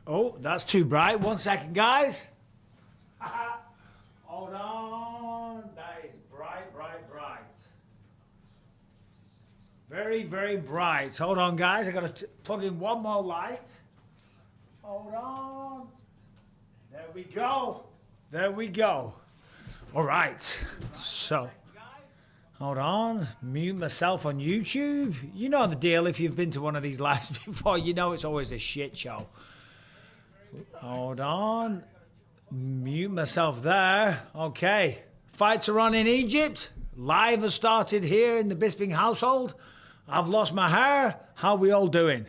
Oh, that's too bright. 1 second, guys. Hold on. That is bright, bright, bright. Very, very bright. Hold on, guys. I got to plug in one more light. Hold on. There we go. There we go. All right. So, hold on. Mute myself on YouTube. You know the deal. If you've been to one of these lives before, you know it's always a shit show. Hold on. Mute myself there. Okay. Fights are on in Egypt. Live has started here in the Bisping household. I've lost my hair. How we all doing?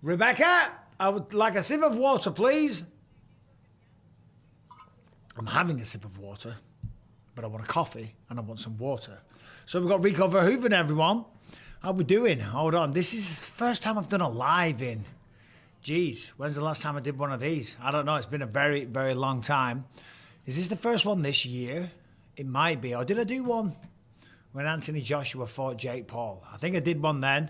Rebecca, I would like a sip of water, please. I'm having a sip of water, but I want a coffee and I want some water. So we've got Rico Verhoeven, everyone. How we doing? Hold on. This is the first time I've done a live in. Geez, when's the last time I did one of these? I don't know. It's been a very, very long time. Is this the first one this year? It might be. Or did I do one when Anthony Joshua fought Jake Paul? I think I did one then.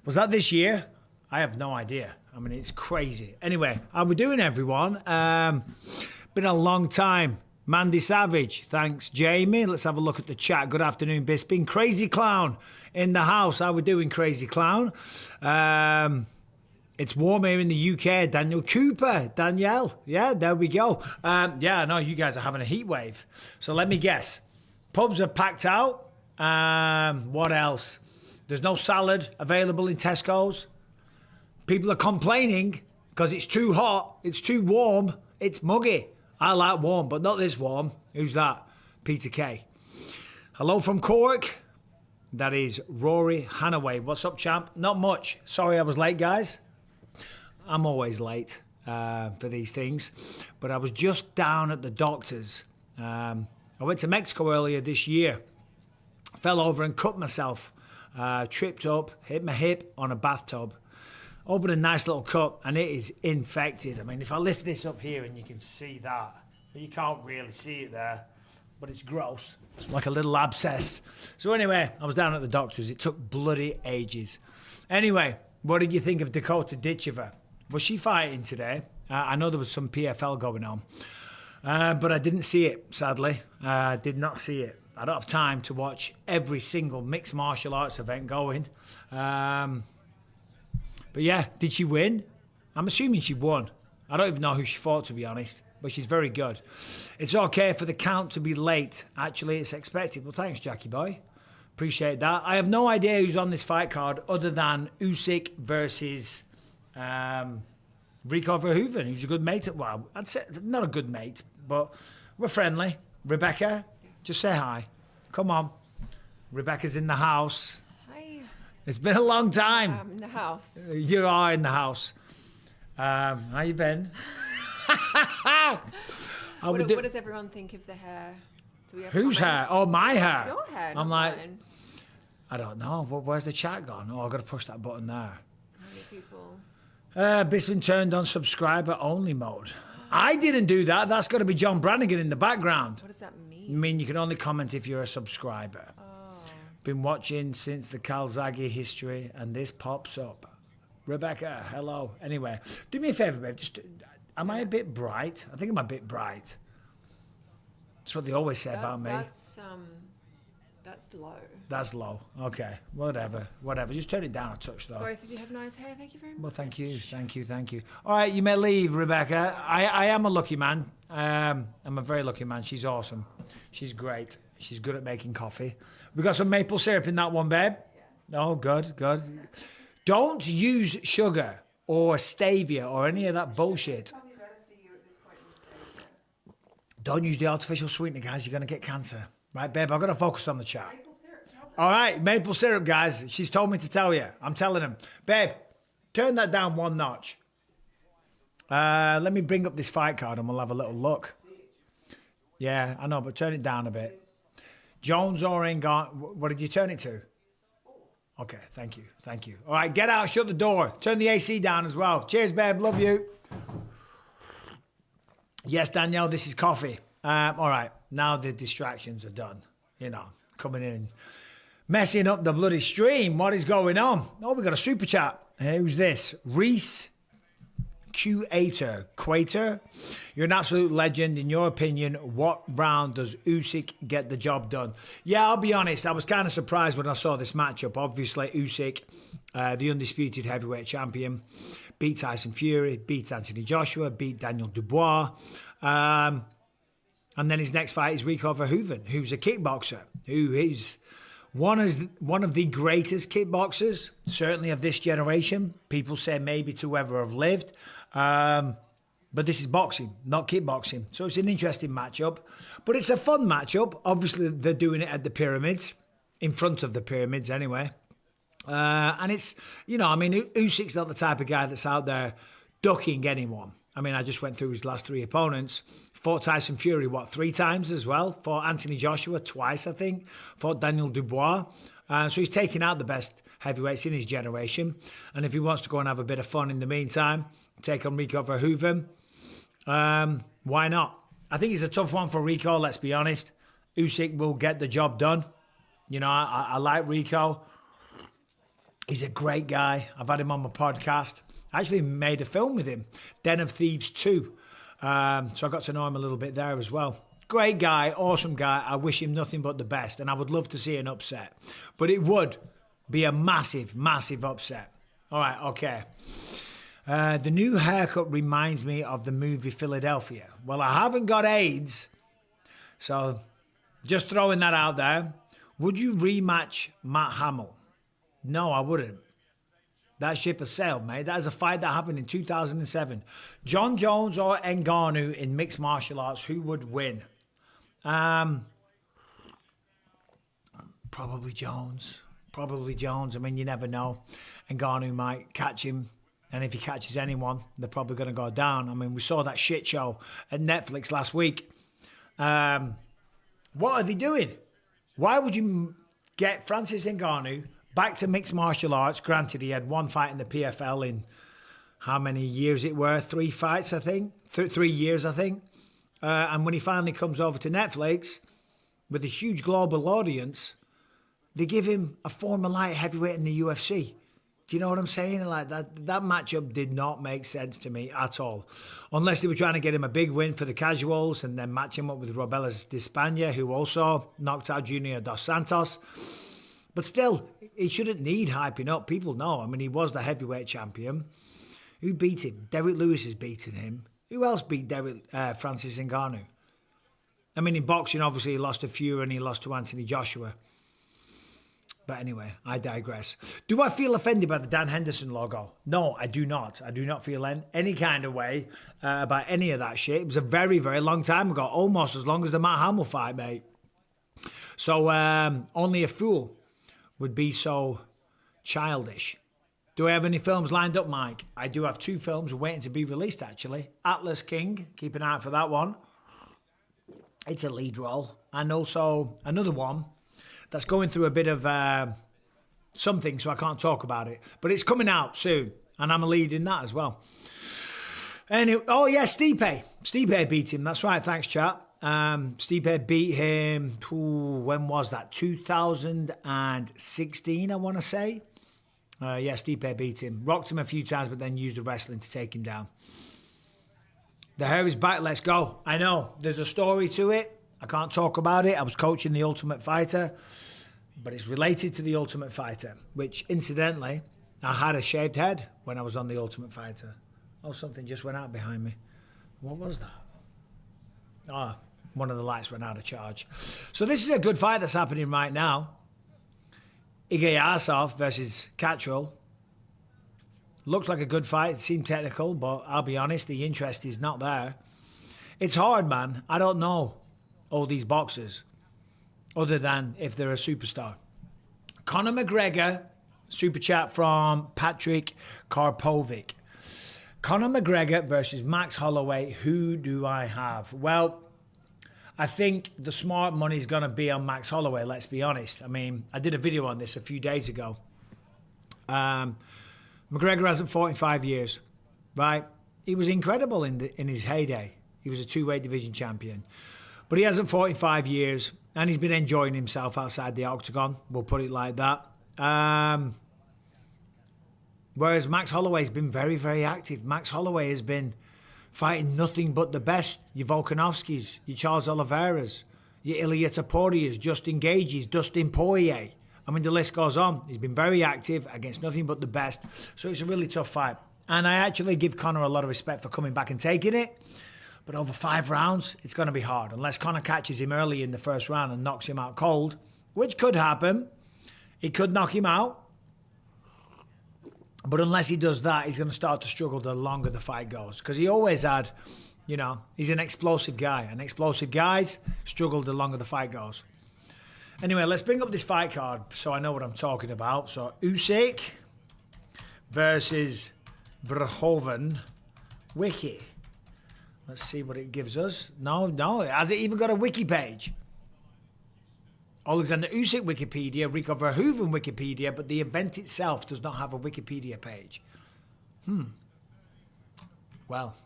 Was that this year? I have no idea. I mean, it's crazy. Anyway, how we doing, everyone? Been a long time. Mandy Savage. Thanks, Jamie. Let's have a look at the chat. Good afternoon, Bisping. Crazy Clown in the house. How we doing, Crazy Clown? It's warm here in the UK. Daniel Cooper. Danielle. Yeah, there we go. Yeah, I know you guys are having a heat wave. So let me guess. Pubs are packed out. What else? There's no salad available in Tesco's. People are complaining because it's too hot. It's too warm. It's muggy. I like warm, but not this warm. Who's that? Peter K. Hello from Cork. That is Rory Hanaway. What's up, champ? Not much. Sorry I was late, guys. I'm always late for these things. But I was just down at the doctor's. I went to Mexico earlier this year. Fell over and cut myself. Tripped up, hit my hip on a bathtub. Opened a nice little cut and it is infected. I mean, if I lift this up here and you can see that. You can't really see it there. But it's gross. It's like a little abscess. So anyway, I was down at the doctor's. It took bloody ages. Anyway, what did you think of Dakota Ditchever? Was she fighting today? I know there was some PFL going on. But I didn't see it, sadly. I did not see it. I don't have time to watch every single mixed martial arts event going. But yeah, did she win? I'm assuming she won. I don't even know who she fought, to be honest. But she's very good. It's okay for the count to be late. Actually, it's expected. Well, thanks, Jackie boy. Appreciate that. I have no idea who's on this fight card other than Usyk versus Rico Verhoeven, who's a good mate. Well, I'd say not a good mate, but we're friendly. Rebecca, just say hi. Come on. Rebecca's in the house. Hi. It's been a long time. I'm in the house. You are in the house. How you been? What does everyone think of the hair? Do we have Whose hair? Oh, my hair. Your hair. I'm like, mine. I don't know. Where's the chat gone? Oh, I've got to push that button there. How many people? Bisping turned on subscriber only mode. I didn't do that. That's got to be John Brannigan in the background. What does that mean? I mean, you can only comment if you're a subscriber. Oh. Been watching since the Calzaghe history, and this pops up. Rebecca, hello. Anyway, do me a favour, babe. Just, am I a bit bright? I think I'm a bit bright. That's what they always say about me. That's low. That's low. Okay, whatever. Just turn it down a touch, though. Both of you have nice hair. Thank you very much. Well, thank you. All right, you may leave, Rebecca. I am a lucky man. I'm a very lucky man. She's awesome. She's great. She's good at making coffee. We got some maple syrup in that one, babe. Yeah. Oh, good. Don't use sugar or stevia or any of that bullshit. Don't use the artificial sweetener, guys. You're going to get cancer. Right, babe? I've got to focus on the chat. All right, maple syrup, guys. She's told me to tell you. I'm telling him. Babe, turn that down one notch. Let me bring up this fight card and we'll have a little look. Yeah, I know, but turn it down a bit. Jones or Engon. What did you turn it to? Okay, thank you. All right, get out, shut the door. Turn the AC down as well. Cheers, babe. Love you. Yes, Danielle, this is coffee. All right, now the distractions are done. You know, coming in, Messing up the bloody stream. What is going on? Oh, we got a super chat. Who's this? Reese Quater. You're an absolute legend. In your opinion, what round does Usyk get the job done? Yeah, I'll be honest. I was kind of surprised when I saw this matchup. Obviously, Usyk, the undisputed heavyweight champion, beat Tyson Fury, beat Anthony Joshua, beat Daniel Dubois. And then his next fight is Rico Verhoeven, who's a kickboxer, who is one of the greatest kickboxers, certainly of this generation. People say maybe to ever have lived. But this is boxing, not kickboxing. So it's an interesting matchup. But it's a fun matchup. Obviously, they're doing it at the pyramids, in front of the pyramids anyway. And it's, Usyk's not the type of guy that's out there ducking anyone. I mean, I just went through his last 3 opponents. Fought Tyson Fury, 3 times as well? Fought Anthony Joshua twice, I think. Fought Daniel Dubois. So he's taking out the best heavyweights in his generation. And if he wants to go and have a bit of fun in the meantime, take on Rico Verhoeven, why not? I think it's a tough one for Rico, let's be honest. Usyk will get the job done. I like Rico. He's a great guy. I've had him on my podcast. I actually made a film with him, Den of Thieves 2. So I got to know him a little bit there as well. Great guy, awesome guy. I wish him nothing but the best, and I would love to see an upset. But it would be a massive, massive upset. All right, okay. The new haircut reminds me of the movie Philadelphia. Well, I haven't got AIDS, so just throwing that out there. Would you rematch Matt Hamill? No, I wouldn't. That ship has sailed, mate. That is a fight that happened in 2007. John Jones or Ngannou in mixed martial arts, who would win? Probably Jones. Probably Jones. I mean, you never know. Ngannou might catch him. And if he catches anyone, they're probably going to go down. I mean, we saw that shit show at Netflix last week. What are they doing? Why would you get Francis Ngannou back to mixed martial arts? Granted, he had 1 fight in the PFL in how many years it were? 3 fights, I think. 3 years, I think. And when he finally comes over to Netflix with a huge global audience, they give him a former light heavyweight in the UFC. Do you know what I'm saying? Like that matchup did not make sense to me at all. Unless they were trying to get him a big win for the casuals and then match him up with Robelas de España, who also knocked out Junior Dos Santos. But still, he shouldn't need hyping up. People know. I mean, he was the heavyweight champion. Who beat him? Derek Lewis has beaten him. Who else beat Francis Ngannou? I mean, in boxing, obviously, he lost to Fury and he lost to Anthony Joshua. But anyway, I digress. Do I feel offended by the Dan Henderson logo? No, I do not. I do not feel any kind of way about any of that shit. It was a very, very long time ago. Almost as long as the Matt Hamill fight, mate. So only a fool would be so childish. Do I have any films lined up, Mike? I do have 2 films waiting to be released, actually. Atlas King, keep an eye out for that one. It's a lead role. And also another one that's going through a bit of something, so I can't talk about it. But it's coming out soon, and I'm a lead in that as well. Anyway, oh, yeah, Stipe. Stipe beat him. That's right, thanks, chat. Stipe beat him, when was that? 2016, I want to say. Yeah, Stipe beat him. Rocked him a few times, but then used the wrestling to take him down. The hair is back, let's go. I know, there's a story to it. I can't talk about it. I was coaching The Ultimate Fighter, but it's related to The Ultimate Fighter, which, incidentally, I had a shaved head when I was on The Ultimate Fighter. Oh, something just went out behind me. What was that? Ah, one of the lights ran out of charge. So this is a good fight that's happening right now. Ilyasov versus Catrol. Looks like a good fight. It seemed technical, but I'll be honest, the interest is not there. It's hard, man. I don't know all these boxers, other than if they're a superstar. Conor McGregor, super chat from Patrick Karpovic. Conor McGregor versus Max Holloway, who do I have? Well, I think the smart money is going to be on Max Holloway, let's be honest. I mean, I did a video on this a few days ago. McGregor hasn't fought in 5 years, right? He was incredible in his heyday. He was a 2-weight division champion. But he hasn't fought in 5 years. And he's been enjoying himself outside the octagon. We'll put it like that. Whereas Max Holloway's been very, very active. Max Holloway has been fighting nothing but the best. Your Volkanovskis, your Charles Oliveira's, your Ilia Toporia's, Justin Gage's, Dustin Poirier. I mean, the list goes on. He's been very active against nothing but the best. So it's a really tough fight. And I actually give Conor a lot of respect for coming back and taking it. But over 5 rounds, it's going to be hard. Unless Conor catches him early in the first round and knocks him out cold, which could happen. He could knock him out. But unless he does that, he's going to start to struggle the longer the fight goes. Because he always had, you know, he's an explosive guy. And explosive guys struggle the longer the fight goes. Anyway, let's bring up this fight card so I know what I'm talking about. So Usyk versus Verhoeven. Wiki. Let's see what it gives us. No. Has it even got a wiki page? Oleksandr Usyk Wikipedia, Rico Verhoeven Wikipedia, but the event itself does not have a Wikipedia page. Well,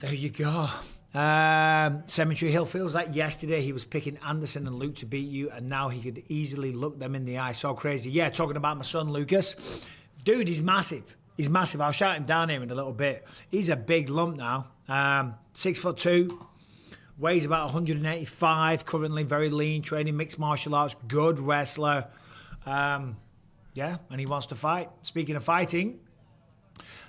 there you go. Cemetery Hill feels like yesterday he was picking Anderson and Luke to beat you, and now he could easily look them in the eye. So crazy. Yeah, talking about my son Lucas. Dude, he's massive. He's massive. I'll shout him down here in a little bit. He's a big lump now. 6'2". Weighs about 185, currently very lean, training mixed martial arts, good wrestler. Yeah, and he wants to fight. Speaking of fighting,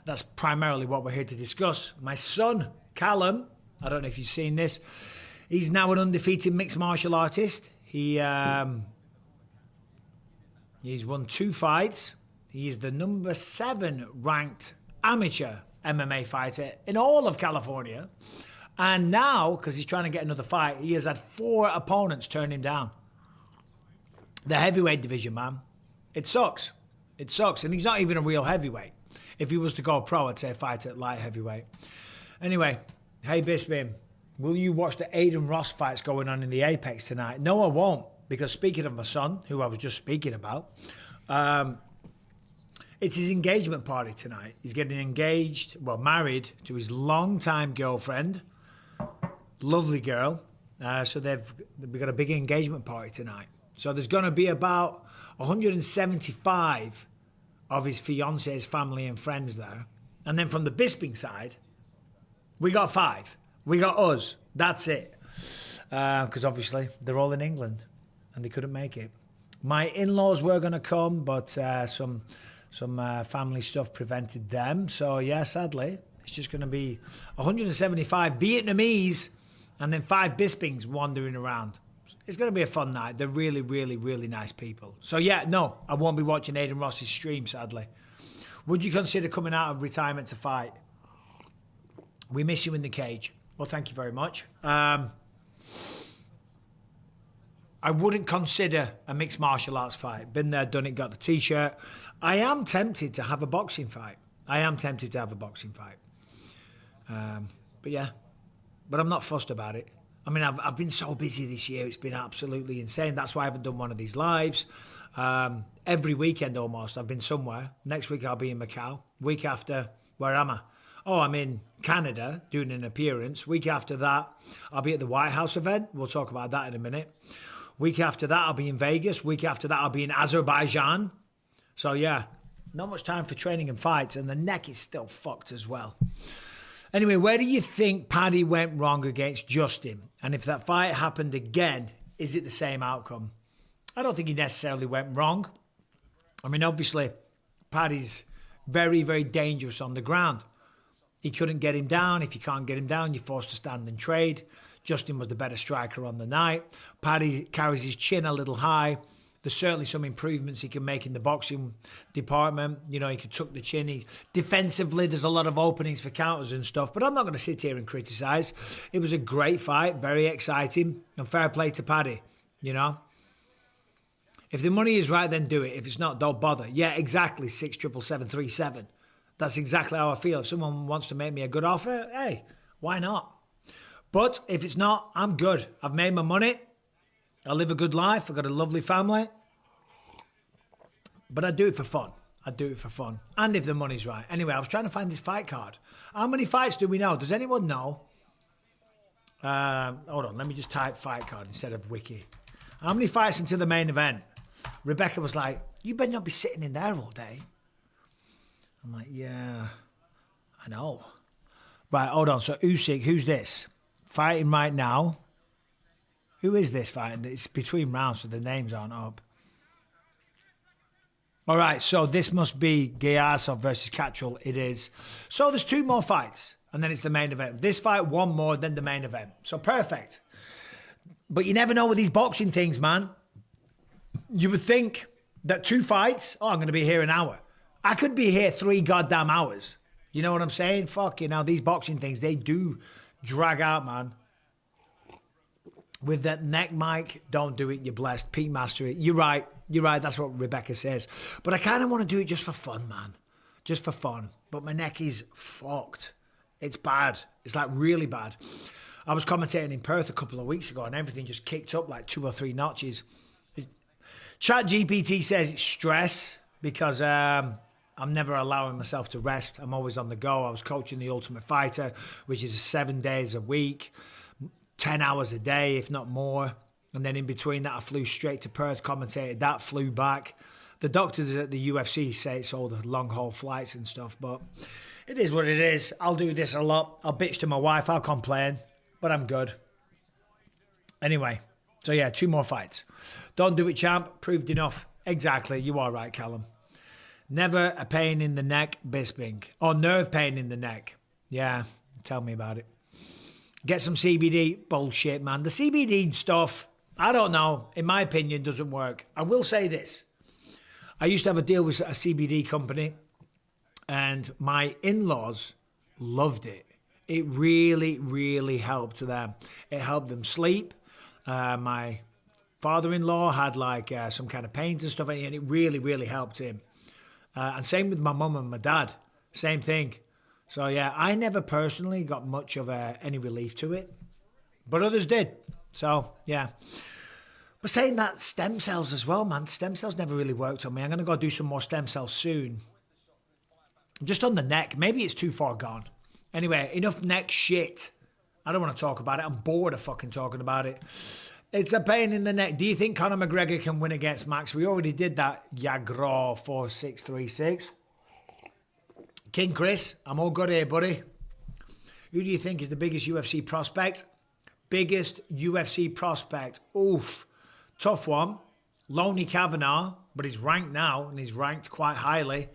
that's primarily what we're here to discuss. My son, Callum, I don't know if you've seen this, he's now an undefeated mixed martial artist. He's won 2 fights. He is the number 7 ranked amateur MMA fighter in all of California. And now, because he's trying to get another fight, he has had 4 opponents turn him down. The heavyweight division, man. It sucks. It sucks. And he's not even a real heavyweight. If he was to go pro, I'd say fight at light heavyweight. Anyway, hey Bisping, will you watch the Aiden Ross fights going on in the Apex tonight? No, I won't. Because speaking of my son, who I was just speaking about, it's his engagement party tonight. He's getting engaged, well, married to his longtime girlfriend. Lovely girl. So we've got a big engagement party tonight. So there's going to be about 175 of his fiance's family and friends there. And then from the Bisping side, we got 5. We got us. That's it. Because obviously they're all in England and they couldn't make it. My in-laws were going to come, but some family stuff prevented them. So yeah, sadly, it's just going to be 175 Vietnamese and then 5 Bispings wandering around. It's going to be a fun night. They're really, really, really nice people. So yeah, no, I won't be watching Aiden Ross's stream, sadly. Would you consider coming out of retirement to fight? We miss you in the cage. Well, thank you very much. I wouldn't consider a mixed martial arts fight. Been there, done it, got the T-shirt. I am tempted to have a boxing fight. But yeah, but I'm not fussed about it. I mean, I've been so busy this year. It's been absolutely insane. That's why I haven't done one of these lives. Every weekend almost, I've been somewhere. Next week, I'll be in Macau. Week after, where am I? Oh, I'm in Canada doing an appearance. Week after that, I'll be at the White House event. We'll talk about that in a minute. Week after that, I'll be in Vegas. Week after that, I'll be in Azerbaijan. So yeah, not much time for training and fights, and the neck is still fucked as well. Anyway, where do you think Paddy went wrong against Justin? And if that fight happened again, is it the same outcome? I don't think he necessarily went wrong. I mean, obviously, Paddy's very, very dangerous on the ground. He couldn't get him down. If you can't get him down, you're forced to stand and trade. Justin was the better striker on the night. Paddy carries his chin a little high. There's certainly some improvements he can make in the boxing department. You know, he could tuck the chin. Defensively, there's a lot of openings for counters and stuff. But I'm not going to sit here and criticise. It was a great fight, very exciting, and fair play to Paddy, you know. If the money is right, then do it. If it's not, don't bother. Yeah, exactly, 67737. That's exactly how I feel. If someone wants to make me a good offer, hey, why not? But if it's not, I'm good. I've made my money. I live a good life. I've got a lovely family. But I do it for fun. And if the money's right. Anyway, I was trying to find this fight card. How many fights do we know? Does anyone know? Hold on, let me just type fight card instead of wiki. How many fights into the main event? Rebecca was like, you better not be sitting in there all day. I'm like, yeah, I know. Right, hold on. So Usyk, who's this? Fighting right now. Who is this fighting? It's between rounds, so the names aren't up. All right, so this must be Gyasov versus Catchall. It is. So there's 2 more fights, and then it's the main event. This fight, 1 more, then the main event. So perfect. But you never know with these boxing things, man. You would think that 2 fights, I'm going to be here an hour. I could be here 3 goddamn hours. You know what I'm saying? Fuck, these boxing things, they do drag out, man. With that neck mic, don't do it, you're blessed. Pete Master it. You're right, that's what Rebecca says. But I kind of want to do it just for fun, man. Just for fun. But my neck is fucked. It's bad. It's like really bad. I was commentating in Perth a couple of weeks ago and everything just kicked up like 2 or 3 notches. Chat GPT says it's stress because I'm never allowing myself to rest. I'm always on the go. I was coaching the Ultimate Fighter, which is 7 days a week, 10 hours a day, if not more. And then in between that, I flew straight to Perth, commentated that, flew back. The doctors at the UFC say it's all the long haul flights and stuff, but it is what it is. I'll do this a lot. I'll bitch to my wife. I'll complain, but I'm good. Anyway, so yeah, 2 more fights. Don't do it, champ. Proved enough. Exactly. You are right, Callum. Never a pain in the neck, Bisping. Or nerve pain in the neck. Yeah, tell me about it. Get some CBD. Bullshit, man. The CBD stuff, I don't know, in my opinion, doesn't work. I will say this. I used to have a deal with a CBD company, and my in-laws loved it. It really, really helped them. It helped them sleep. My father-in-law had like some kind of pains and stuff, and it really, really helped him. And same with my mum and my dad. Same thing. So, yeah, I never personally got much of any relief to it. But others did. So, yeah. But saying that, stem cells as well, man. Stem cells never really worked on me. I'm going to go do some more stem cells soon. Just on the neck. Maybe it's too far gone. Anyway, enough neck shit. I don't want to talk about it. I'm bored of fucking talking about it. It's a pain in the neck. Do you think Conor McGregor can win against Max? We already did that. Yagro 4636. King Chris, I'm all good here, buddy. Who do you think is the biggest UFC prospect? Biggest UFC prospect. Oof. Tough one. Loney Kavanagh, but he's ranked now, and he's ranked quite highly.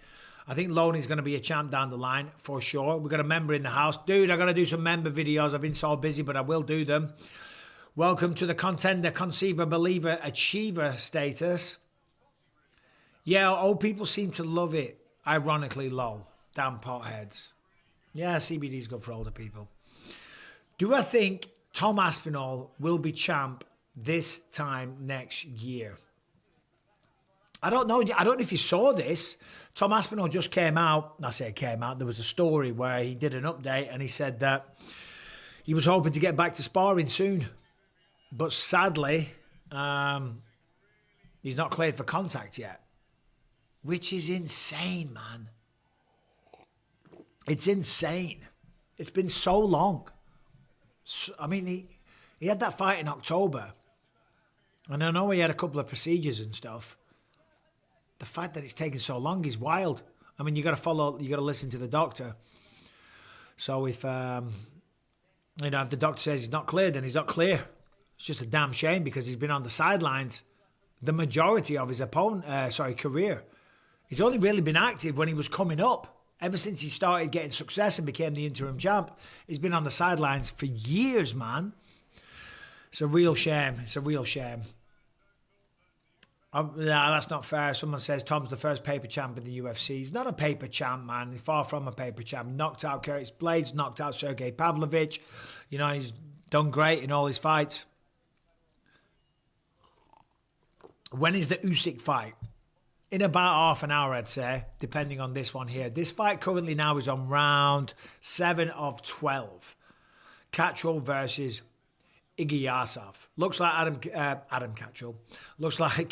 I think Loney's going to be a champ down the line, for sure. We've got a member in the house. Dude, I've got to do some member videos. I've been so busy, but I will do them. Welcome to the Contender, Conceiver, Believer, Achiever status. Yeah, old people seem to love it. Ironically, lol. Damn potheads. Yeah, CBD's good for older people. Do I think Tom Aspinall will be champ this time next year? I don't know. I don't know if you saw this. Tom Aspinall just came out. I say came out. There was a story where he did an update and he said that he was hoping to get back to sparring soon. But sadly, he's not cleared for contact yet. Which is insane, man. It's insane. It's been so long. I mean, he had that fight in October. And I know he had a couple of procedures and stuff. The fact that it's taken so long is wild. I mean, you got to listen to the doctor. So if, if the doctor says he's not clear, then he's not clear. It's just a damn shame because he's been on the sidelines the majority of his career. He's only really been active when he was coming up. Ever since he started getting success and became the interim champ, he's been on the sidelines for years, man. It's a real shame. It's a real shame. No, that's not fair. Someone says Tom's the first paper champ in the UFC. He's not a paper champ, man. He's far from a paper champ. Knocked out Curtis Blades, knocked out Sergey Pavlovich. You know, he's done great in all his fights. When is the Usyk fight? In about half an hour, I'd say, depending on this one here. This fight currently now is on round 7 of 12. Catchall versus Ilyasov. Looks like Adam Catchall. Looks like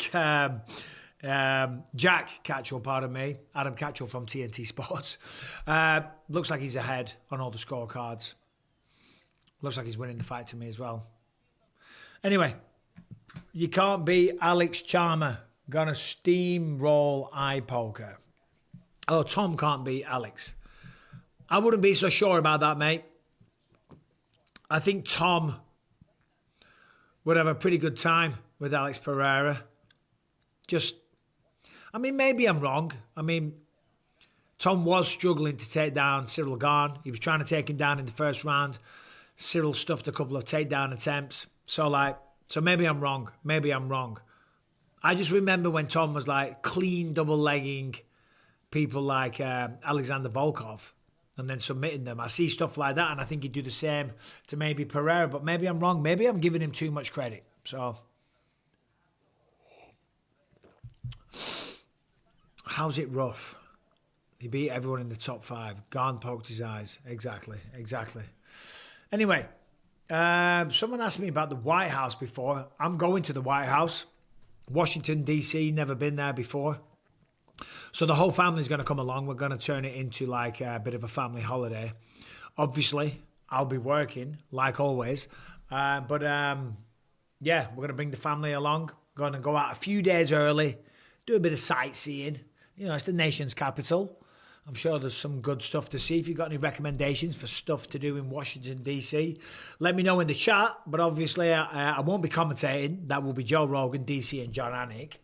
Jack Catchall, pardon me. Adam Catchall from TNT Sports. Looks like he's ahead on all the scorecards. Looks like he's winning the fight to me as well. Anyway, you can't beat Alex Charmer. Gonna steamroll eye poker. Oh, Tom can't beat Alex. I wouldn't be so sure about that, mate. I think Tom would have a pretty good time with Alex Pereira. I mean, maybe I'm wrong. I mean, Tom was struggling to take down Cyril Gane. He was trying to take him down in the first round. Cyril stuffed a couple of takedown attempts. So maybe I'm wrong. Maybe I'm wrong. I just remember when Tom was like clean double-legging people like Alexander Volkov and then submitting them. I see stuff like that, and I think he'd do the same to maybe Pereira, but maybe I'm wrong. Maybe I'm giving him too much credit. So, how's it rough? He beat everyone in the top 5. Gane poked his eyes. Exactly. Anyway, someone asked me about the White House before. I'm going to the White House. Washington, D.C., never been there before. So the whole family's going to come along. We're going to turn it into like a bit of a family holiday. Obviously, I'll be working, like always. Yeah, we're going to bring the family along. Going to go out a few days early, do a bit of sightseeing. You know, it's the nation's capital. I'm sure there's some good stuff to see. If you've got any recommendations for stuff to do in Washington, D.C., let me know in the chat. But obviously, I won't be commentating. That will be Joe Rogan, D.C., and John Anik.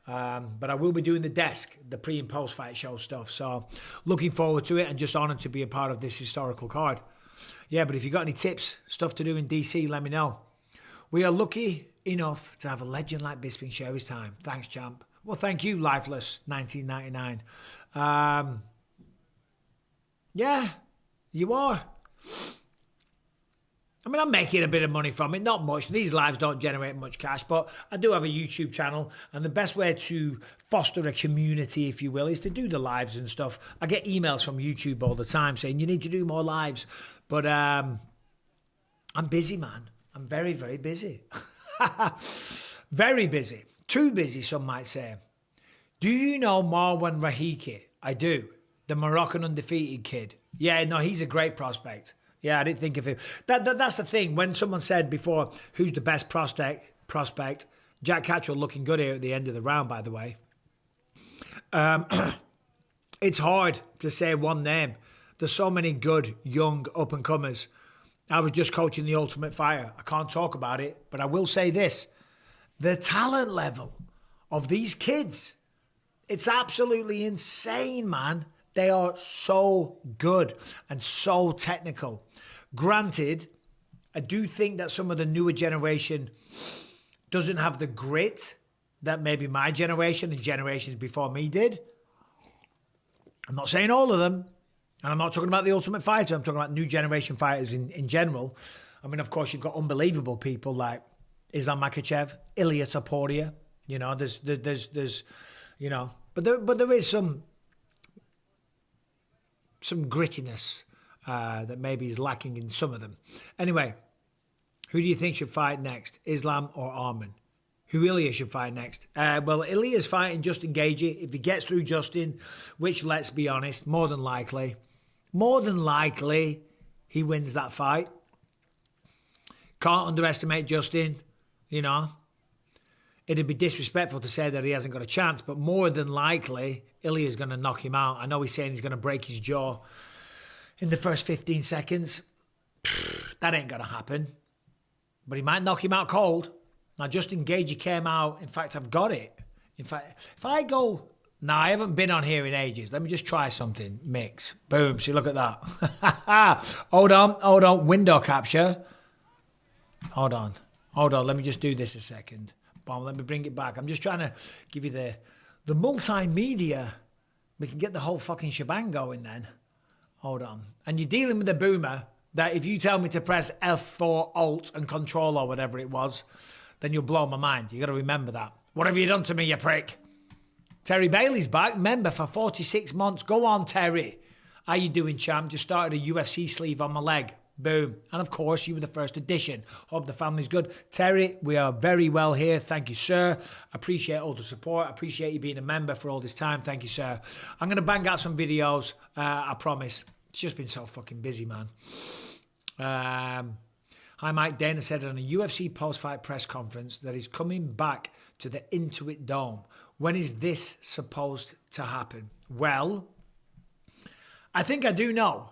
But I will be doing the desk, the pre- and post-fight show stuff. So looking forward to it and just honoured to be a part of this historical card. Yeah, but if you've got any tips, stuff to do in D.C., let me know. We are lucky enough to have a legend like Bisping share his time. Thanks, champ. Well, thank you, Lifeless 1999. Yeah, you are. I mean, I'm making a bit of money from it, not much. These lives don't generate much cash, but I do have a YouTube channel, and the best way to foster a community, if you will, is to do the lives and stuff. I get emails from YouTube all the time saying, you need to do more lives, but I'm busy, man. I'm very, very busy. Very busy. Too busy, some might say. Do you know Marwan Rahiki? I do. The Moroccan undefeated kid. Yeah, no, he's a great prospect. Yeah, I didn't think of it. That's the thing. When someone said before, who's the best prospect? Jack Catchell looking good here at the end of the round, by the way. It's hard to say one name. There's so many good, young, up-and-comers. I was just coaching the Ultimate Fighter. I can't talk about it, but I will say this. The talent level of these kids, it's absolutely insane, man. They are so good and so technical. Granted, I do think that some of the newer generation doesn't have the grit that maybe my generation and generations before me did. I'm not saying all of them, and I'm not talking about the Ultimate Fighter. I'm talking about new generation fighters in general. I mean, of course, you've got unbelievable people like Islam Makhachev, Ilia Topuria. You know, there's you know, but there is some grittiness that maybe is lacking in some of them. Anyway, who do you think should fight next, Islam or Arman? Who Ilya should fight next? Well, Ilya's fighting Justin Gaethje. If he gets through Justin, which, let's be honest, more than likely, he wins that fight. Can't underestimate Justin, you know. It'd be disrespectful to say that he hasn't got a chance, but more than likely, Ilya's going to knock him out. I know he's saying he's going to break his jaw in the first 15 seconds. That ain't going to happen. But he might knock him out cold. Now, Justin Gaethje came out. In fact, I've got it. In fact, if I go... Now, I haven't been on here in ages. Let me just try something. Mix. Boom. See, look at that. Hold on. Window capture. Hold on. Let me just do this a second. Boom. Let me bring it back. I'm just trying to give you the multimedia. We can get the whole fucking shebang going then. Hold on. And you're dealing with a boomer that if you tell me to press F4, Alt, and Control or whatever it was, then you'll blow my mind. You got to remember that. What have you done to me, you prick? Terry Bailey's back, member for 46 months. Go on, Terry. How you doing, champ? Just started a UFC sleeve on my leg. Boom. And of course, you were the first edition. Hope the family's good. Terry, we are very well here. Thank you, sir. Appreciate all the support. Appreciate you being a member for all this time. Thank you, sir. I'm going to bang out some videos. I promise. It's just been so fucking busy, man. Hi, Mike. Dana said on a UFC post-fight press conference that he's coming back to the Intuit Dome. When is this supposed to happen? Well, I think I do know,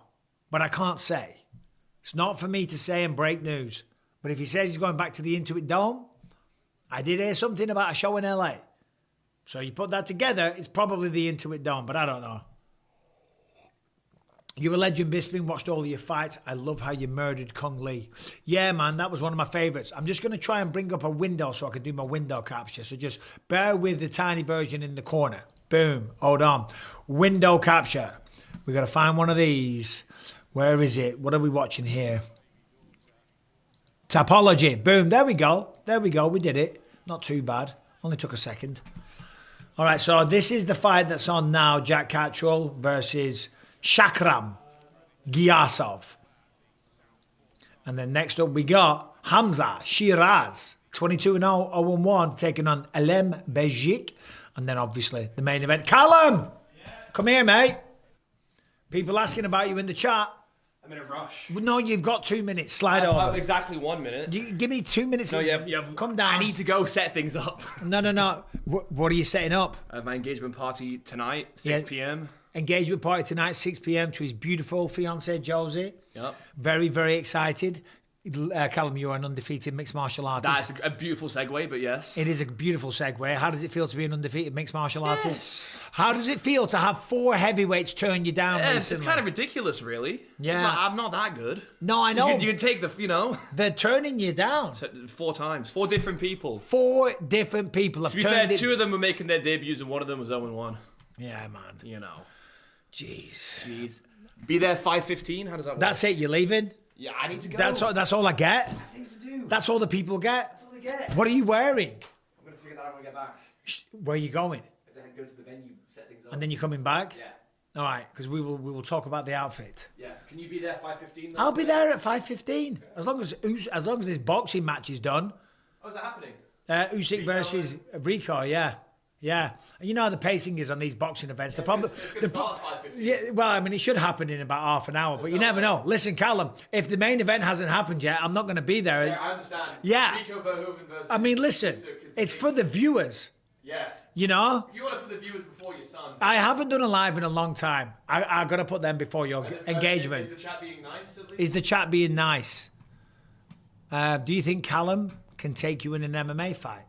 but I can't say. It's not for me to say and break news. But if he says he's going back to the Intuit Dome, I did hear something about a show in LA. So you put that together, it's probably the Intuit Dome, but I don't know. You're a legend, Bisping. Watched all of your fights. I love how you murdered Kung Lee. Yeah, man, that was one of my favorites. I'm just going to try and bring up a window so I can do my window capture. So just bear with the tiny version in the corner. Boom. Hold on. Window capture. We got to find one of these. Where is it? What are we watching here? Topology. Boom. There we go. There we go. We did it. Not too bad. Only took a second. All right. So this is the fight that's on now. Jack Catterall versus Shakram Giyasov. And then next up we got Hamza Shiraz, 22-0, 0-1, taking on Alem Bejik. And then obviously the main event. Callum! Come here, mate. People asking about you in the chat. I'm in a rush. No, you've got 2 minutes. Slide over. I have exactly 1 minute. You, give me 2 minutes. No, you have, come down. I need to go set things up. No. What are you setting up? I have my engagement party tonight, 6 p.m. Engagement party tonight, 6 p.m. to his beautiful fiancée, Josie. Yep. Very, very excited. Callum, you're an undefeated mixed martial artist. That's a beautiful segue, but yes. It is a beautiful segue. How does it feel to be an undefeated mixed martial artist? How does it feel to have 4 heavyweights turn you down recently? It's kind of ridiculous, really. Yeah. Like, I'm not that good. No, I know. You can take the, They're turning you down. 4 times. 4 different people. 4 different people have turned. To be fair, 2 of them were making their debuts and one of them was 0-1. Yeah, man. Jeez. Be there 5:15. How does that work? That's it. You're leaving? Yeah, I need to go. That's all I get? I have things to do. That's all the people get? That's all they get. What are you wearing? I'm going to figure that out when I get back. Where are you going? Then go to the venue, set things up. And then you're coming back? Yeah. All right, because we will talk about the outfit. Yes. Can you be there 5:15? I'll be there at 5:15 as long as this boxing match is done. Oh, is that happening? Usyk versus Rico, yeah. And you know how the pacing is on these boxing events. It's gonna start at 5:15. Yeah, well, I mean, it should happen in about half an hour, but you never know. Listen, Callum, if the main event hasn't happened yet, I'm not going to be there. Yeah, I understand. Yeah. Rico Verhoeven versus I mean, listen, it's for the viewers. Yeah. You know? If you want to put the viewers before your son. I haven't done a live in a long time. I got to put them before your engagement. Is the chat being nice at least? Is the chat being nice? Do you think Callum can take you in an MMA fight?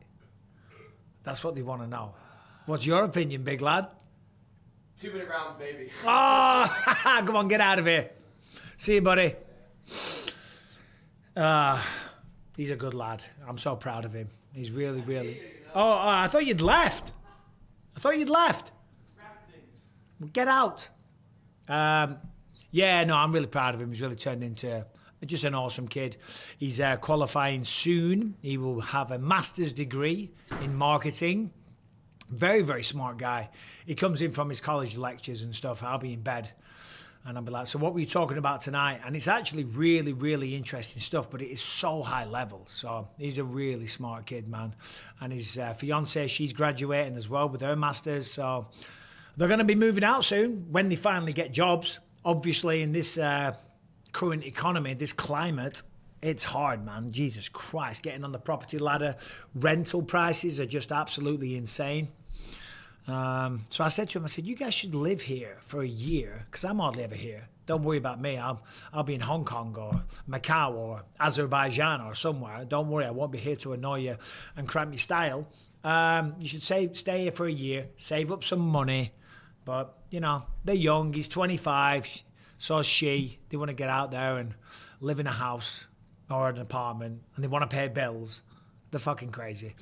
That's what they want to know. What's your opinion, big lad? 2-minute rounds, maybe. Oh, come on, get out of here. See you, buddy. He's a good lad. I'm so proud of him. He's really, really... Oh, I thought you'd left. Well, get out. Yeah, no, I'm really proud of him. He's really turned into just an awesome kid. He's qualifying soon. He will have a master's degree in marketing. Very, very smart guy. He comes in from his college lectures and stuff. I'll be in bed and I'll be like, so what were you talking about tonight? And it's actually really, really interesting stuff, but it is so high level. So he's a really smart kid, man. And his fiancée, she's graduating as well with her master's. So they're going to be moving out soon when they finally get jobs. Obviously, in this current economy, this climate, it's hard, man. Jesus Christ. Getting on the property ladder. Rental prices are just absolutely insane. So I said to him, I said, you guys should live here for a year because I'm hardly ever here. Don't worry about me. I'll be in Hong Kong or Macau or Azerbaijan or somewhere. Don't worry. I won't be here to annoy you and cramp your style. You should stay here for a year, save up some money. But, you know, they're young. He's 25. So is she. They want to get out there and live in a house or an apartment, and they want to pay bills. They're fucking crazy.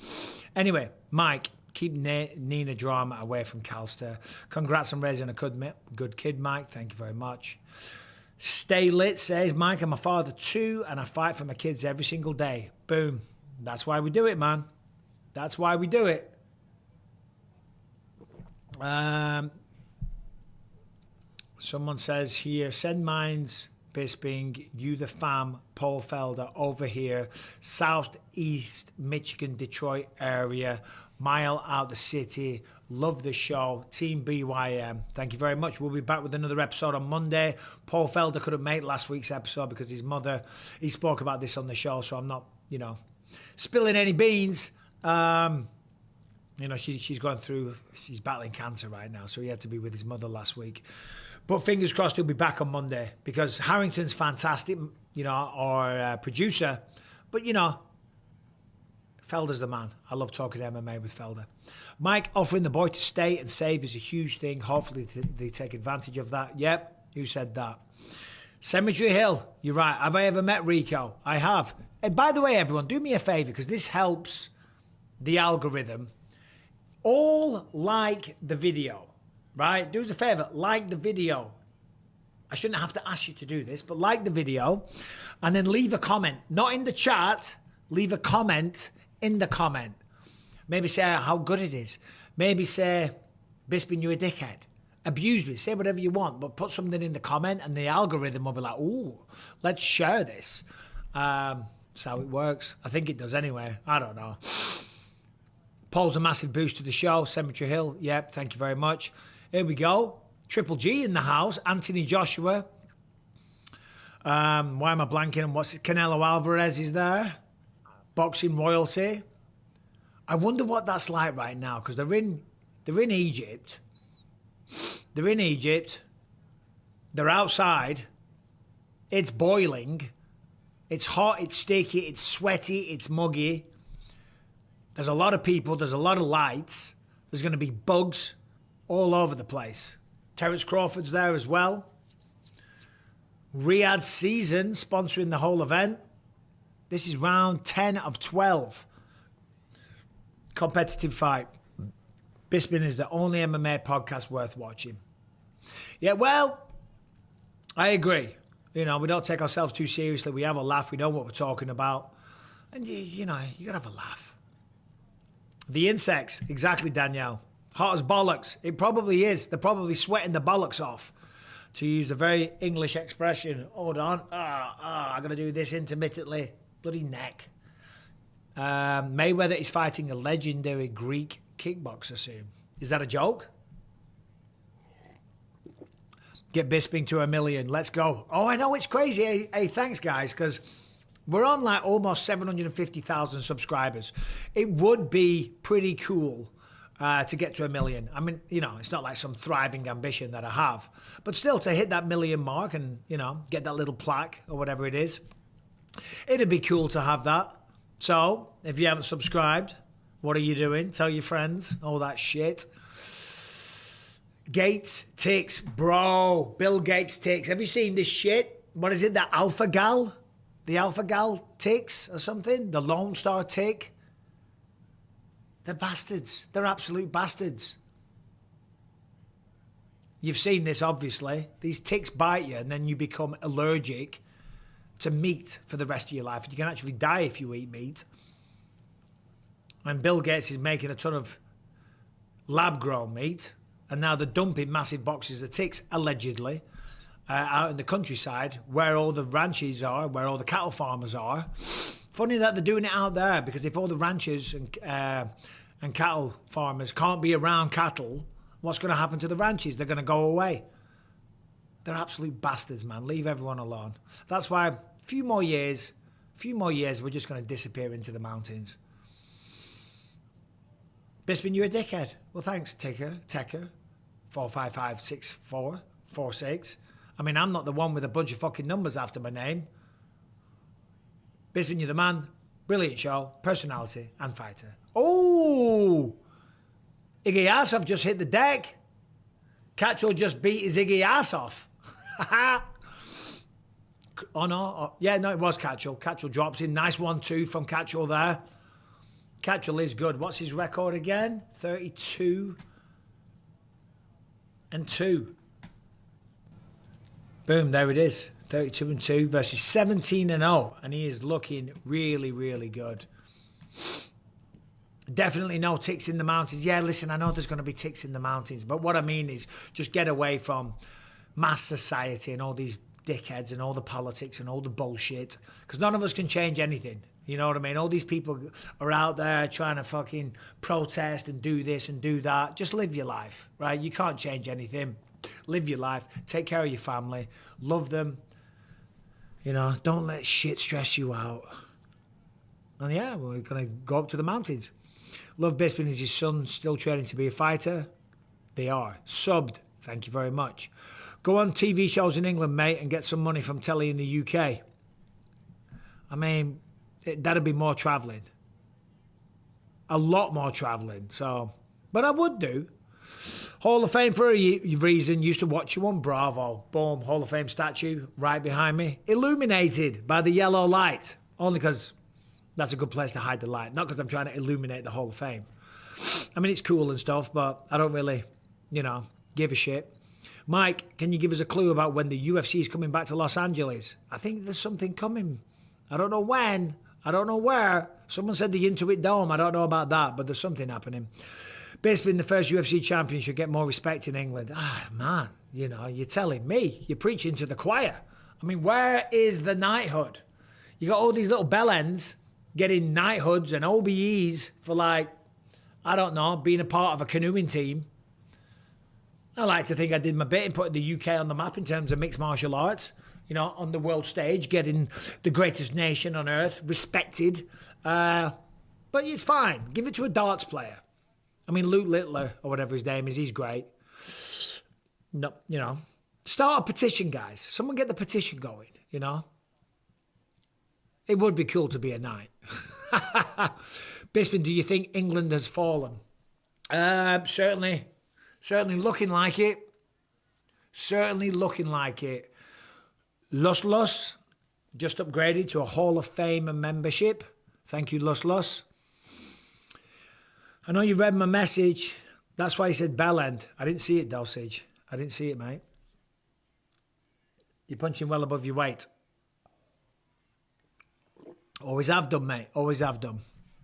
Anyway, Mike, keep Nina drama away from Calster. Congrats on raising a good kid, Mike. Thank you very much. Stay Lit says, Mike, I'm a father too, and I fight for my kids every single day. Boom. That's why we do it, man. That's why we do it. Someone says here, send mines, Bisping, you the fam, Paul Felder, over here, southeast Michigan, Detroit area. mile out the city. Love the show. Team BYM, thank you very much. We'll be back with another episode on Monday. Paul Felder couldn't make last week's episode because his mother, he spoke about this on the show, so I'm not, spilling any beans. She's going through, she's battling cancer right now, so he had to be with his mother last week. But fingers crossed he'll be back on Monday because Harrington's fantastic, our producer. But, Felder's the man. I love talking MMA with Felder. Mike offering the boy to stay and save is a huge thing. Hopefully they take advantage of that. Yep, who said that? Cemetery Hill, you're right. Have I ever met Rico? I have. And by the way, everyone, do me a favor because this helps the algorithm. All like the video, right? Do us a favor, like the video. I shouldn't have to ask you to do this, but like the video and then leave a comment. Not in the chat, leave a comment in the comment. Maybe say how good it is. Maybe say, Bisping, you're a dickhead. Abuse me, say whatever you want, but put something in the comment and the algorithm will be like, ooh, let's share this. That's how it works. I think it does anyway. I don't know. Paul's a massive boost to the show. Cemetery Hill, yep, thank you very much. Here we go. Triple G in the house. Anthony Joshua. Why am I blanking on what's it? Canelo Alvarez is there. Boxing royalty. I wonder what that's like right now because they're in Egypt. They're in Egypt. They're outside. It's boiling. It's hot, it's sticky, it's sweaty, it's muggy. There's a lot of people, there's a lot of lights. There's going to be bugs all over the place. Terence Crawford's there as well. Riyadh Season sponsoring the whole event. This is round 10 of 12. Competitive fight. Bisping is the only MMA podcast worth watching. Yeah, well, I agree. We don't take ourselves too seriously. We have a laugh. We know what we're talking about. And, you got to have a laugh. The insects, exactly, Danielle. Hot as bollocks. It probably is. They're probably sweating the bollocks off. To use a very English expression. Hold on. I'm going to do this intermittently. Bloody neck. Mayweather is fighting a legendary Greek kickboxer soon. Is that a joke? Get Bisping to 1 million. Let's go. Oh, I know it's crazy. Hey, thanks, guys, because we're on like almost 750,000 subscribers. It would be pretty cool to get to 1 million. I mean, it's not like some thriving ambition that I have, but still to hit that 1 million mark and, get that little plaque or whatever it is, it'd be cool to have that. So if you haven't subscribed, what are you doing? Tell your friends, all that shit. Gates ticks, bro. Bill Gates ticks. Have you seen this shit? What is it? The Alpha Gal? The Alpha Gal ticks or something? The Lone Star tick? They're bastards. They're absolute bastards. You've seen this, obviously. These ticks bite you and then you become allergic to meat for the rest of your life. You can actually die if you eat meat. And Bill Gates is making a ton of lab-grown meat. And now they're dumping massive boxes of ticks, allegedly, out in the countryside where all the ranches are, where all the cattle farmers are. Funny that they're doing it out there, because if all the ranchers and cattle farmers can't be around cattle, what's going to happen to the ranches? They're going to go away. They're absolute bastards, man. Leave everyone alone. That's why a few more years, we're just going to disappear into the mountains. Bisping, you a dickhead. Well, thanks, Tecker, 4556446. I mean, I'm not the one with a bunch of fucking numbers after my name. Bisping, you're the man. Brilliant show, personality, and fighter. Oh! Iggy Assoff just hit the deck. Catchall just beat his Iggy ass off. Oh, no. Oh, yeah, no, it was Catchall. Catchall drops in. Nice 1-2 from Catchall there. Catchall is good. What's his record again? 32-2. Boom, there it is. 32-2 versus 17-0. And he is looking really, really good. Definitely no ticks in the mountains. Yeah, listen, I know there's going to be ticks in the mountains. But what I mean is just get away from mass society and all these dickheads and all the politics and all the bullshit. Because none of us can change anything. You know what I mean? All these people are out there trying to fucking protest and do this and do that. Just live your life, right? You can't change anything. Live your life. Take care of your family. Love them. You know, don't let shit stress you out. And yeah, we're going to go up to the mountains. Love Bisping. Is his son still training to be a fighter? They are. Subbed. Thank you very much. Go on TV shows in England, mate, and get some money from telly in the UK. I mean, that'd be more travelling. A lot more travelling. So, but I would do. Hall of Fame for a reason. Used to watch you on Bravo. Boom, Hall of Fame statue right behind me. Illuminated by the yellow light. Only because that's a good place to hide the light. Not because I'm trying to illuminate the Hall of Fame. I mean, it's cool and stuff, but I don't really, you know, give a shit. Mike, can you give us a clue about when the UFC is coming back to Los Angeles? I think there's something coming. I don't know when. I don't know where. Someone said the Intuit Dome. I don't know about that, but there's something happening. Bisping, the first UFC champion, should get more respect in England. Ah, man, you know, you're telling me. You're preaching to the choir. I mean, where is the knighthood? You got all these little bellends getting knighthoods and OBEs for, like, I don't know, being a part of a canoeing team. I like to think I did my bit in putting the UK on the map in terms of mixed martial arts. You know, on the world stage, getting the greatest nation on earth respected. But it's fine. Give it to a darts player. I mean, Luke Littler, or whatever his name is, he's great. No, you know, start a petition, guys. Someone get the petition going, you know. It would be cool to be a knight. Bisping, do you think England has fallen? Certainly looking like it. Certainly looking like it. Lus just upgraded to a Hall of Fame membership. Thank you, Lus. I know you read my message. That's why you said bellend. I didn't see it, Dosage. I didn't see it, mate. You're punching well above your weight. Always have done, mate. Always have done.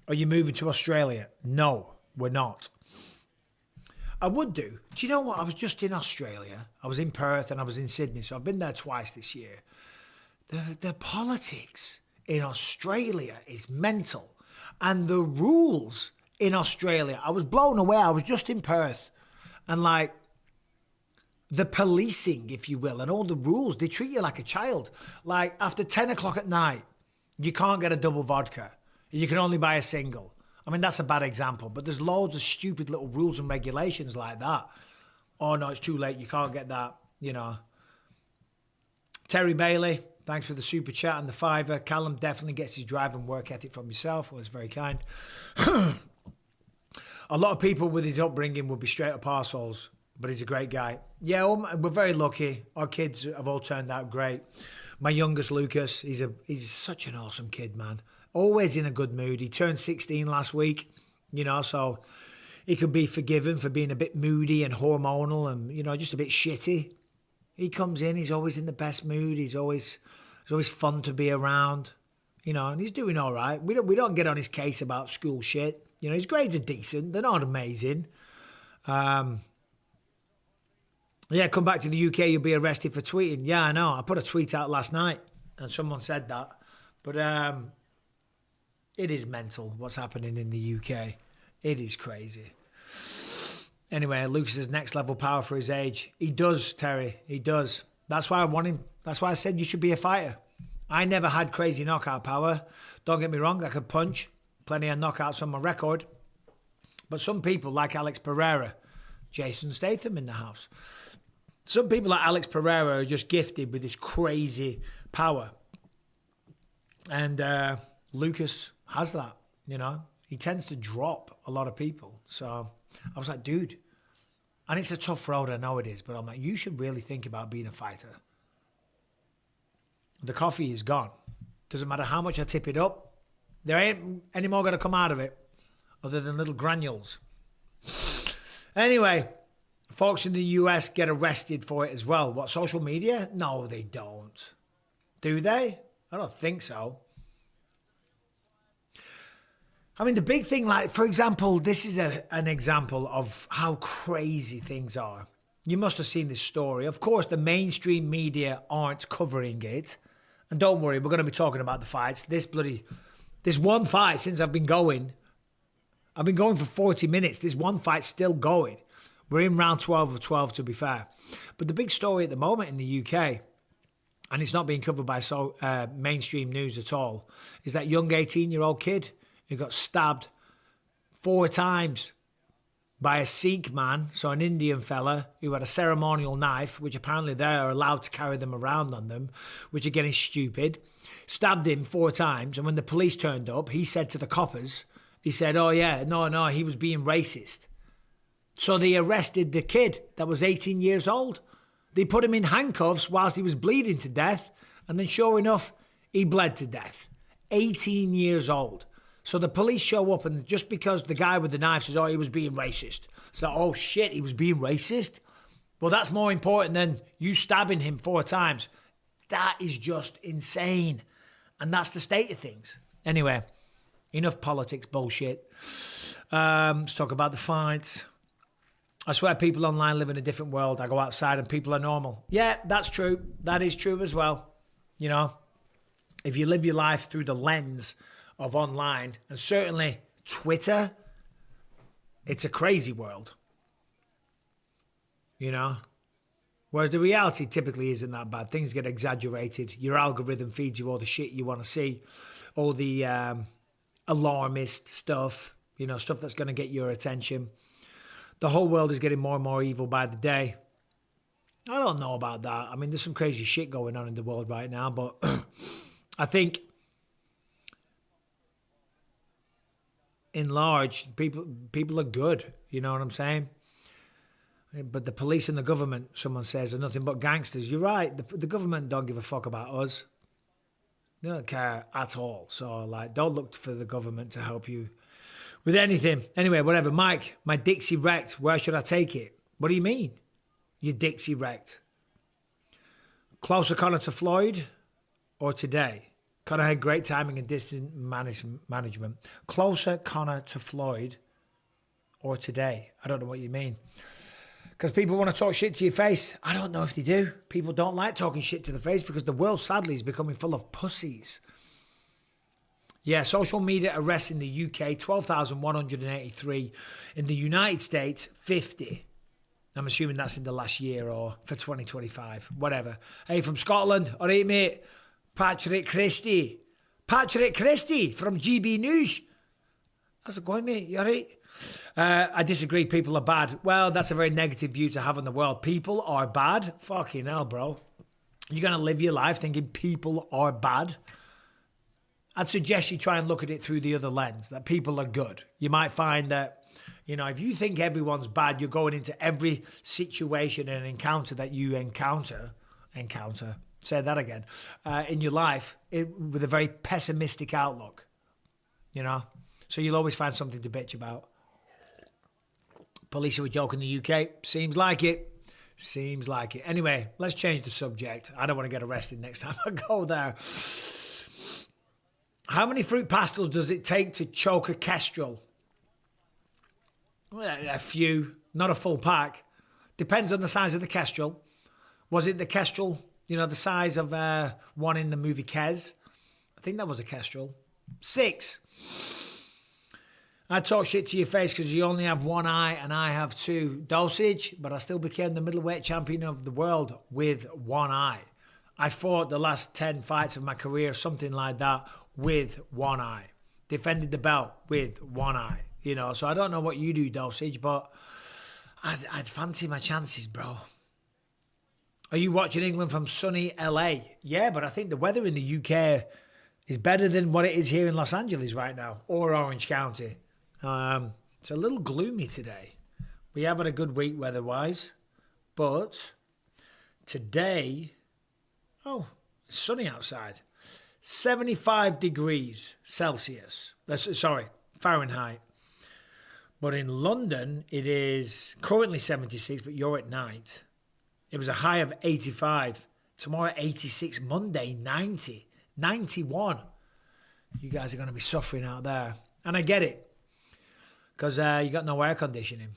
Are you moving to Australia? No, we're not. I would do. Do you know what? I was just in Australia. I was in Perth and I was in Sydney. So I've been there twice this year. The politics in Australia is mental. And the rules in Australia, I was blown away. I was just in Perth. And like the policing, if you will, and all the rules, they treat you like a child. Like after 10 o'clock at night, you can't get a double vodka. You can only buy a single. I mean, that's a bad example, but there's loads of stupid little rules and regulations like that. Oh, no, it's too late. You can't get that, you know. Terry Bailey, thanks for the super chat and the $5. Callum definitely gets his drive and work ethic from yourself. Well, it's very kind. A lot of people with his upbringing would be straight up arseholes, but he's a great guy. Yeah, we're very lucky. Our kids have all turned out great. My youngest, Lucas, he's such an awesome kid, man. Always in a good mood. He turned 16 last week, you know, so he could be forgiven for being a bit moody and hormonal and, you know, just a bit shitty. He comes in, he's always in the best mood. He's always fun to be around, you know, and he's doing all right. We don't get on his case about school shit. You know, his grades are decent. They're not amazing. Yeah, come back to the UK, you'll be arrested for tweeting. Yeah, I know. I put a tweet out last night and someone said that. But it is mental what's happening in the UK. It is crazy. Anyway, Lucas has next level power for his age. He does, Terry. He does. That's why I want him. That's why I said you should be a fighter. I never had crazy knockout power. Don't get me wrong. I could punch. Plenty of knockouts on my record. But some people like Alex Pereira, Jason Statham in the house. Some people like Alex Pereira are just gifted with this crazy power. And Lucas has that, you know. He tends to drop a lot of people. So I was like, dude. And it's a tough road, I know it is. But I'm like, you should really think about being a fighter. The coffee is gone. Doesn't matter how much I tip it up. There ain't any more going to come out of it other than little granules. Anyway, folks in the US get arrested for it as well. What, social media? No, they don't. Do they? I don't think so. I mean, the big thing, like, for example, this is an example of how crazy things are. You must have seen this story. Of course, the mainstream media aren't covering it. And don't worry, we're going to be talking about the fights. This bloody This one fight since I've been going for 40 minutes. This one fight's still going. We're in round 12 of 12, to be fair. But the big story at the moment in the UK, and it's not being covered by mainstream news at all, is that young 18-year-old kid who got stabbed 4 times by a Sikh man, so an Indian fella who had a ceremonial knife, which apparently they're allowed to carry them around on them, which again is stupid. Stabbed him 4 times, and when the police turned up, he said to the coppers, he said, oh yeah, no, he was being racist. So they arrested the kid that was 18 years old. They put him in handcuffs whilst he was bleeding to death, and then sure enough, he bled to death. 18 years old. So the police show up, and just because the guy with the knife says, oh, he was being racist. So, oh shit, he was being racist? Well, that's more important than you stabbing him 4 times. That is just insane. And that's the state of things. Anyway, enough politics bullshit. Let's talk about the fights. I swear people online live in a different world. I go outside and people are normal. Yeah, that's true. That is true as well. You know, if you live your life through the lens of online, and certainly Twitter, it's a crazy world. You know? Whereas the reality typically isn't that bad. Things get exaggerated. Your algorithm feeds you all the shit you want to see. All the alarmist stuff, you know, stuff that's going to get your attention. The whole world is getting more and more evil by the day. I don't know about that. I mean, there's some crazy shit going on in the world right now, but I think in large, people are good. You know what I'm saying? But the police and the government, someone says, are nothing but gangsters. You're right. The government don't give a fuck about us. They don't care at all. So, like, don't look for the government to help you with anything. Anyway, whatever. Mike, my Dixie wrecked. Where should I take it? What do you mean? Your Dixie wrecked. Closer Connor to Floyd or today? Connor had great timing and distance management. Closer Connor to Floyd or today? I don't know what you mean. Because people want to talk shit to your face. I don't know if they do. People don't like talking shit to the face because the world, sadly, is becoming full of pussies. Yeah, social media arrests in the UK, 12,183. In the United States, 50. I'm assuming that's in the last year or for 2025. Whatever. Hey, from Scotland. All right, mate. Patrick Christie. Patrick Christie from GB News. How's it going, mate? You all right? I disagree. People are bad. Well, that's a very negative view to have on the world. People are bad? Fucking hell, bro. You're going to live your life thinking people are bad? I'd suggest you try and look at it through the other lens, that people are good. You might find that, you know, if you think everyone's bad, you're going into every situation and encounter that you encounter, say that again, in your life with a very pessimistic outlook, you know? So you'll always find something to bitch about. Police are a joke in the UK. Seems like it. Seems like it. Anyway, let's change the subject. I don't want to get arrested next time I go there. How many fruit pastels does it take to choke a kestrel? Well, a few. Not a full pack. Depends on the size of the kestrel. Was it the kestrel, you know, the size of one in the movie Kes? I think that was a kestrel. 6. I talk shit to your face because you only have one eye and I have 2. Dosage, but I still became the middleweight champion of the world with one eye. I fought the last 10 fights of my career, something like that, with one eye. Defended the belt with one eye. You know, so I don't know what you do, Dosage, but I'd fancy my chances, bro. Are you watching England from sunny LA? Yeah, but I think the weather in the UK is better than what it is here in Los Angeles right now, or Orange County. It's a little gloomy today. We have had a good week weather-wise, but today, it's sunny outside. 75 degrees Celsius. Fahrenheit. But in London, it is currently 76, but you're at night. It was a high of 85. Tomorrow, 86. Monday, 90. 91. You guys are going to be suffering out there. And I get it. Because you got no air conditioning.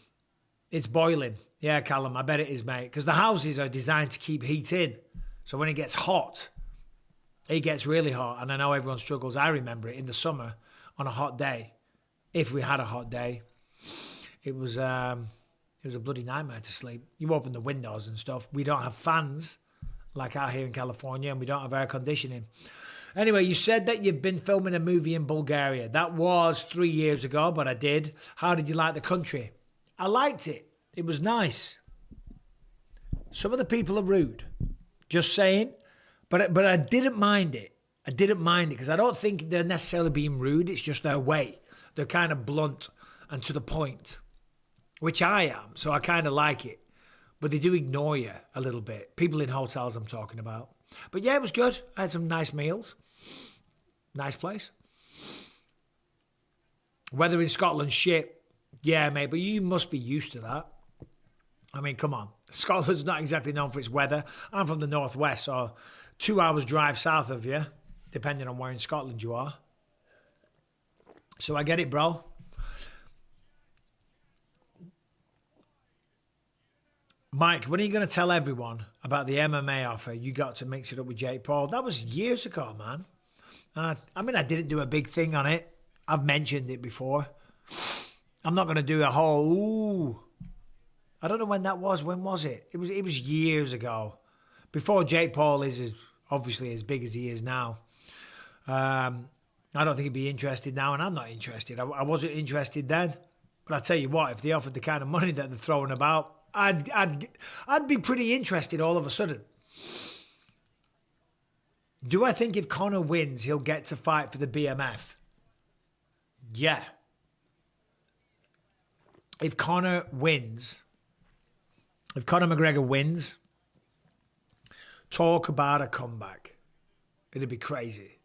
It's boiling. Yeah, Callum, I bet it is, mate. Because the houses are designed to keep heat in. So when it gets hot, it gets really hot, and I know everyone struggles. I remember it in the summer on a hot day. If we had a hot day, it was a bloody nightmare to sleep. You open the windows and stuff. We don't have fans like out here in California, and we don't have air conditioning. Anyway, you said that you've been filming a movie in Bulgaria. That was 3 years ago, but I did. How did you like the country? I liked it. It was nice. Some of the people are rude. Just saying. But I didn't mind it. I didn't mind it because I don't think they're necessarily being rude. It's just their way. They're kind of blunt and to the point, which I am. So I kind of like it. But they do ignore you a little bit. People in hotels I'm talking about. But yeah, it was good. I had some nice meals. Nice place. Weather in Scotland, shit. Yeah, mate, but you must be used to that. I mean, come on. Scotland's not exactly known for its weather. I'm from the northwest, so 2 hours drive south of you, depending on where in Scotland you are. So I get it, bro. Mike, when are you going to tell everyone about the MMA offer you got to mix it up with Jake Paul? That was years ago, man. And I mean, I didn't do a big thing on it. I've mentioned it before. I'm not going to do a whole, ooh. I don't know when that was. When was it? It was years ago. Before Jake Paul is obviously as big as he is now. I don't think he'd be interested now, and I'm not interested. I wasn't interested then. But I tell you what, if they offered the kind of money that they're throwing about, I'd be pretty interested all of a sudden. Do I think if Conor wins, he'll get to fight for the BMF? Yeah. If Conor wins, if Conor McGregor wins, talk about a comeback. It'd be crazy.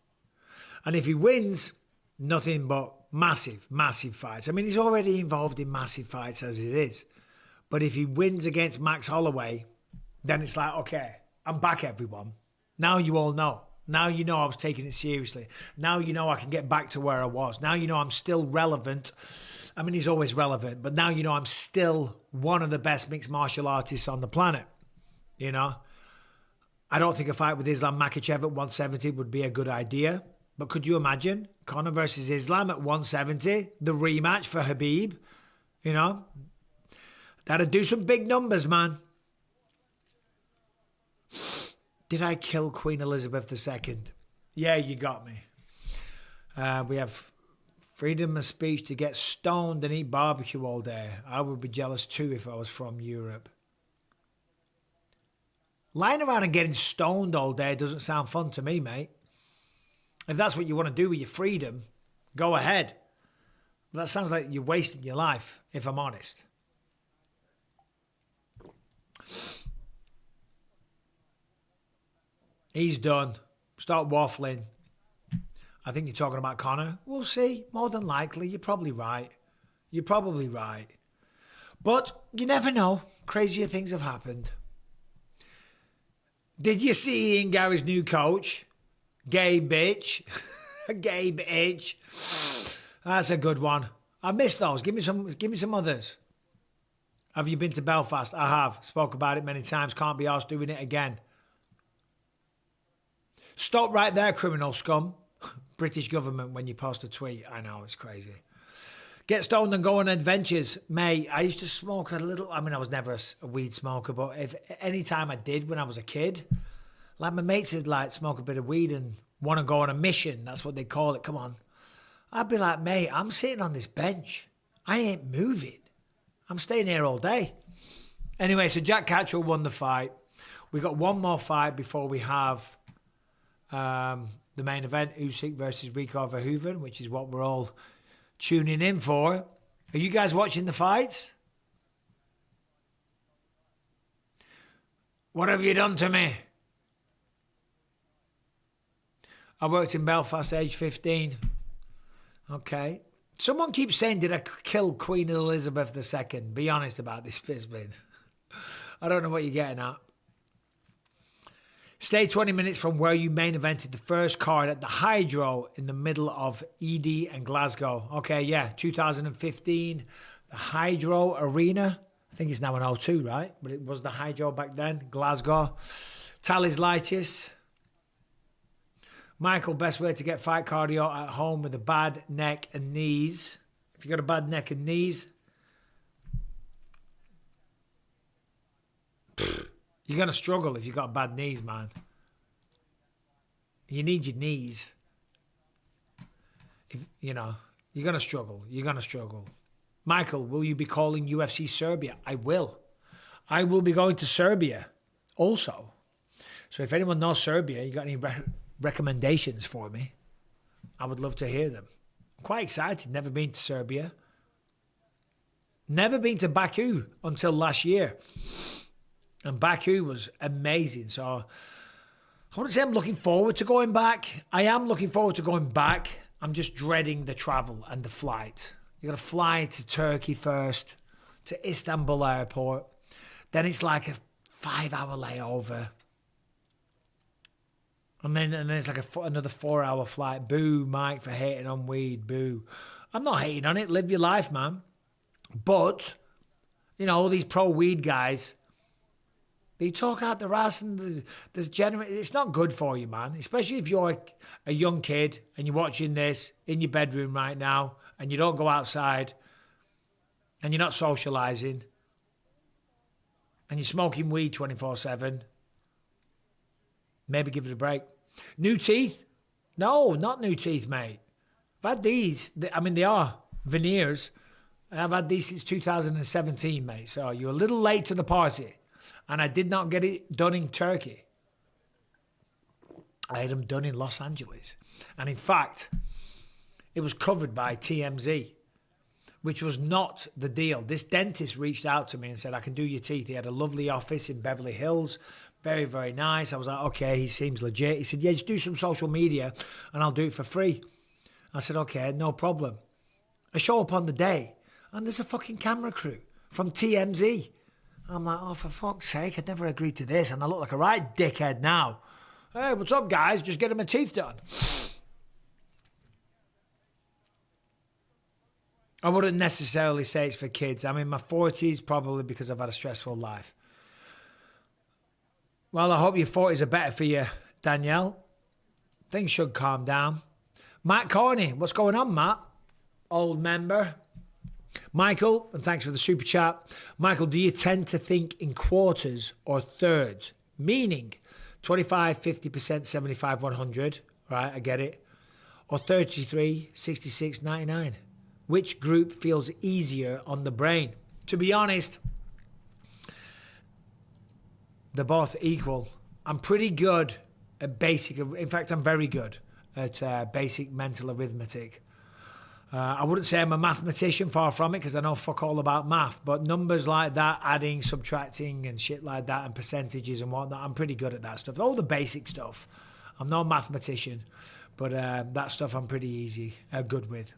And if he wins, nothing but massive, massive fights. I mean, he's already involved in massive fights as it is. But if he wins against Max Holloway, then it's like, okay, I'm back, everyone. Now you all know. Now you know I was taking it seriously. Now you know I can get back to where I was. Now you know I'm still relevant. I mean, he's always relevant. But now you know I'm still one of the best mixed martial artists on the planet. You know? I don't think a fight with Islam Makhachev at 170 would be a good idea. But could you imagine Conor versus Islam at 170? The rematch for Khabib? You know? That'd do some big numbers, man. Did I kill Queen Elizabeth II? Yeah, you got me. We have freedom of speech to get stoned and eat barbecue all day. I would be jealous too if I was from Europe. Lying around and getting stoned all day doesn't sound fun to me, mate. If that's what you want to do with your freedom, go ahead. But that sounds like you're wasting your life, if I'm honest. He's done. Start waffling. I think you're talking about Conor. We'll see. More than likely. You're probably right. You're probably right. But you never know. Crazier things have happened. Did you see Ian Gary's new coach? Gay bitch. Gay bitch. That's a good one. I missed those. Give me some others. Have you been to Belfast? I have. Spoke about it many times. Can't be arsed doing it again. Stop right there, criminal scum. British government when you post a tweet. I know, it's crazy. Get stoned and go on adventures. Mate, I used to smoke a little. I mean, I was never a weed smoker, but if any time I did when I was a kid, like my mates would like smoke a bit of weed and want to go on a mission. That's what they call it. Come on. I'd be like, mate, I'm sitting on this bench. I ain't moving. I'm staying here all day. Anyway, so Jack Catchell won the fight. We got one more fight before we have the main event, Usyk versus Rico Verhoeven, which is what we're all tuning in for. Are you guys watching the fights? What have you done to me? I worked in Belfast, age 15. Okay. Someone keeps saying, did I kill Queen Elizabeth II? Be honest about this, Bisping. I don't know what you're getting at. Stay 20 minutes from where you main evented the first card at the Hydro in the middle of Edy and Glasgow. Okay, yeah, 2015, the Hydro Arena. I think it's now an O2, right? But it was the Hydro back then, Glasgow. Tally's Lightis. Michael, best way to get fight cardio at home with a bad neck and knees. If you got a bad neck and knees, you're going to struggle if you've got bad knees, man. You need your knees. If, you know, you're going to struggle. You're going to struggle. Michael, will you be calling UFC Serbia? I will. I will be going to Serbia also. So if anyone knows Serbia, you got any recommendations for me? I would love to hear them. I'm quite excited. Never been to Serbia. Never been to Baku until last year. And Baku was amazing. So I wouldn't say I'm looking forward to going back. I am looking forward to going back. I'm just dreading the travel and the flight. You got to fly to Turkey first, to Istanbul airport. Then it's like a 5-hour layover. And then it's like another 4-hour flight. Boo, Mike, for hating on weed. Boo. I'm not hating on it. Live your life, man. But, you know, all these pro-weed guys, they talk out their ass and it's not good for you, man. Especially if you're a young kid and you're watching this in your bedroom right now and you don't go outside and you're not socialising and you're smoking weed 24/7. Maybe give it a break. New teeth? No, not new teeth, mate. I've had these. I mean, they are veneers. I've had these since 2017, mate. So you're a little late to the party. And I did not get it done in Turkey. I had them done in Los Angeles. And in fact, it was covered by TMZ, which was not the deal. This dentist reached out to me and said, I can do your teeth. He had a lovely office in Beverly Hills. Very, very nice. I was like, okay, he seems legit. He said, yeah, just do some social media and I'll do it for free. I said, okay, no problem. I show up on the day and there's a fucking camera crew from TMZ. I'm like, oh, for fuck's sake, I'd never agreed to this. And I look like a right dickhead now. Hey, what's up, guys? Just getting my teeth done. I wouldn't necessarily say it's for kids. I'm in my 40s probably because I've had a stressful life. Well, I hope your 40s are better for you, Danielle. Things should calm down. Matt Corney, what's going on, Matt? Old member. Michael, and thanks for the super chat. Michael, do you tend to think in quarters or thirds? Meaning 25, 50%, 75, 100. Right, I get it. Or 33, 66, 99. Which group feels easier on the brain? To be honest, they're both equal. I'm pretty good at basic. In fact, I'm very good at basic mental arithmetic. I wouldn't say I'm a mathematician, far from it, because I know fuck all about math. But numbers like that, adding, subtracting and shit like that, and percentages and whatnot, I'm pretty good at that stuff. All the basic stuff. I'm no mathematician, but that stuff I'm pretty good with.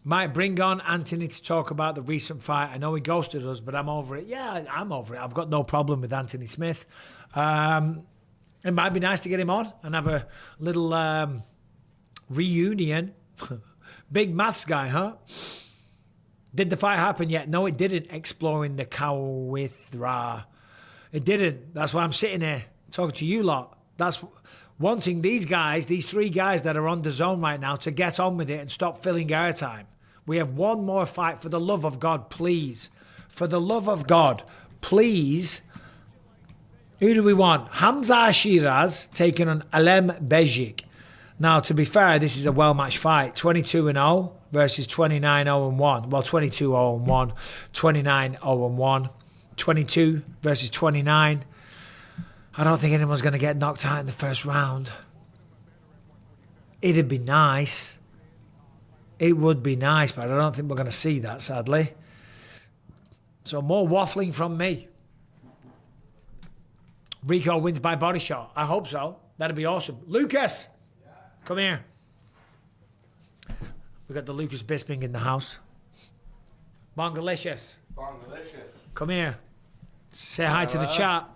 Might bring on Anthony to talk about the recent fight. I know he ghosted us, but I'm over it. Yeah, I'm over it. I've got no problem with Anthony Smith. It might be nice to get him on and have a little reunion. Big maths guy, huh? Did the fight happen yet? No, it didn't. Exploring the Kawithra. It didn't. That's why I'm sitting here talking to you lot. That's wanting these guys, these three guys that are on the zone right now, to get on with it and stop filling airtime. We have one more fight. For the love of God, please. For the love of God, please. Who do we want? Hamza Shiraz taking on Alem Bejic. Now, to be fair, this is a well-matched fight. 22-0 versus 29-0-1. Well, 22-0-1, 29-0-1. 22 versus 29. I don't think anyone's going to get knocked out in the first round. It'd be nice. It would be nice, but I don't think we're going to see that, sadly. So more waffling from me. Rico wins by body shot. I hope so. That'd be awesome. Lucas! Come here. We got the Lucas Bisping in the house. Bongalicious. Bongalicious. Come here. Say hi to the chat.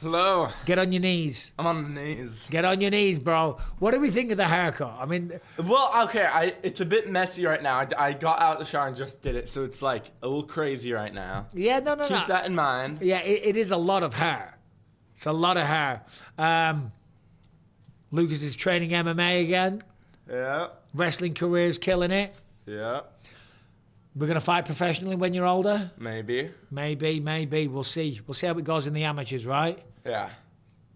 Hello. Get on your knees. I'm on the knees. Get on your knees, bro. What do we think of the haircut? I mean... Well, okay, it's a bit messy right now. I got out of the shower and just did it, so it's like a little crazy right now. Yeah, no. Keep that in mind. Yeah, it is a lot of hair. It's a lot of hair. Lucas is training MMA again. Yeah. Wrestling career's killing it. Yeah. We're going to fight professionally when you're older? Maybe. Maybe. We'll see. We'll see how it goes in the amateurs, right? Yeah.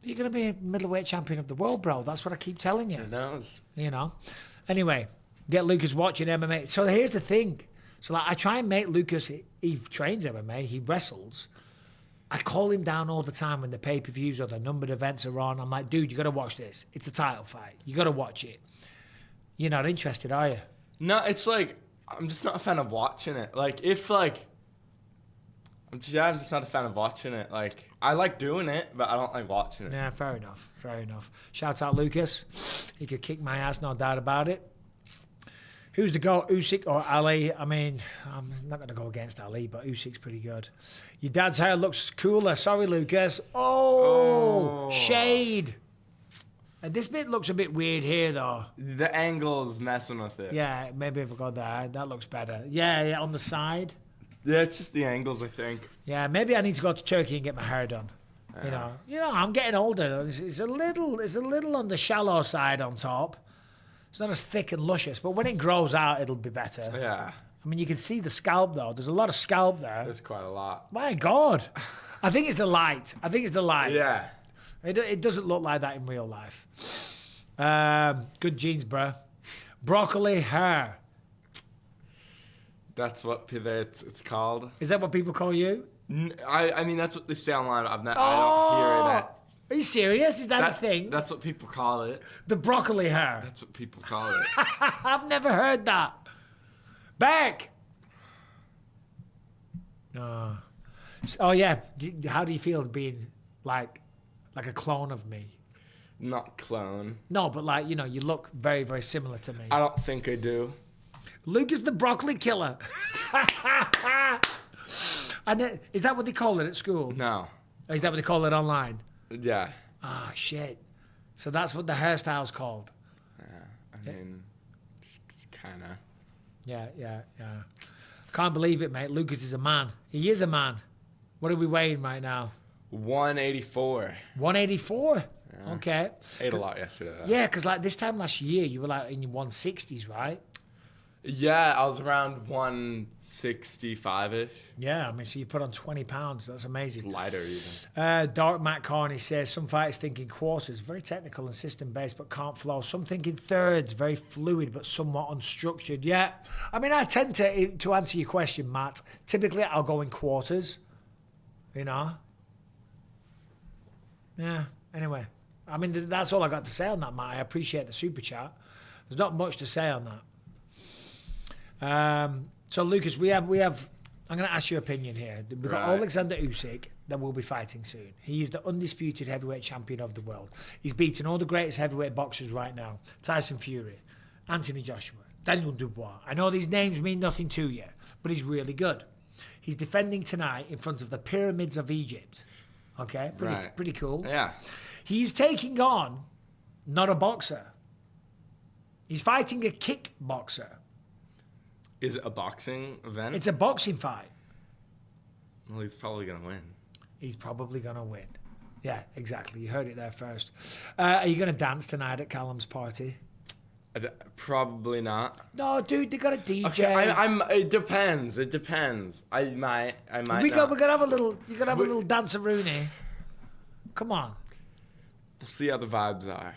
You're going to be a middleweight champion of the world, bro. That's what I keep telling you. Who knows? You know? Anyway, get Lucas watching MMA. So here's the thing. So like, I try and make Lucas, he trains MMA, he wrestles. I call him down all the time when the pay-per-views or the numbered events are on. I'm like, dude, you got to watch this. It's a title fight. You got to watch it. You're not interested, are you? No, it's like, I'm just not a fan of watching it. Like, if like, I'm just not a fan of watching it. Like, I like doing it, but I don't like watching it. Yeah, fair enough. Shout out Lucas. He could kick my ass, no doubt about it. Who's the GOAT, Usyk or Ali? I mean, I'm not going to go against Ali, but Usyk's pretty good. Your dad's hair looks cooler. Sorry, Lucas. Oh. Shade. And this bit looks a bit weird here, though. The angle's messing with it. Yeah, maybe if I go there, that looks better. Yeah, on the side. Yeah, it's just the angles, I think. Yeah, maybe I need to go to Turkey and get my hair done. You know, I'm getting older. It's a little on the shallow side on top. It's not as thick and luscious, but when it grows out, it'll be better. Yeah. I mean, you can see the scalp, though. There's a lot of scalp there. There's quite a lot. My God. I think it's the light. Yeah. It doesn't look like that in real life. Good genes, bruh. Broccoli hair. That's what it's called. Is that what people call you? I mean, that's what they say online. I don't hear that. Are you serious? Is that a thing? That's what people call it. The broccoli hair. That's what people call it. I've never heard that. Back. No. Oh yeah. How do you feel being like a clone of me? Not clone. No, but like, you know, you look very, very similar to me. I don't think I do. Luke is the broccoli killer. And is that what they call it at school? No. Or is that what they call it online? Yeah. Ah, shit. So that's what the hairstyle's called. I mean, it's kind of. Yeah. Can't believe it, mate. Lucas is a man. He is a man. What are we weighing right now? 184. 184? Yeah. Okay. Ate a lot yesterday. Though. Yeah, because like this time last year, you were like in your 160s, right? Yeah, I was around 165-ish. Yeah, I mean, so you put on 20 pounds. That's amazing. Lighter even. Dark Matt Carney says, some fighters thinking quarters, very technical and system-based, but can't flow. Some thinking thirds, very fluid, but somewhat unstructured. Yeah, I mean, I tend to answer your question, Matt. Typically, I'll go in quarters, you know? Yeah, anyway. I mean, that's all I got to say on that, Matt. I appreciate the super chat. There's not much to say on that. So Lucas, we have. I'm going to ask your opinion here. We've got Oleksandr Usyk that will be fighting soon. He is the undisputed heavyweight champion of the world. He's beaten all the greatest heavyweight boxers right now: Tyson Fury, Anthony Joshua, Daniel Dubois. I know these names mean nothing to you, but he's really good. He's defending tonight in front of the pyramids of Egypt. Okay, pretty cool. Yeah. He's taking on not a boxer. He's fighting a kickboxer. Is it a boxing event? It's a boxing fight. Well, he's probably going to win. He's probably going to win. Yeah, exactly. You heard it there first. Are you going to dance tonight at Callum's party? Probably not. No, dude, they got a DJ. Okay, it depends. It depends. I might We're not. gonna have a little. You're gonna have a little dance-a-rooney. Come on. We'll see how the vibes are.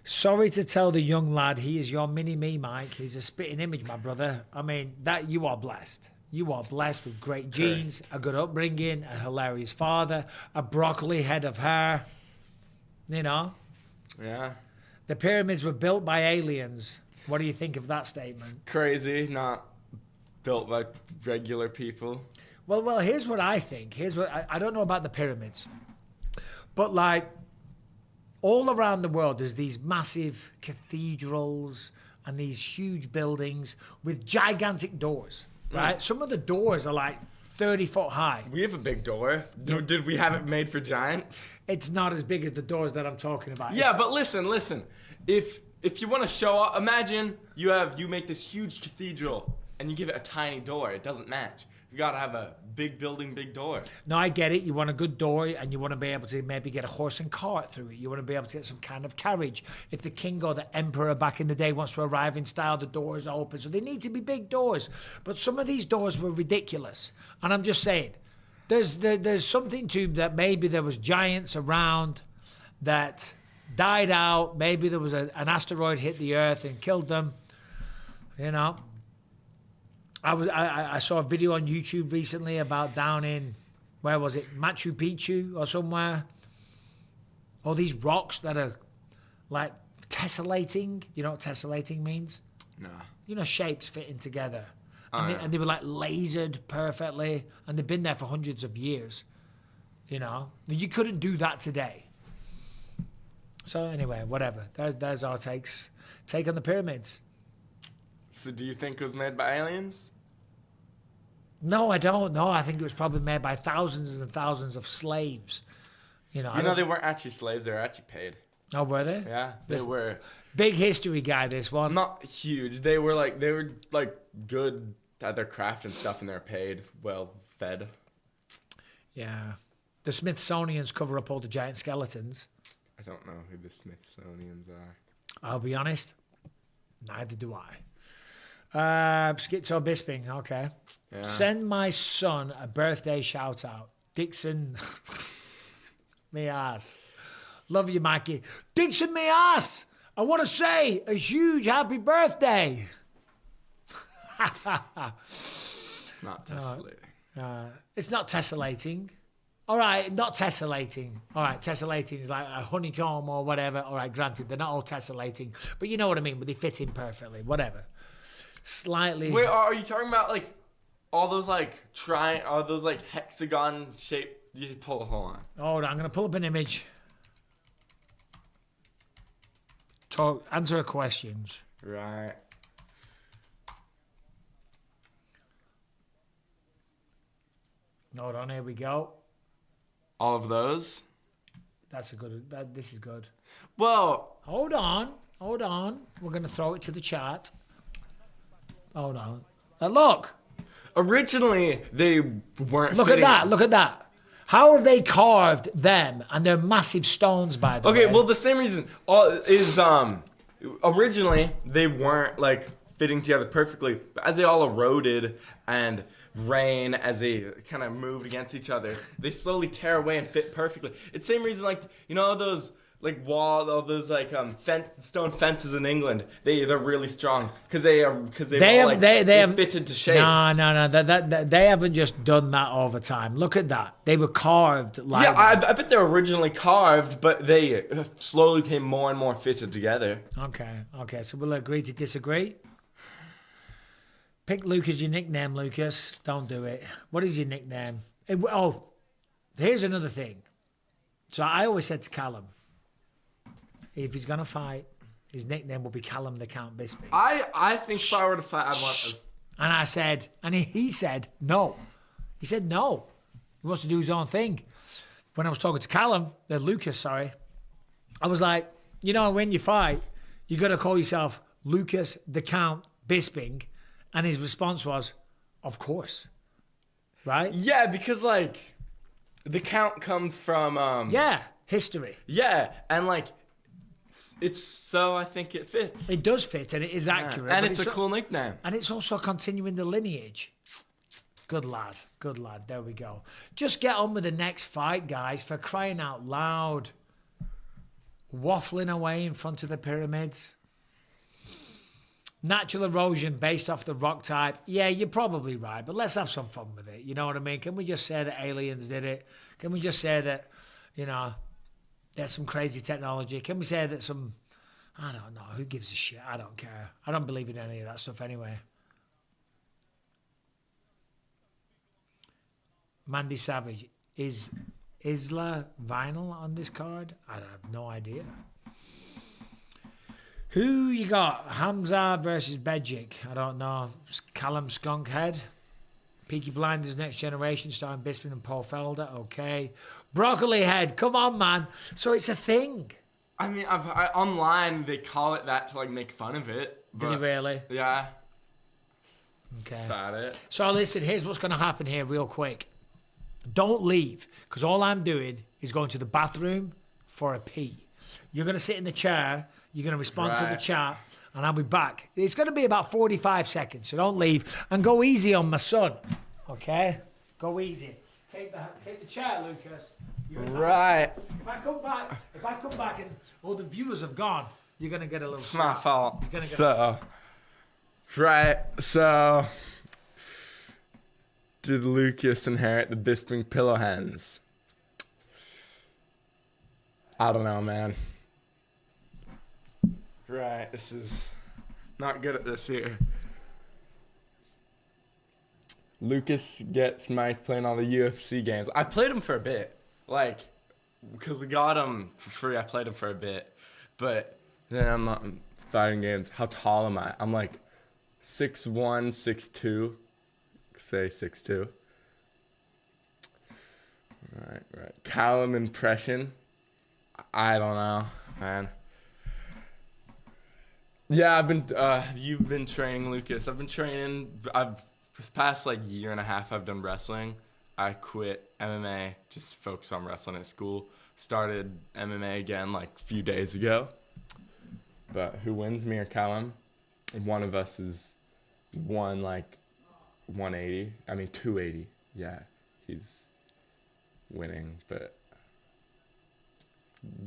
Sorry to tell the young lad, he is your mini-me, Mike. He's a spitting image, my brother. I mean, that you are blessed. You are blessed with great genes, a good upbringing, a hilarious father, a broccoli head of hair. You know? Yeah. The pyramids were built by aliens. What do you think of that statement? It's crazy, not built by regular people. Well, here's what I think. I don't know about the pyramids. But like, all around the world, there's these massive cathedrals and these huge buildings with gigantic doors, right? Some of the doors are like 30 foot high. We have a big door. Did we have it made for giants? It's not as big as the doors that I'm talking about. Yeah, but listen. If you want to show off, imagine you make this huge cathedral and you give it a tiny door. It doesn't match. You gotta have a big building, big door. No, I get it. You want a good door and you want to be able to maybe get a horse and cart through it. You want to be able to get some kind of carriage. If the king or the emperor back in the day wants to arrive in style, the doors are open. So they need to be big doors. But some of these doors were ridiculous. And I'm just saying, there's something to that. Maybe there was giants around that died out. Maybe there was an asteroid hit the earth and killed them. You know. I saw a video on YouTube recently about down in, where was it, Machu Picchu or somewhere. All these rocks that are like tessellating. You know what tessellating means? No. You know, shapes fitting together. Oh, And, yeah. and they were like lasered perfectly. And they've been there for hundreds of years. You know, you couldn't do that today. So anyway, whatever. There's our take on the pyramids. So do you think it was made by aliens? No, I don't. No, I think it was probably made by thousands and thousands of slaves. You know, They weren't actually slaves. They were actually paid. Oh, were they? Yeah, they This- were Big history guy, this one. not huge. They were good at their craft and stuff, and they were paid, well fed. Yeah. The Smithsonian's cover up all the giant skeletons. I don't know who the Smithsonians are. I'll be honest, neither do I. Schizo Bisping, okay. Yeah. Send my son a birthday shout out. Dixon, me ass. Love you, Mikey. Dixon, me ass. I want to say a huge happy birthday. It's not tessellating. It's not tessellating. All right, not tessellating. All right, tessellating is like a honeycomb or whatever. All right, granted, they're not all tessellating, but you know what I mean, but they fit in perfectly, whatever. Slightly. Wait, are you talking about like all those like all those like hexagon shape? You hold on. Hold on, I'm going to pull up an image. Answer questions. Right. Hold on, here we go. All of those. This is good. Well, Hold on. We're going to throw it to the chat. Hold on. Now look. originally they weren't. Look fitting. at that. How have they carved them? And they're massive stones, by the way. Okay, well the same reason is originally they weren't like fitting together perfectly, but as they all eroded and rain as they kind of moved against each other, they slowly tear away and fit perfectly. It's the same reason, like, you know, those like all those like stone fences in England, they're really strong because they fitted to shape. No. They haven't just done that over time. Look at that. They were carved like. Yeah, I bet they were originally carved, but they slowly became more and more fitted together. Okay. So we'll agree to disagree. Pick Luke as your nickname, Lucas. Don't do it. What is your nickname? Here's another thing. So I always said to Callum, if he's gonna fight, his nickname will be Callum the Count Bisping. I think if I were to fight, I'd want. And I said, and he said no. He said no. He wants to do his own thing. When I was talking to Callum, Lucas, I was like, you know, when you fight, you got to call yourself Lucas the Count Bisping. And his response was, of course. Right? Yeah, because like the count comes from history. Yeah, and like it's so I think it fits. It does fit and it is accurate. And but it's a cool nickname. And it's also continuing the lineage. Good lad. There we go. Just get on with the next fight, guys, for crying out loud. Waffling away in front of the pyramids. Natural erosion based off the rock type. Yeah, you're probably right, but let's have some fun with it. You know what I mean? Can we just say that aliens did it? Can we just say that, you know, there's some crazy technology? Can we say that I don't know, who gives a shit? I don't care. I don't believe in any of that stuff anyway. Mandy Savage, is Isla Vinyl on this card? I have no idea. Who you got? Hamza versus Bejic. I don't know. Callum Skunkhead. Peaky Blinders Next Generation starring Bisping and Paul Felder. Okay. Broccoli Head. Come on, man. So it's a thing. I mean, online they call it that to like make fun of it. Did he really? Yeah. Okay. That's about it. So listen, here's what's going to happen here real quick. Don't leave, because all I'm doing is going to the bathroom for a pee. You're going to sit in the chair. You're going to respond to the Right. chat, and I'll be back. It's going to be about 45 seconds, so don't leave. And go easy on my son, okay? Go easy. Take the chair, Lucas. You're in the- Right. If I come back and all the viewers have gone, you're going to get a little It's my slap. fault. He's gonna get So, right. So, did Lucas inherit the Bisping pillow hands? I don't know, man. Right. This is not good at this here. Lucas gets Mike playing all the UFC games. I played him for a bit. Like, because we got him for free, I played him for a bit. But then I'm not fighting games. How tall am I? I'm like 6'1", 6'2". Say 6'2". Right. Callum impression. I don't know, man. Yeah, you've been training, Lucas. I've been training. For the past like year and a half, I've done wrestling. I quit MMA, just focused on wrestling at school. Started MMA again like a few days ago. But who wins, me or Callum? One of us is won like 180. I mean 280. Yeah, he's winning, but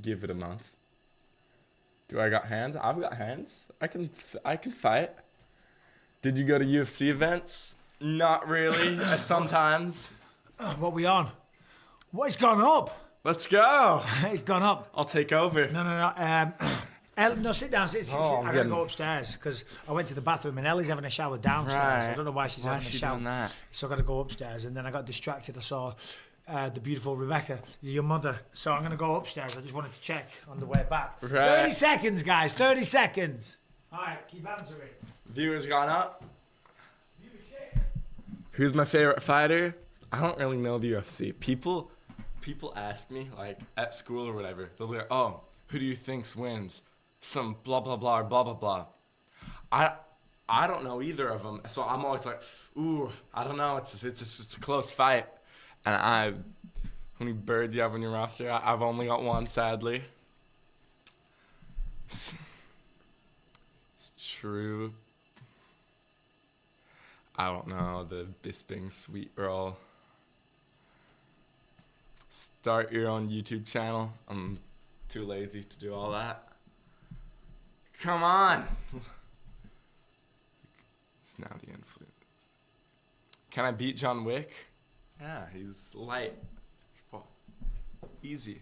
give it a month. Do I got hands? I've got hands. I can fight. Did you go to UFC events? Not really. Sometimes. What we on? What, it's gone up? Let's go. It's gone up. I'll take over. No. No, sit down. Sit. Oh, I gotta go upstairs because I went to the bathroom and Ellie's having a shower downstairs. Right. I don't know why she's Why having is a she shower. doing that? So I got to go upstairs, and then I got distracted. I saw the beautiful Rebecca, your mother. So I'm gonna go upstairs. I just wanted to check on the way back. Right. 30 seconds, guys. 30 seconds. All right, keep answering. Viewers gone up. Who's my favorite fighter? I don't really know the UFC. People ask me, like, at school or whatever. They'll be like, oh, who do you think wins? Some blah, blah, blah, or blah, blah, blah. I don't know either of them. So I'm always like, ooh, I don't know. It's a close fight. And how many birds you have on your roster? I've only got one, sadly. It's true. I don't know, the Bisping sweet roll. Start your own YouTube channel. I'm too lazy to do all that. Come on. It's now the influence. Can I beat John Wick? Yeah, he's light. Well, easy.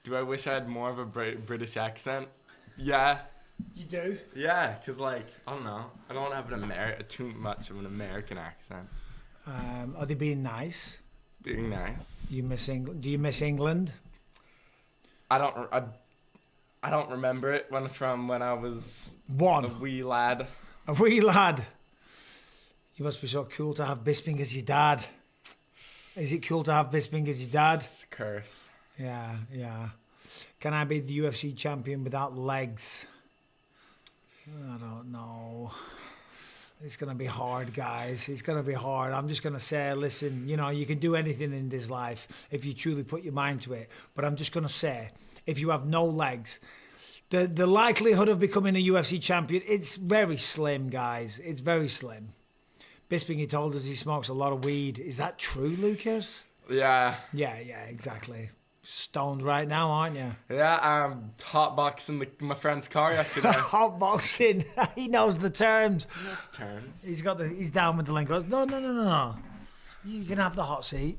Do I wish I had more of a British accent? Yeah. You do? Yeah, because, like, I don't know. I don't have too much of an American accent. Are they being nice? Being nice. You miss England? Do you miss England? I don't remember it from when I was a wee lad. A wee lad. You must be so cool to have Bisping as your dad. Is it cool to have Bisping as your dad? It's a curse. Yeah. Can I be the UFC champion without legs? I don't know. It's going to be hard, guys. It's going to be hard. I'm just going to say, listen, you can do anything in this life if you truly put your mind to it. But I'm just going to say, if you have no legs, the likelihood of becoming a UFC champion, it's very slim, guys. It's very slim. Bisping, he told us he smokes a lot of weed. Is that true, Lucas? Yeah. Yeah, exactly. Stoned right now, aren't you? Yeah, I'm hotboxing my friend's car yesterday. Hotboxing. He knows the terms. Turns. He's down with the lingo. No. You can have the hot seat.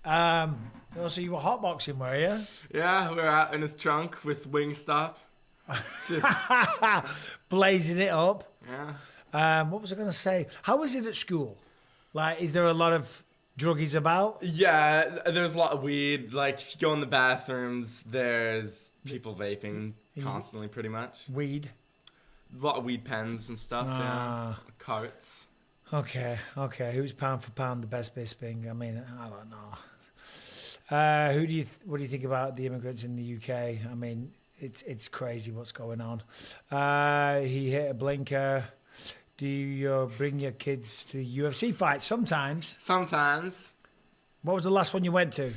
So you were hotboxing, were you? Yeah, we're out in his trunk with Wingstop. Just, blazing it up. yeah. What was I going to say? How was it at school? Like, is there a lot of druggies about? Yeah, there's a lot of weed. Like, if you go in the bathrooms, there's people vaping constantly, pretty much. Weed. A lot of weed pens and stuff, yeah. Carts. Okay. Who's pound for pound the best Bisping? I mean, I don't know. What do you think about the immigrants in the UK? I mean, it's crazy what's going on. He hit a blinker. Do you bring your kids to UFC fights? Sometimes. Sometimes. What was the last one you went to?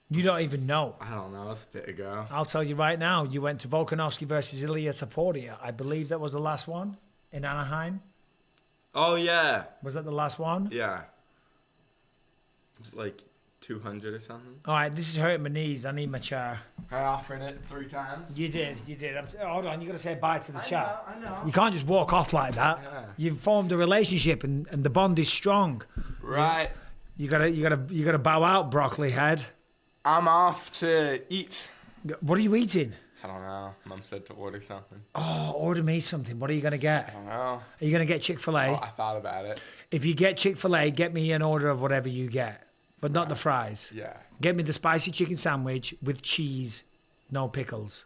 You don't even know. I don't know. It's a bit ago. I'll tell you right now. You went to Volkanovski versus Ilia Topuria. I believe that was the last one in Anaheim. Oh, yeah. Was that the last one? Yeah. It's like 200 or something. All right, this is hurting my knees. I need my chair. I offered it 3 times. You did. Hold on, you got to say bye to the chair. I know. You can't just walk off like that. Yeah. You've formed a relationship, and the bond is strong. Right. You gotta bow out, broccoli head. I'm off to eat. What are you eating? I don't know. Mom said to order something. Oh, order me something. What are you gonna get? I don't know. Are you gonna get Chick-fil-A? Oh, I thought about it. If you get Chick-fil-A, get me an order of whatever you get, but not the fries. Yeah. Get me the spicy chicken sandwich with cheese, no pickles.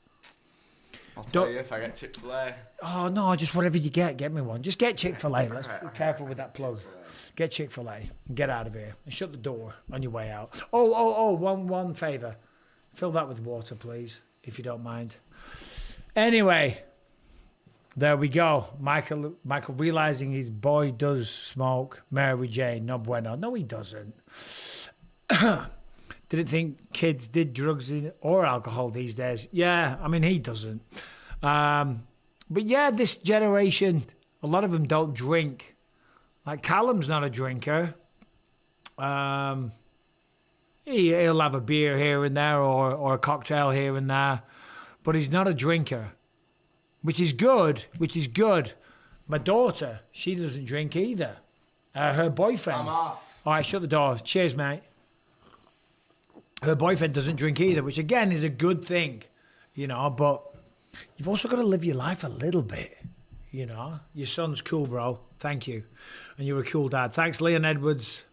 I'll tell Don't- you if I get Chick-fil-A. Oh no, just whatever you get me one. Just get Chick-fil-A. Let's Alright, be alright. careful with that plug. Get Chick-fil-A and get out of here and shut the door on your way out. Oh, one favor. Fill that with water, please, if you don't mind. Anyway, there we go. Michael realizing his boy does smoke. Mary Jane, no bueno. No, he doesn't. Didn't think kids did drugs or alcohol these days. Yeah, I mean, he doesn't. But yeah, this generation, a lot of them don't drink. Like Callum's not a drinker. He'll have a beer here and there or a cocktail here and there, but he's not a drinker, which is good. My daughter, she doesn't drink either. Her boyfriend. I'm off. All right, shut the door. Cheers, mate. Her boyfriend doesn't drink either, which again is a good thing, but you've also got to live your life a little bit, Your son's cool, bro. Thank you. And you're a cool dad. Thanks, Leon Edwards.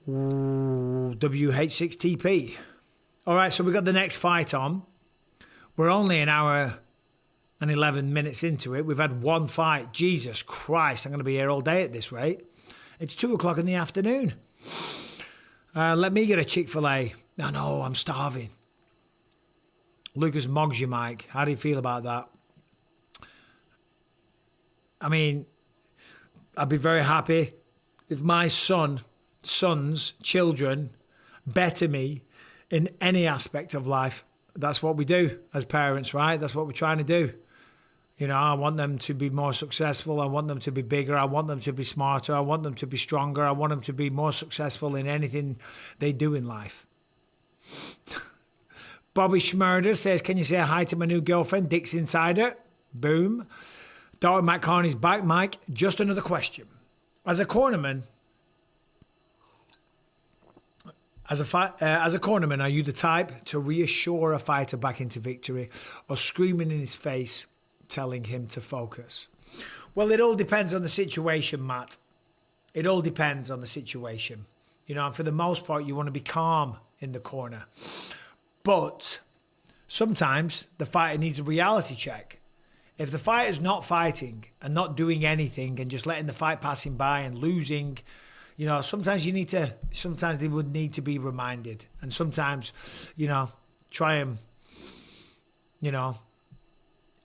WH6TP. All right, so we got the next fight on. We're only an hour and 11 minutes into it. We've had one fight. Jesus Christ, I'm going to be here all day at this rate. It's 2 o'clock in the afternoon. Let me get a Chick-fil-A. No, I'm starving. Lucas mogs you, Mike. How do you feel about that? I mean, I'd be very happy if my children better me in any aspect of life. That's what we do as parents, right? That's what we're trying to do. I want them to be more successful. I want them to be bigger. I want them to be smarter. I want them to be stronger. I want them to be more successful in anything they do in life. Bobby Schmurder says, can you say hi to my new girlfriend, Dick's Insider? Boom. Darren McCarney's back, Mike. Just another question. As a cornerman, are you the type to reassure a fighter back into victory or screaming in his face, telling him to focus? Well, it all depends on the situation, Matt. It all depends on the situation. And for the most part, you want to be calm in the corner. But sometimes the fighter needs a reality check. If the fighter's not fighting and not doing anything and just letting the fight pass him by and losing, sometimes they would need to be reminded. And sometimes, try and,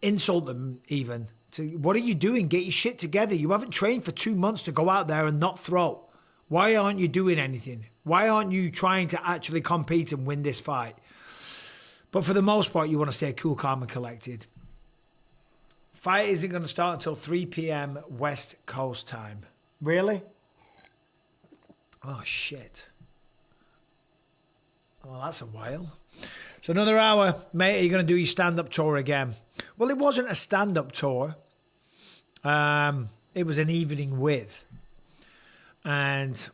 insult them even. What are you doing? Get your shit together. You haven't trained for 2 months to go out there and not throw. Why aren't you doing anything? Why aren't you trying to actually compete and win this fight? But for the most part, you want to stay cool, calm, and collected. Fight isn't going to start until 3 p.m. West Coast time. Really? Oh, shit. Well, that's a while. So another hour. Mate, are you going to do your stand-up tour again? Well, it wasn't a stand-up tour. It was an evening with. And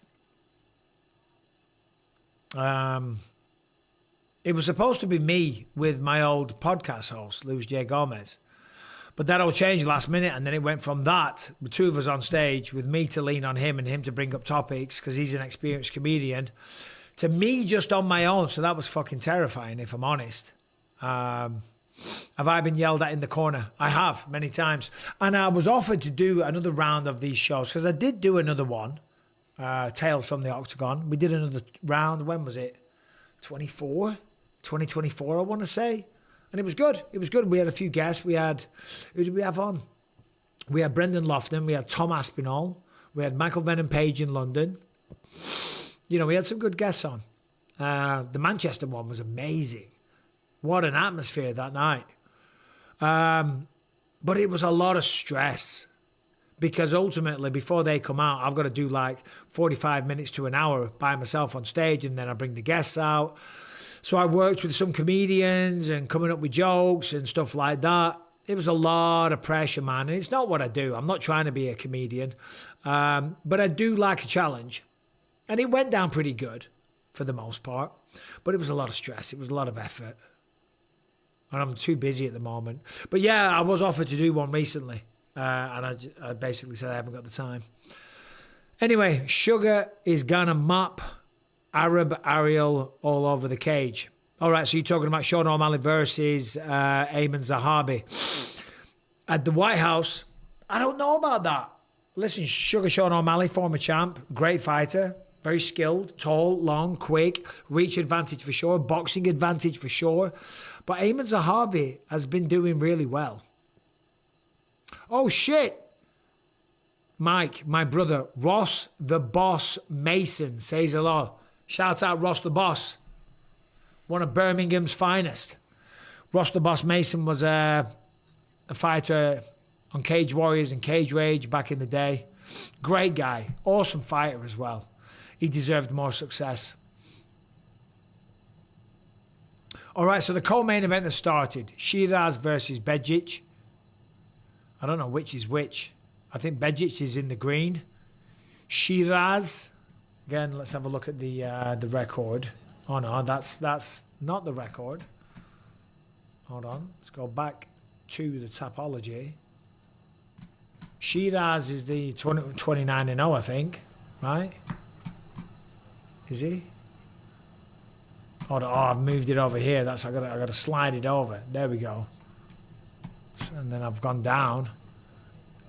it was supposed to be me with my old podcast host, Luis J. Gomez. But that all changed last minute, and then it went from that, the two of us on stage, with me to lean on him and him to bring up topics, because he's an experienced comedian, to me just on my own. So that was fucking terrifying, if I'm honest. Have I been yelled at in the corner? I have, many times. And I was offered to do another round of these shows, because I did do another one, Tales from the Octagon. We did another round. When was it? 2024, I want to say. And it was good. It was good. We had a few guests. Who did we have on? We had Brendan Lofton. We had Tom Aspinall. We had Michael Venom Page in London. You know, we had some good guests on. The Manchester one was amazing. What an atmosphere that night. But it was a lot of stress because ultimately before they come out, I've got to do like 45 minutes to an hour by myself on stage, and then I bring the guests out. So I worked with some comedians and coming up with jokes and stuff like that. It was a lot of pressure, man. And it's not what I do. I'm not trying to be a comedian. But I do like a challenge. And it went down pretty good for the most part. But it was a lot of stress. It was a lot of effort. And I'm too busy at the moment. But yeah, I was offered to do one recently. And I basically said I haven't got the time. Anyway, Sugar is going to mop Arab Ariel all over the cage. All right, so you're talking about Sean O'Malley versus Ayman Zahabi. At the White House, I don't know about that. Listen, Sugar Sean O'Malley, former champ, great fighter, very skilled, tall, long, quick, reach advantage for sure, boxing advantage for sure. But Ayman Zahabi has been doing really well. Oh, shit. Mike, my brother, Ross the Boss Mason says hello. Shout out Ross the Boss. One of Birmingham's finest. Ross the Boss Mason was a fighter on Cage Warriors and Cage Rage back in the day. Great guy. Awesome fighter as well. He deserved more success. All right, so the co-main event has started. Shiraz versus Bejic. I don't know which is which. I think Bejic is in the green. Shiraz. Again, let's have a look at the record. Oh no, that's not the record. Hold on, let's go back to the topology. Shiraz is the 29-0, I think, right? Is he? Hold on, I've moved it over here. I got to slide it over. There we go. And then I've gone down.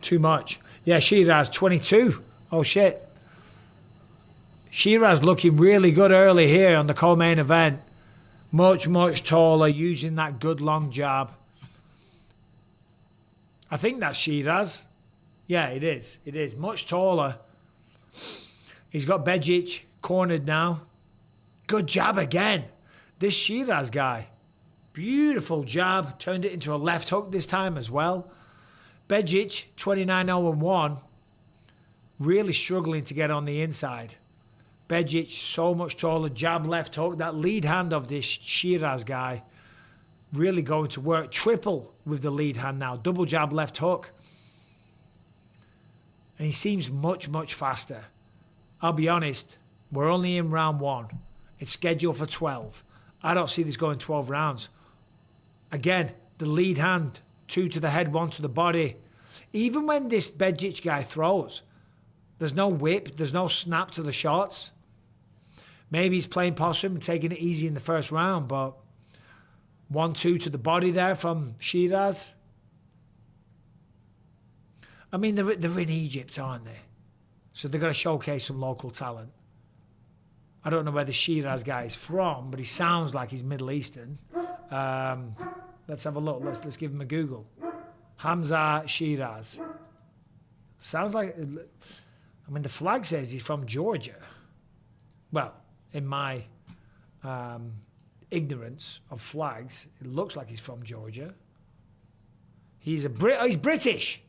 Too much. Yeah, Shiraz 22. Oh shit. Shiraz looking really good early here on the co-main event. Much, much taller, using that good long jab. I think that's Shiraz. Yeah, it is. It is. Much taller. He's got Bejic cornered now. Good jab again. This Shiraz guy. Beautiful jab. Turned it into a left hook this time as well. Bejic, 29-0-1. Really struggling to get on the inside. Bejic, so much taller, jab, left hook. That lead hand of this Shiraz guy really going to work. Triple with the lead hand now. Double jab, left hook. And he seems much, much faster. I'll be honest, we're only in round 1. It's scheduled for 12. I don't see this going 12 rounds. Again, the lead hand, 2 to the head, 1 to the body. Even when this Bejic guy throws, there's no whip, there's no snap to the shots. Maybe he's playing possum and taking it easy in the first round, but 1-2 to the body there from Shiraz. I mean, they're in Egypt, aren't they? So they're going to showcase some local talent. I don't know where the Shiraz guy is from, but he sounds like he's Middle Eastern. Let's have a look. Let's give him a Google. Hamza Shiraz. Sounds like... I mean, the flag says he's from Georgia. Well, in my ignorance of flags, it looks like he's from Georgia. He's he's British.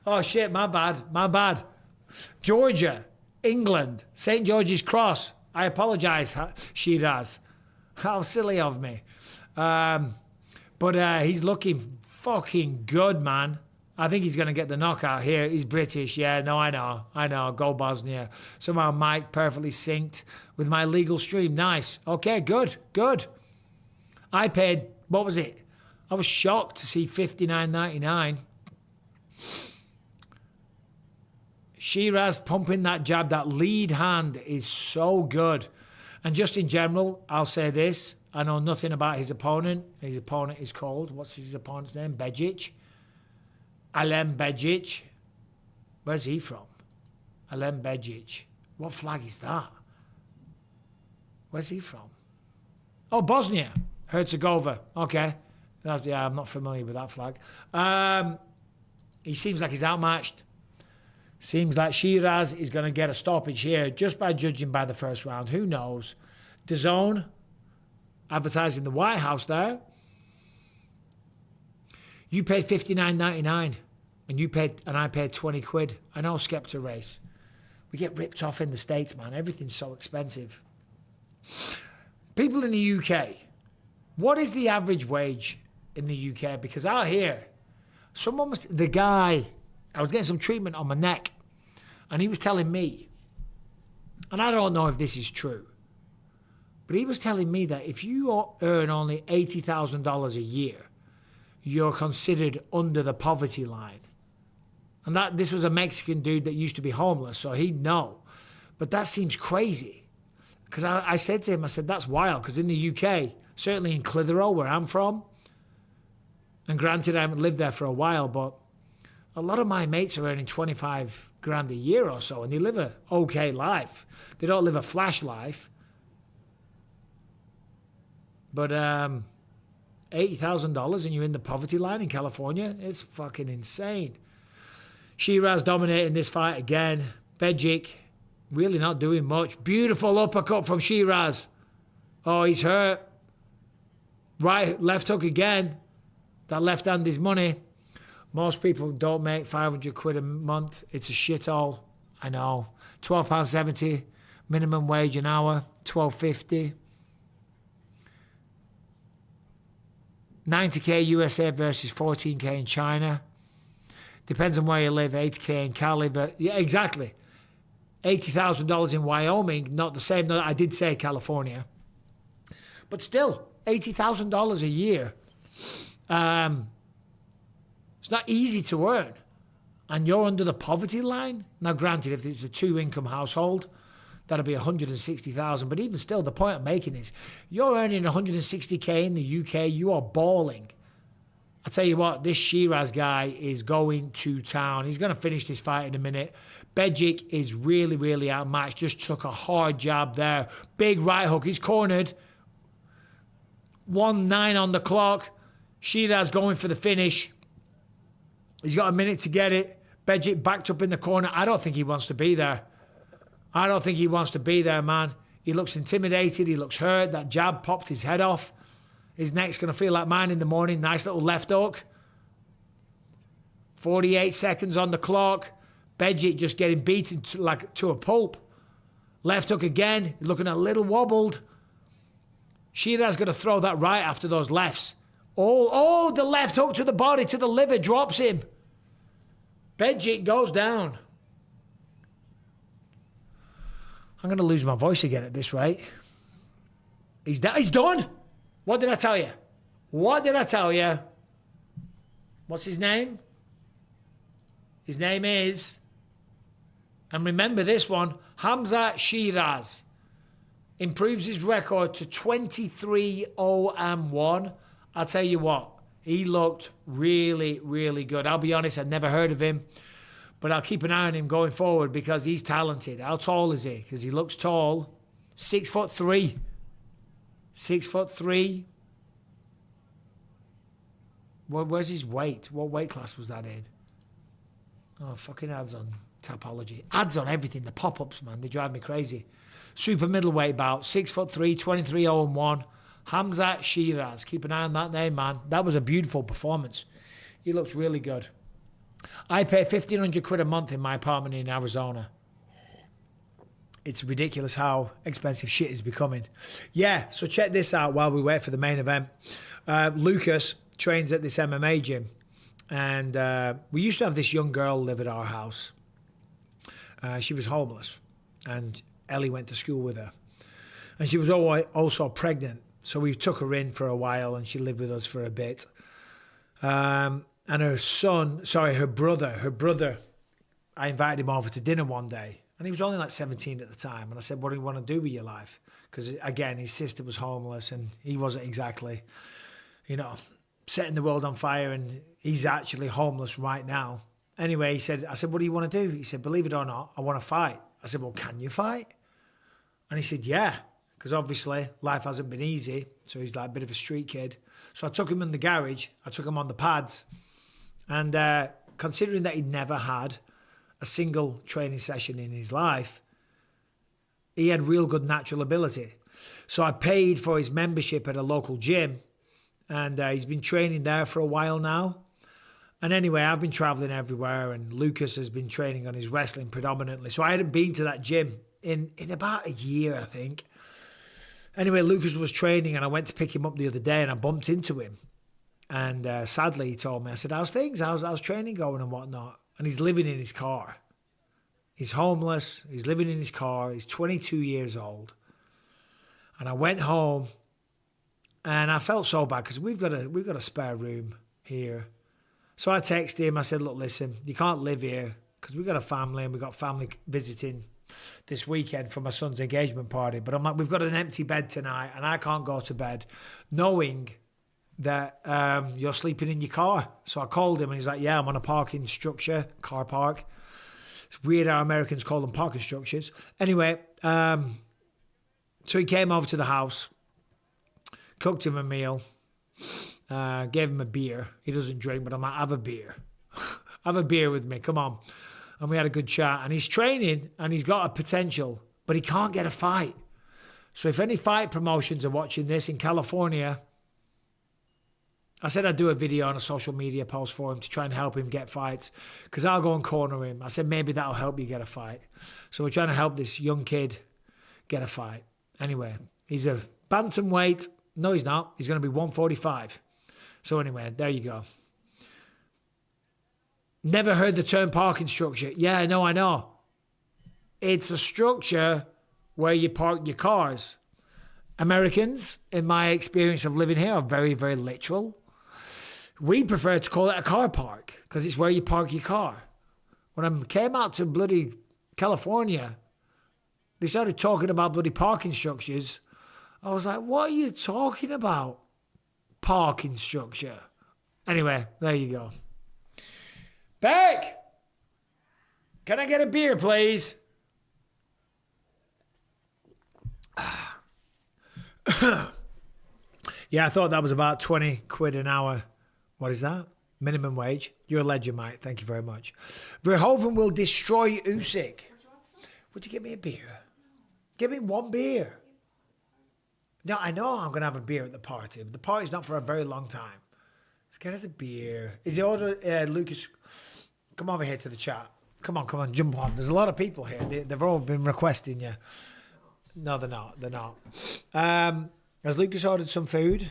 Oh shit, my bad. Georgia, England, St. George's Cross. I apologize, Shiraz. How silly of me. But he's looking fucking good, man. I think he's going to get the knockout here. He's British. Yeah, no, I know. Go Bosnia. Somehow Mike perfectly synced with my legal stream. Nice. Okay, good. I paid, what was it? I was shocked to see $59.99. Shiraz pumping that jab. That lead hand is so good. And just in general, I'll say this. I know nothing about his opponent. His opponent is called, what's his opponent's name? Bejic. Alem Bejic. Where's he from? Alem Bejic. What flag is that? Where's he from? Oh, Bosnia. Herzegovina. Okay. Yeah, I'm not familiar with that flag. He seems like he's outmatched. Seems like Shiraz is going to get a stoppage here just by judging by the first round. Who knows? DAZN advertising the White House there. You paid $59.99 and I paid 20 quid. I know, Skepta race. We get ripped off in the States, man. Everything's so expensive. People in the UK, what is the average wage in the UK? Because out here, the guy, I was getting some treatment on my neck, and he was telling me, and I don't know if this is true, but he was telling me that if you earn only $80,000 a year, you're considered under the poverty line. And this was a Mexican dude that used to be homeless, so he'd know. But that seems crazy. Because I said to him, I said, that's wild, because in the UK, certainly in Clitheroe, where I'm from, and granted I haven't lived there for a while, but a lot of my mates are earning 25 grand a year or so, and they live a okay life. They don't live a flash life. But $80,000 and you're in the poverty line in California, it's fucking insane. Shiraz dominating this fight again. Bejic really not doing much. Beautiful uppercut from Shiraz. Oh, he's hurt. Left hook again. That left hand is money. Most people don't make 500 quid a month. It's a shithole. I know. £12.70 minimum wage an hour. $12.50. 90k USA versus 14k in China. Depends on where you live. 80k in Cali, but yeah, exactly. $80,000 in Wyoming, not the same. No, I did say California, but still $80,000 a year. It's not easy to earn, and you're under the poverty line. Now, granted, if it's a 2-income household, that'll be 160,000. But even still, the point I'm making is, you're earning 160k in the UK. You are balling. I tell you what, this Shiraz guy is going to town. He's going to finish this fight in a minute. Bejic is really, really outmatched. Just took a hard jab there. Big right hook. He's cornered. 1-9 on the clock. Shiraz going for the finish. He's got a minute to get it. Bejic backed up in the corner. I don't think he wants to be there. I don't think he wants to be there, man. He looks intimidated. He looks hurt. That jab popped his head off. His neck's going to feel like mine in the morning. Nice little left hook. 48 seconds on the clock. Bejic just getting beaten to a pulp. Left hook again. Looking a little wobbled. Shiraz going to throw that right after those lefts. Oh, the left hook to the body, to the liver, drops him. Bejic goes down. I'm going to lose my voice again at this rate. He's done. What did I tell you? What did I tell you? What's his name? His name is, and remember this one, Hamza Shiraz. Improves his record to 23-0-1. I'll tell you what, he looked really, really good. I'll be honest, I'd never heard of him, but I'll keep an eye on him going forward because he's talented. How tall is he? Because he looks tall. 6'3". 6'3". Where's his weight? What weight class was that in? Oh, fucking ads on Tapology. Ads on everything. The pop-ups, man, they drive me crazy. Super middleweight bout. 6'3", 23-0-1. Hamza Shiraz. Keep an eye on that name, man. That was a beautiful performance. He looks really good. I pay 1,500 quid a month in my apartment in Arizona. It's ridiculous how expensive shit is becoming. Yeah, so check this out while we wait for the main event. Lucas trains at this MMA gym. And we used to have this young girl live at our house. She was homeless. And Ellie went to school with her. And she was also pregnant. So we took her in for a while and she lived with us for a bit. And her brother, I invited him over to dinner one day. And he was only like 17 at the time. And I said, what do you want to do with your life? Because, again, his sister was homeless and he wasn't exactly, setting the world on fire. And he's actually homeless right now. Anyway, I said, what do you want to do? He said, believe it or not, I want to fight. I said, well, can you fight? And he said, yeah, because obviously life hasn't been easy. So he's like a bit of a street kid. So I took him in the garage. I took him on the pads. And considering that he'd never had a single training session in his life, he had real good natural ability. So I paid for his membership at a local gym, and he's been training there for a while now. And anyway, I've been traveling everywhere, and Lucas has been training on his wrestling predominantly. So I hadn't been to that gym in about a year, I think. Anyway, Lucas was training, and I went to pick him up the other day, and I bumped into him. And sadly, he told me, I said, how's things? How's training going and whatnot? And he's living in his car. He's homeless. He's living in his car. He's 22 years old. And I went home, and I felt so bad because we've got a spare room here. So I texted him. I said, look, listen, you can't live here because we've got a family, and we've got family visiting this weekend for my son's engagement party. But I'm like, we've got an empty bed tonight, and I can't go to bed knowing that you're sleeping in your car. So I called him, and he's like, yeah, I'm on a parking structure, car park. It's weird how Americans call them parking structures. Anyway, so he came over to the house, cooked him a meal, gave him a beer. He doesn't drink, but I'm like, have a beer. Have a beer with me, come on. And we had a good chat. And he's training, and he's got a potential, but he can't get a fight. So if any fight promotions are watching this in California, I said I'd do a video on a social media post for him to try and help him get fights, because I'll go and corner him. I said, maybe that'll help you get a fight. So we're trying to help this young kid get a fight. Anyway, he's a bantamweight. No, he's not. He's going to be 145. So anyway, there you go. Never heard the term parking structure. Yeah, no, I know. It's a structure where you park your cars. Americans, in my experience of living here, are very, very literal. We prefer to call it a car park because it's where you park your car. When I came out to bloody California, they started talking about bloody parking structures. I was like, what are you talking about? Parking structure. Anyway, there you go. Beck! Can I get a beer, please? Yeah, I thought that was about 20 quid an hour. What is that? Minimum wage. You're a legend, mate. Thank you very much. Verhoeven will destroy Usyk. Would you give me a beer? Give me one beer. No, I know I'm going to have a beer at the party, but the party's not for a very long time. Let's get us a beer. Is the order, Lucas, come over here to the chat. Come on, jump on. There's a lot of people here. They've all been requesting you. No, they're not. Has Lucas ordered some food?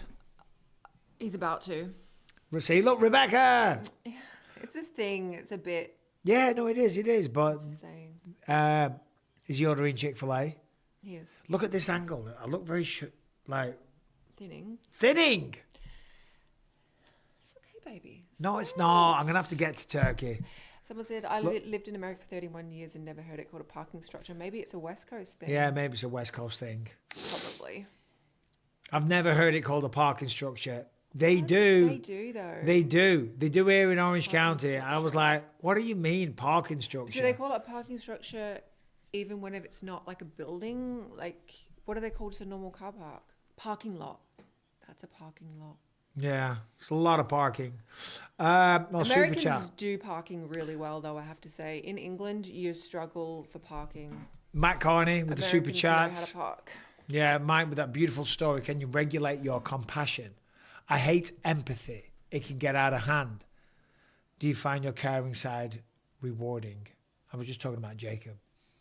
He's about to. See, look, Rebecca. It's this thing. It's a bit. Yeah, no, it is. But Insane. is he ordering Chick-fil-A? He is. Look at this angle. I look very Thinning. Thinning. It's okay, baby. No, it's not. I'm gonna have to get to Turkey. Someone said I lived in America for 31 years and never heard it called a parking structure. Maybe it's a West Coast thing. Yeah, maybe it's a West Coast thing. Probably. I've never heard it called a parking structure. They do. They do, though. They do. They do here in Orange Parking County. structure. And I was like, what do you mean parking structure? Do they call it a parking structure even whenever it's not like a building? Like, what do they call just a normal car park? Parking lot. That's a parking lot. Yeah, it's a lot of parking. Super Americans chat. do parking really well, though, I have to say. In England, you struggle for parking. Matt Carney with the super Americans know how chats. to park. Yeah, Mike with that beautiful story. Can you regulate your compassion? I hate empathy. It can get out of hand. Do you find your caring side rewarding? I was just talking about Jacob.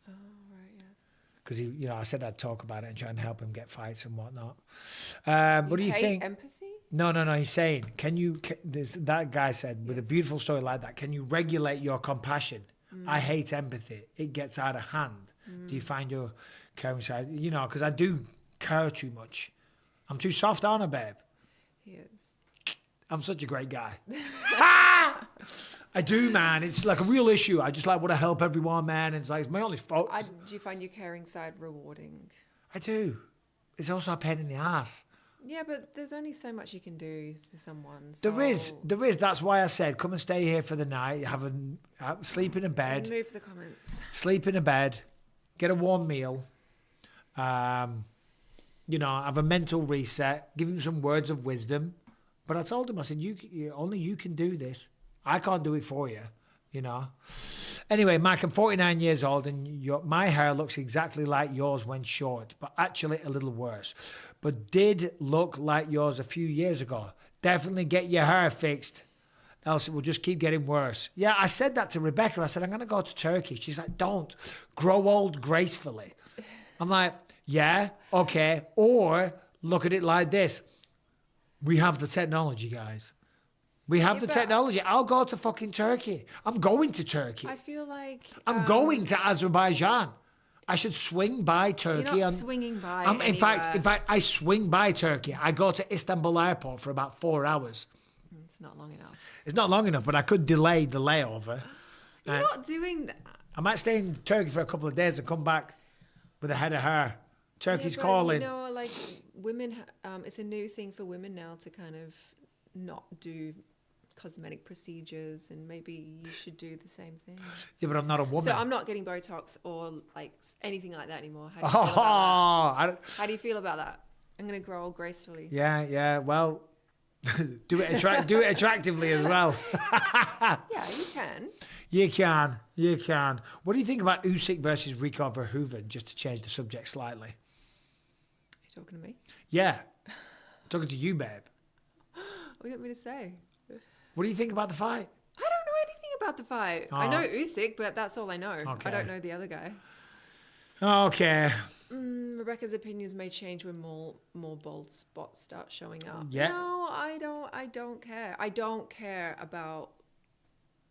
Oh, right, yes. Because I said I'd talk about it and try and help him get fights and whatnot. What do you hate think? Empathy? No. He's saying, that guy said, with a beautiful story like that, can you regulate your compassion? I hate empathy. It gets out of hand. Do you find your caring side? Because I do care too much. I'm too soft, aren't I, babe? He is. I'm such a great guy. I do, man. It's like a real issue. I just want to help everyone, man. And it's my only fault. Do you find your caring side rewarding? I do. It's also a pain in the ass. Yeah, but there's only so much you can do for someone. There is. That's why I said, come and stay here for the night. Sleep in a bed. Move the comments. Sleep in a bed. Get a warm meal. have a mental reset, give him some words of wisdom. But I told him, I said, only you can do this. I can't do it for you, Anyway, Mike, I'm 49 years old and my hair looks exactly like yours when short, but actually a little worse. But did look like yours a few years ago. Definitely get your hair fixed, else it will just keep getting worse. Yeah, I said that to Rebecca. I said, I'm going to go to Turkey. She's like, don't. Grow old gracefully. I'm like, yeah, okay. Or look at it like this. We have the technology, guys. We have the technology. I'll go to fucking Turkey. I'm going to Turkey. I feel like I'm going to Azerbaijan. I should swing by Turkey. You're not swinging by in fact, I swing by Turkey. I go to Istanbul airport for about 4 hours. It's not long enough. It's not long enough, but I could delay the layover. You're not doing that. I might stay in Turkey for a couple of days and come back with a head of hair. Turkey's Yeah, but, calling. like women, it's a new thing for women now to kind of not do cosmetic procedures, and maybe you should do the same thing. Yeah, but I'm not a woman. So I'm not getting Botox or like anything like that anymore. How do you feel about that? How do you feel about that? I'm going to grow old gracefully. Yeah. Well, do it attractively as well. Yeah, you can. You can. What do you think about Usyk versus Rico Verhoeven? Just to change the subject slightly. Are you talking to me? Yeah, I'm talking to you, babe. What do you want me to say? What do you think about the fight? I don't know anything about the fight. I know Usyk, but that's all I know. Okay. I don't know the other guy. Okay. Rebecca's opinions may change when more bald spots start showing up. Yeah. No, I don't care. I don't care about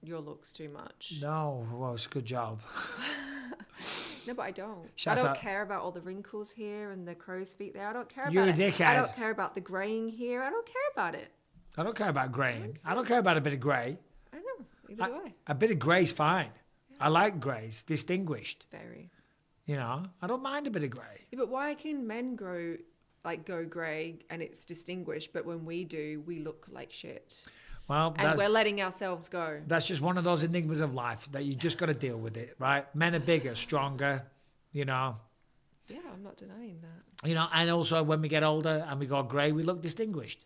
your looks too much. No, well, it's a good job. No, but I don't. Shut I don't up. care about all the wrinkles here and the crow's feet there. I don't care You're about a it. dickhead. I don't care about the graying here. I don't care about it. I don't care about greying. I don't care about a bit of grey. I know. Either do I. A bit of grey's fine. I like greys, distinguished. Very. I don't mind a bit of grey. Yeah, but why can men go grey and it's distinguished, but when we do, we look like shit? Well, And we're letting ourselves go. that's just one of those enigmas of life that you just got to deal with it, right? Men are bigger, stronger, Yeah, I'm not denying that. and also when we get older and we go grey, we look distinguished.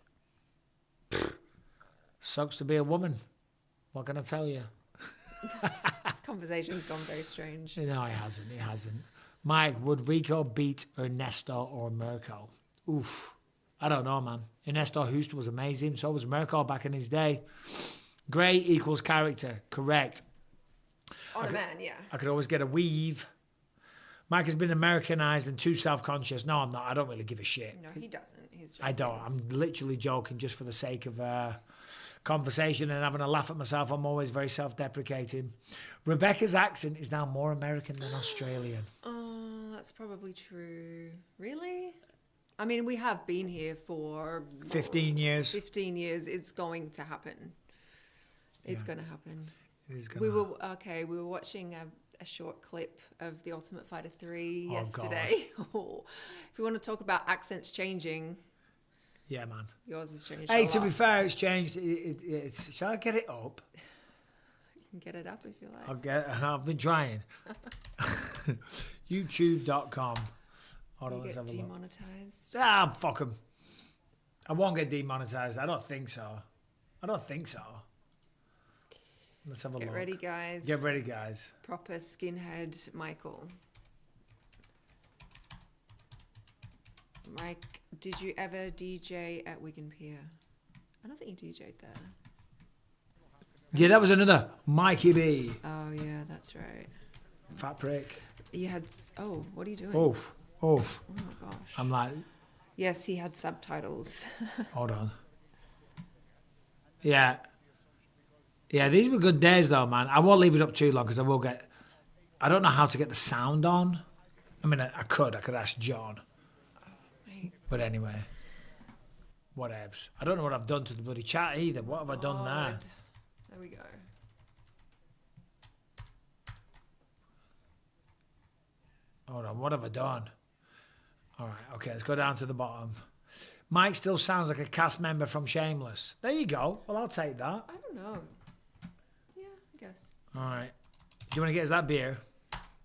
Sucks to be a woman. What can I tell you? This conversation's gone very strange. No, it hasn't. Mike, would Rico beat Ernesto or Mirko? Oof. I don't know, man. Ernesto Hoost was amazing. So was Mirko back in his day. Grey equals character. Correct. On a man, yeah. I could always get a weave. Mike has been Americanized and too self-conscious. No, I'm not. I don't really give a shit. No, he doesn't. He's I don't. I'm literally joking just for the sake of conversation and having a laugh at myself. I'm always very self-deprecating. Rebecca's accent is now more American than Australian. Oh, that's probably true. Really? I mean, we have been here for 15 years. 15 years. It's going to happen. It's going to happen. It is We gonna were watching a short clip of The Ultimate Fighter 3 Oh, yesterday. If you want to talk about accents changing, Yeah, man. yours has changed. Hey, a to lot. be fair, it's changed. Shall I get it up? You can get it up if you like. I've been trying. YouTube.com. Hold on, You let's get have a look. demonetized. Fuck them. I won't get demonetized. I don't think so. Let's have a look. Get ready, guys. Get ready, guys. Proper skinhead Michael. Mike, did you ever DJ at Wigan Pier? I don't think you DJ'd there. Yeah, that was another Mikey B. Oh, yeah, that's right. Fat prick. You had... Oh, what are you doing? Oof. Oh, my gosh. I'm like, Yes, he had subtitles. hold on. Yeah. Yeah, these were good days though, man. I won't leave it up too long because I don't know how to get the sound on. I mean, I could ask John. Right. But anyway, whatevs. I don't know what I've done to the bloody chat either. What have I done there? God. There we go. Hold on, what have I done? All right, okay, let's go down to the bottom. Mike still sounds like a cast member from Shameless. There you go. Well, I'll take that. I don't know. Yeah, I guess. All right. Do you want to get us that beer?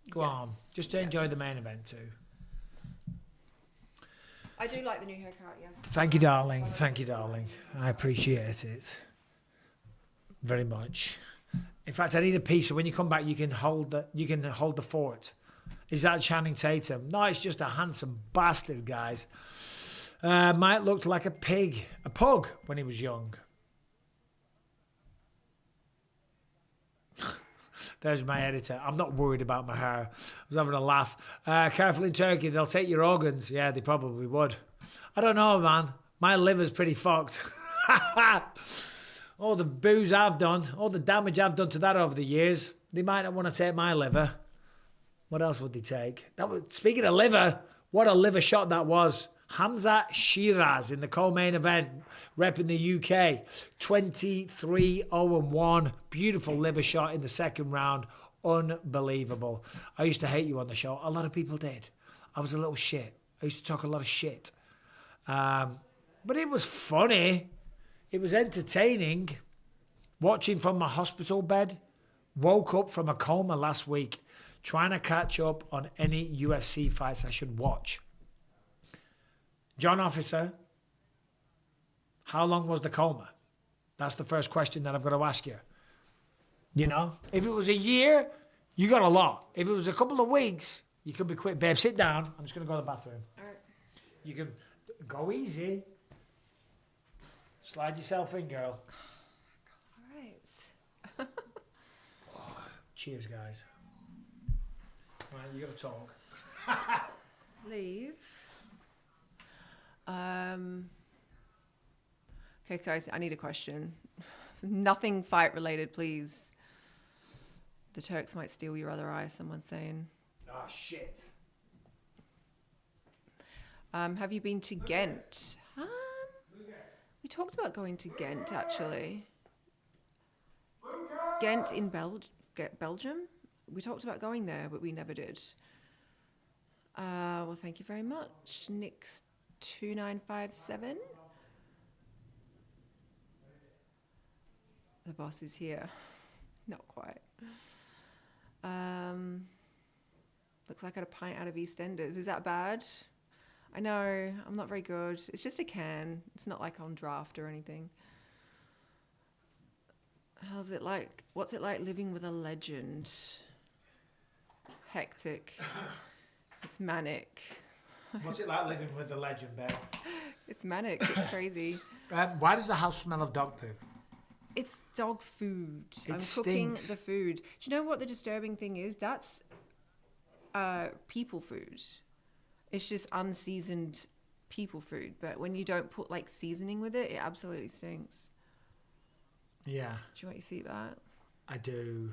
Go on. Yes, Just to enjoy yes. the main event too. I do like the new haircut, yes. Thank you, darling. Thank you, darling. I appreciate it very much. In fact, I need a piece, so when you come back, you can hold the fort. Is that Channing Tatum? No, it's just a handsome bastard, guys. Might looked like a pug when he was young. There's my editor. I'm not worried about my hair. I was having a laugh. Careful in Turkey, they'll take your organs. Yeah, they probably would. I don't know, man. My liver's pretty fucked. All the booze I've done, all the damage I've done to that over the years, they might not want to take my liver. What else would they take? Speaking of liver, what a liver shot that was. Hamza Shiraz in the co-main event, repping the UK. 23-0-1. Beautiful liver shot in the second round. Unbelievable. I used to hate you on the show. A lot of people did. I was a little shit. I used to talk a lot of shit. But it was funny. It was entertaining. Watching from my hospital bed. Woke up from a coma last week. Trying to catch up on any UFC fights I should watch. John Officer, how long was the coma? That's the first question that I've got to ask you. You know, if it was a year, you got a lot. If it was a couple of weeks, you could be quick. Babe, sit down. I'm just going to go to the bathroom. All right. You can go easy. Slide yourself in, girl. All right. Cheers, guys. Right, you got to talk. Leave. Okay, guys, I need a question. Nothing fight related, please. The Turks might steal your other eye, someone's saying. Oh, shit. Have you been to Ghent? We talked about going to Ghent, actually. Ghent in Belgium? We talked about going there, but we never did. Well, thank you very much. Nick's 2957. The boss is here. Not quite. Looks like I had a pint out of EastEnders. Is that bad? I know, I'm not very good. It's just a can. It's not like on draft or anything. How's it like? What's it like living with a legend? Hectic. It's manic. What's it like living with the legend, babe? It's manic. It's crazy. Why does the house smell of dog poo? It's dog food. It I'm stinks. cooking the food. Do you know what the disturbing thing is? That's people food. It's just unseasoned people food. But when you don't put like seasoning with it, it absolutely stinks. Yeah. Do you want your seat back? I do.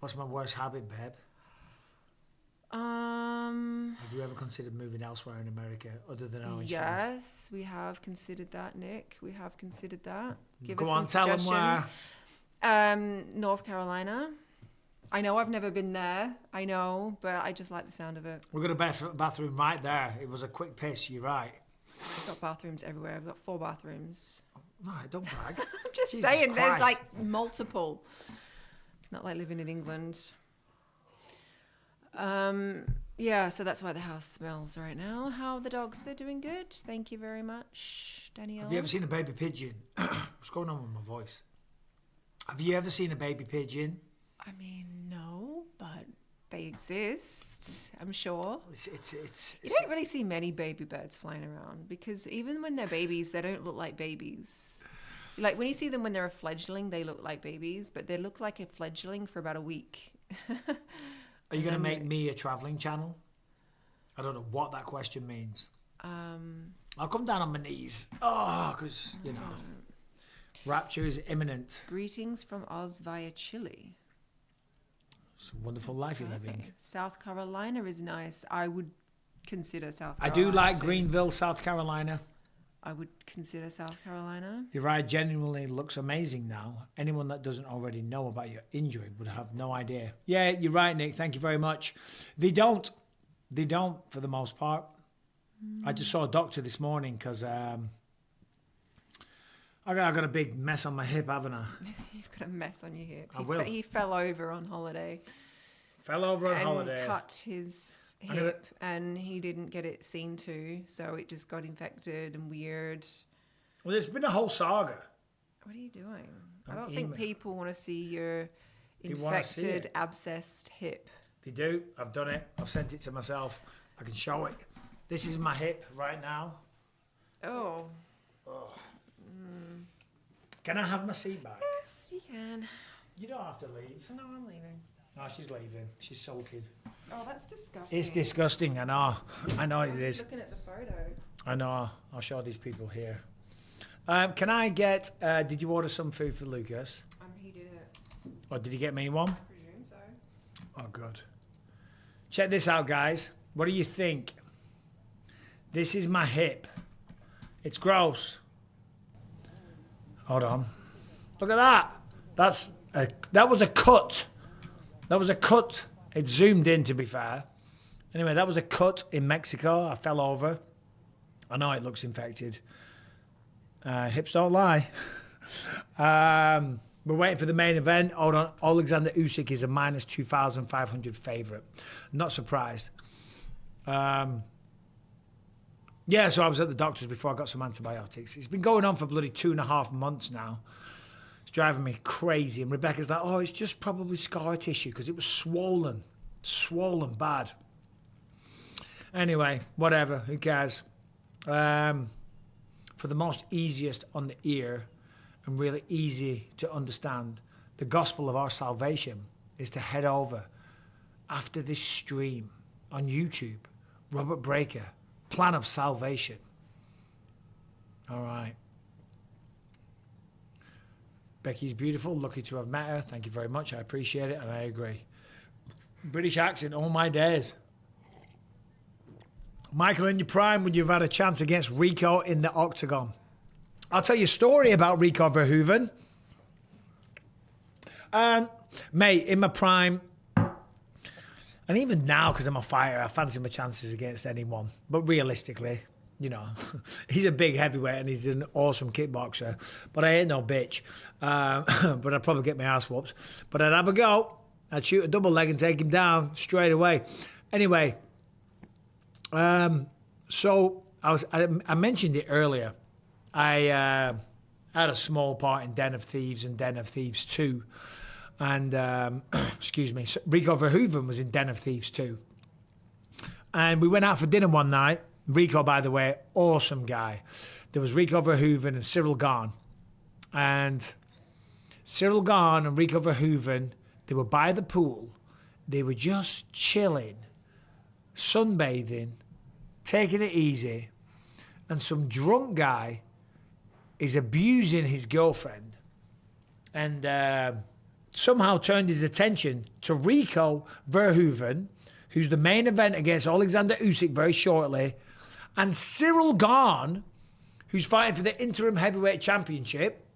What's my worst habit, babe? Have you ever considered moving elsewhere in America other than Orange? Yes, we have considered that, Nick. We have considered that. Give Go us on, some tell them suggestions. where. North Carolina. I know I've never been there. I know, but I just like the sound of it. We've got a bathroom right there. It was a quick piss, you're right. I've got bathrooms everywhere. I've got 4 bathrooms. No, don't brag. I'm just Jesus saying, Christ. there's like multiple. It's not like living in England. Yeah, so that's why the house smells right now. How are the dogs? They're doing good. Thank you very much, Danielle. Have you ever seen a baby pigeon? What's going on with my voice? Have you ever seen a baby pigeon? I mean, no, but they exist, I'm sure. You don't really see many baby birds flying around because even when they're babies, they don't look like babies. Like when you see them when they're a fledgling, they look like babies, but they look like a fledgling for about a week. Are you going to make me a travelling channel? I don't know what that question means. I'll come down on my knees. Oh, because, you know, rapture is imminent. Greetings from Oz via Chile. It's a wonderful life you're living. South Carolina is nice. I would consider South Carolina. I do like too. Greenville, South Carolina. I would consider South Carolina. Your eye genuinely looks amazing now. Anyone that doesn't already know about your injury would have no idea. Yeah, you're right, Nick. Thank you very much. They don't for the most part. I just saw a doctor this morning because I got a big mess on my hip, haven't I? You've got a mess on your hip. I will. He fell over on holiday. Fell over on and holiday. cut his hip, and he didn't get it seen to, so it just got infected and weird. Well, there's been a whole saga. What are you doing? I I'm don't think people want to see your infected, abscessed hip. They do. I've done it. I've sent it to myself. I can show it. This is my hip right now. Oh. Can I have my seat back? Yes, you can. You don't have to leave. No, I'm leaving. No, she's leaving. She's sulking. Oh, that's disgusting. It's disgusting. I know. I know it is. Looking at the photo. I know. I'll show these people here. Can I get... did you order some food for Lucas? He did it. Or did he get me one? I presume so. Oh, good. Check this out, guys. What do you think? This is my hip. It's gross. Hold on. Look at that. That was a cut. That was a cut. It zoomed in, to be fair. Anyway, that was a cut in Mexico. I fell over. I know it looks infected. Hips don't lie. We're waiting for the main event. Hold on. Oleksandr Usyk is a minus 2,500 favourite. Not surprised. Yeah, so I was at the doctor's before I got some antibiotics. It's been going on for bloody 2.5 months now. It's driving me crazy. And Rebecca's like, oh, it's just probably scar tissue because it was swollen. Swollen bad. Anyway, whatever. Who cares? For the most easiest on the ear and really easy to understand, the gospel of our salvation is to head over after this stream on YouTube. Robert Breaker, Plan of Salvation. All right. Becky's beautiful. Lucky to have met her. Thank you very much. I appreciate it, and I agree. British accent all my days. Michael, in your prime, would you have had a chance against Rico in the octagon? I'll tell you a story about Rico Verhoeven. Mate, in my prime, and even now, because I'm a fighter, I fancy my chances against anyone. But realistically, you know, he's a big heavyweight and he's an awesome kickboxer. But I ain't no bitch. But I'd probably get my ass whooped. But I'd have a go. I'd shoot a double leg and take him down straight away. Anyway, so I mentioned it earlier. I had a small part in Den of Thieves and Den of Thieves 2. And, excuse me, Rico Verhoeven was in Den of Thieves 2. And we went out for dinner one night. Rico, by the way, awesome guy. There was Rico Verhoeven and Cyril Gahn. And Cyril Gahn and Rico Verhoeven, they were by the pool. They were just chilling, sunbathing, taking it easy. And some drunk guy is abusing his girlfriend. And somehow turned his attention to Rico Verhoeven, who's the main event against Oleksandr Usyk very shortly, and Cyril Gahn, who's fighting for the interim heavyweight championship.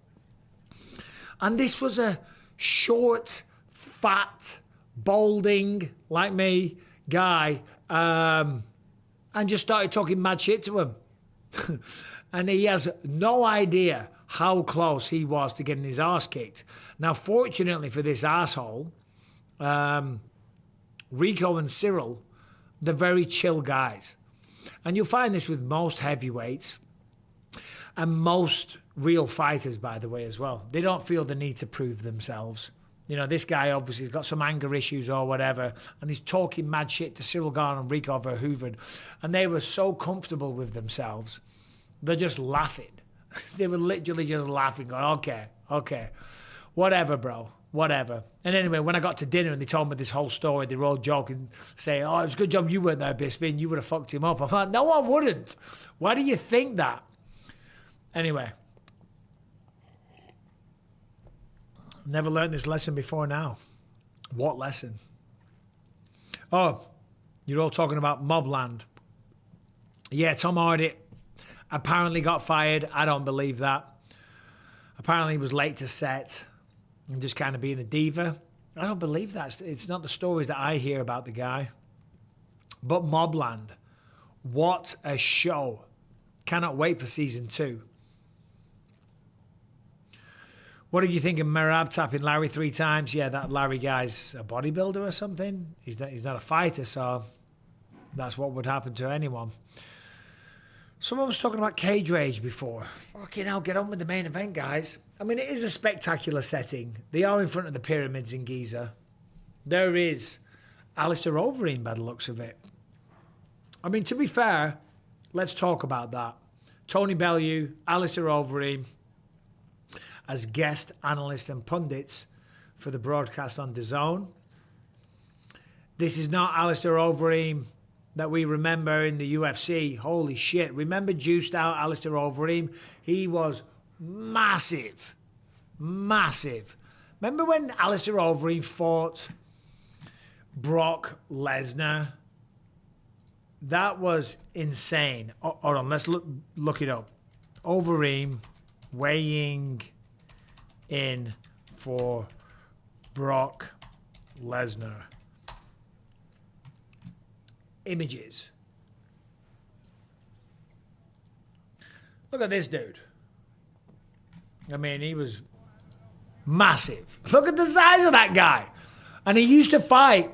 And this was a short, fat, balding, like me, guy, and just started talking mad shit to him. And he has no idea how close he was to getting his arse kicked. Now, fortunately for this asshole, Rico and Cyril, they're very chill guys. And you'll find this with most heavyweights and most real fighters, by the way, as well. They don't feel the need to prove themselves. You know, this guy obviously has got some anger issues or whatever, and he's talking mad shit to Cyril Gahn and Rico Verhoeven. And they were so comfortable with themselves, they're just laughing. They were literally just laughing, going, okay, whatever, bro, whatever. And anyway, when I got to dinner and they told me this whole story, they were all joking, saying, oh, it's a good job you weren't there, Bisping. You would have fucked him up. I'm like, no, I wouldn't. Why do you think that? Anyway. Never learned this lesson before now. What lesson? Oh, you're all talking about Mobland. Yeah, Tom Hardy apparently got fired. I don't believe that. Apparently he was late to set and just kind of being a diva. I don't believe that. It's not the stories that I hear about the guy. But Mobland, what a show. Cannot wait for season 2. What did you think of Merab tapping Larry 3 times? Yeah, that Larry guy's a bodybuilder or something. He's not a fighter, so That's what would happen to anyone. Someone was talking about cage rage before. Fucking hell, get on with the main event, guys. I mean, it is a spectacular setting. They are in front of the pyramids in Giza. There is Alistair Overeem by the looks of it. I mean, to be fair, let's talk about that. Tony Bellew, Alistair Overeem, as guest analysts and pundits for the broadcast on DAZN. This is not Alistair Overeem that we remember in the UFC. Holy shit. Remember juiced out Alistair Overeem? He was massive. Massive. Remember when Alistair Overeem fought Brock Lesnar? That was insane. Hold on, let's look it up. Overeem weighing in for Brock Lesnar. Images. Look at this dude. I mean, he was massive. Look at the size of that guy. And he used to fight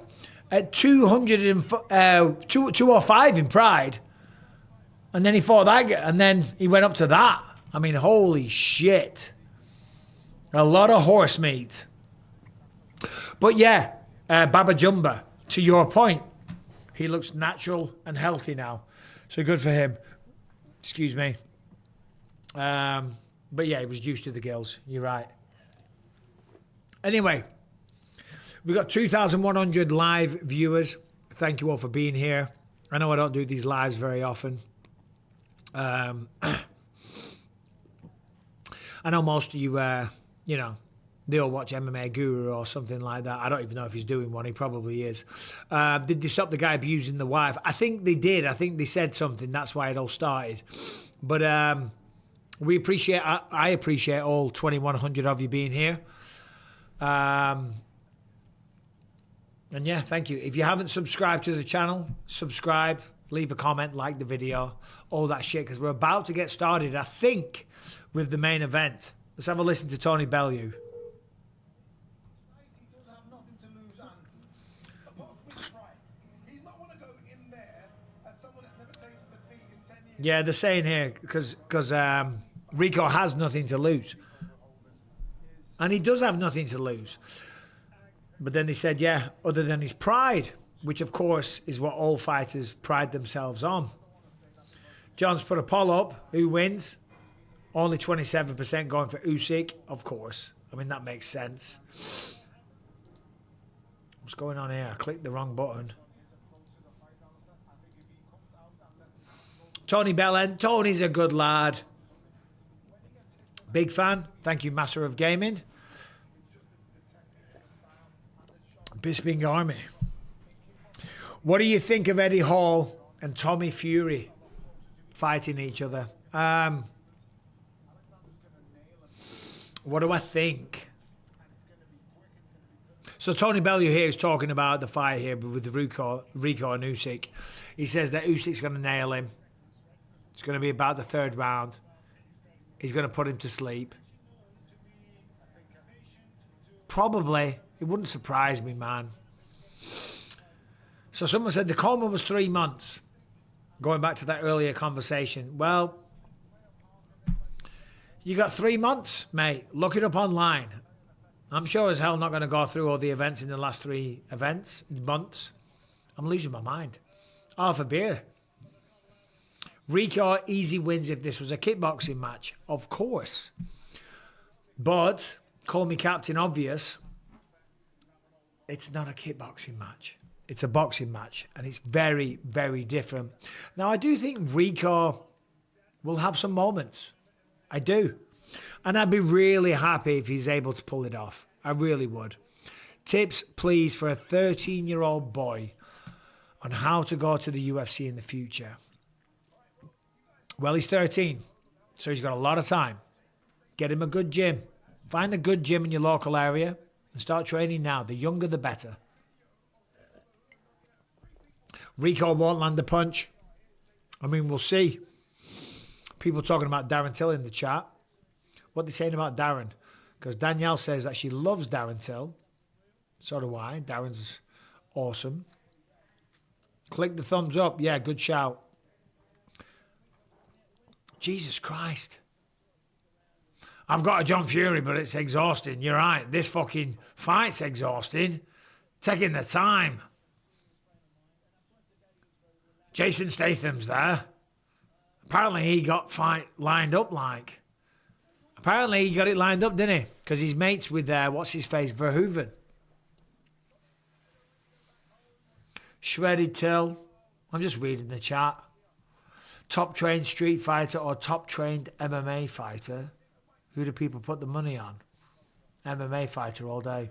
at 205 in Pride. And then he fought that guy. And then he went up to that. I mean, holy shit. A lot of horse meat. But yeah, Baba Jumba, to your point, he looks natural and healthy now. So good for him. Excuse me. But yeah, he was used to the girls. You're right. Anyway, we got 2,100 live viewers. Thank you all for being here. I know I don't do these lives very often. I know most of you, you know, they'll watch MMA Guru or something like that. I don't even know if he's doing one. He probably is. Did they stop the guy abusing the wife? I think they did. I think they said something. That's why it all started. But we appreciate, I appreciate all 2,100 of you being here. And yeah, thank you. If you haven't subscribed to the channel, subscribe, leave a comment, like the video, all that shit, because we're about to get started, I think, with the main event. Let's have a listen to Tony Bellew. Yeah, they're saying here, because Rico has nothing to lose. And he does have nothing to lose. But then they said, yeah, other than his pride, which of course is what all fighters pride themselves on. John's put a poll up. Who wins? Only 27% going for Usyk, of course. I mean, that makes sense. What's going on here? I clicked the wrong button. Tony Bellend. Tony's a good lad. Big fan. Thank you, Master of Gaming. Bisping Army. What do you think of Eddie Hall and Tommy Fury fighting each other? What do I think? So Tony Bellew here is talking about the fight here with Rico and Usyk. He says that Usyk's going to nail him. It's going to be about the third round. He's going to put him to sleep. Probably. It wouldn't surprise me, man. So someone said the coma was 3 months. Going back to that earlier conversation. Well, you got 3 months, mate. Look it up online. I'm sure as hell not going to go through all the events in the last 3 months. I'm losing my mind. Half a beer. Rico easy wins if this was a kickboxing match. Of course. But, call me Captain Obvious, it's not a kickboxing match. It's a boxing match. And it's very, very different. Now, I do think Rico will have some moments. I do. And I'd be really happy if he's able to pull it off. I really would. Tips, please, for a 13-year-old boy on how to go to the UFC in the future. Well, he's 13, so he's got a lot of time. Get him a good gym. Find a good gym in your local area and start training now. The younger, the better. Rico won't land the punch. I mean, we'll see. People talking about Darren Till in the chat. What are they saying about Darren? Because Danielle says that she loves Darren Till. So do I. Darren's awesome. Click the thumbs up. Yeah, good shout. Jesus Christ. I've got a John Fury, but it's exhausting. You're right. This fucking fight's exhausting. Taking the time. Jason Statham's there. Apparently he got fight lined up like. Apparently he got it lined up, didn't he? Because he's mates with, what's his face, Verhoeven. Shredded Till. I'm just reading the chat. Top trained street fighter or top trained MMA fighter? Who do people put the money on? MMA fighter all day.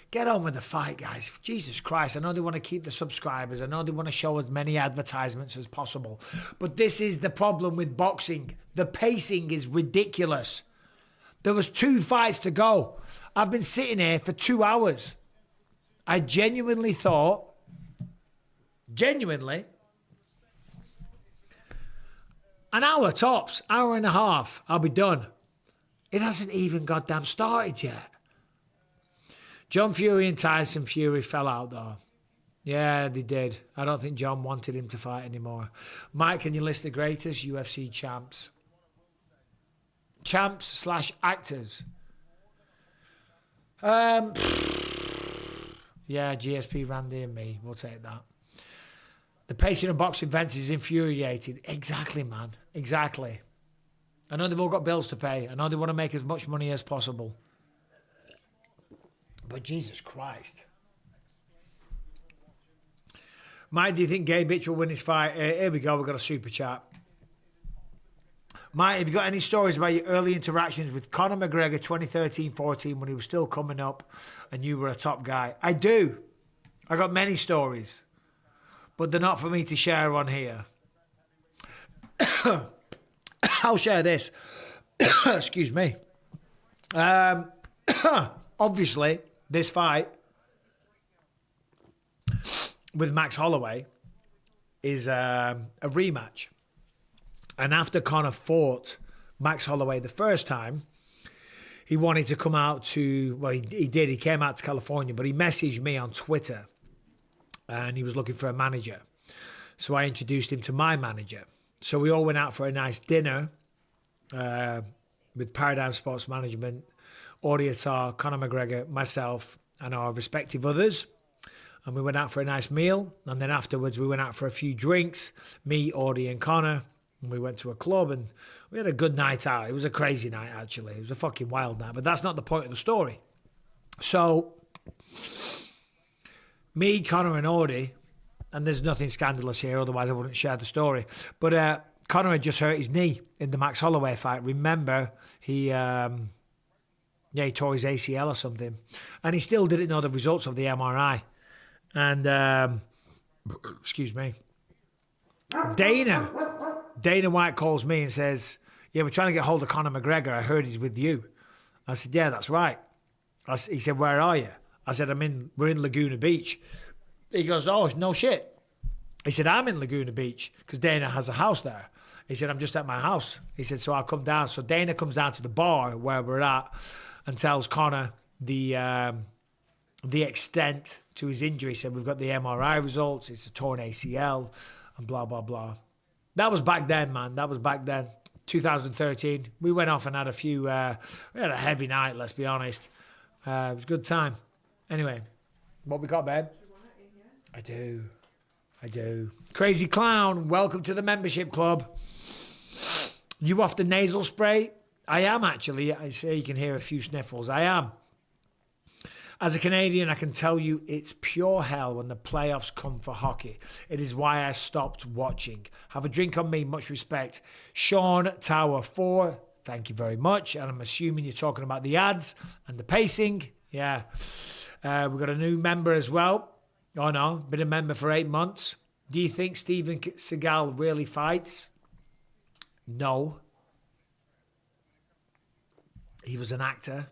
Get on with the fight, guys. Jesus Christ. I know they want to keep the subscribers. I know they want to show as many advertisements as possible. But this is the problem with boxing. The pacing is ridiculous. There was 2 fights to go. I've been sitting here for 2 hours. I genuinely thought, an hour tops, hour and a half, I'll be done. It hasn't even goddamn started yet. John Fury and Tyson Fury fell out though. Yeah, they did. I don't think John wanted him to fight anymore. Mike, can you list the greatest UFC champs? Champs/actors. Yeah, GSP, Randy and me. We'll take that. The pacing of boxing events is infuriating. Exactly, man. Exactly. I know they've all got bills to pay. I know they want to make as much money as possible. But Jesus Christ. Mike, do you think Gay Bitch will win his fight? Here we go. We've got a super chat. Mike, have you got any stories about your early interactions with Conor McGregor 2013-14 when he was still coming up and you were a top guy? I do. I got many stories. But they're not for me to share on here. I'll share this. Excuse me. Obviously, this fight with Max Holloway is a rematch. And after Conor fought Max Holloway the first time, he wanted to come out to, well, he did. He came out to California, but he messaged me on Twitter and he was looking for a manager. So I introduced him to my manager. So we all went out for a nice dinner with Paradigm Sports Management, Audiatar, Conor McGregor, myself, and our respective others. And we went out for a nice meal. And then afterwards, we went out for a few drinks, me, Audie, and Conor. And we went to a club and we had a good night out. It was a crazy night, actually. It was a fucking wild night. But that's not the point of the story. So, me, Conor, and Audie, and there's nothing scandalous here, otherwise I wouldn't share the story. But Conor had just hurt his knee in the Max Holloway fight. Remember, he tore his ACL or something. And he still didn't know the results of the MRI. And, excuse me, Dana White calls me and says, yeah, we're trying to get hold of Conor McGregor. I heard he's with you. I said, yeah, that's right. He said, where are you? I said, we're in Laguna Beach. He goes, oh, no shit. He said, I'm in Laguna Beach because Dana has a house there. He said, I'm just at my house. He said, so I'll come down. So Dana comes down to the bar where we're at and tells Conor the extent to his injury. He said, we've got the MRI results. It's a torn ACL and blah, blah, blah. That was back then, man. That was back then. 2013. We went off and had a few, we had a heavy night, let's be honest. It was a good time. Anyway, what we got, babe? I do. Crazy Clown, welcome to the membership club. You off the nasal spray? I am, actually. I say you can hear a few sniffles. I am. As a Canadian, I can tell you it's pure hell when the playoffs come for hockey. It is why I stopped watching. Have a drink on me, much respect. Sean Tower 4, thank you very much. And I'm assuming you're talking about the ads and the pacing. Yeah. We've got a new member as well. Oh no, been a member for 8 months. Do you think Steven Seagal really fights? No. He was an actor.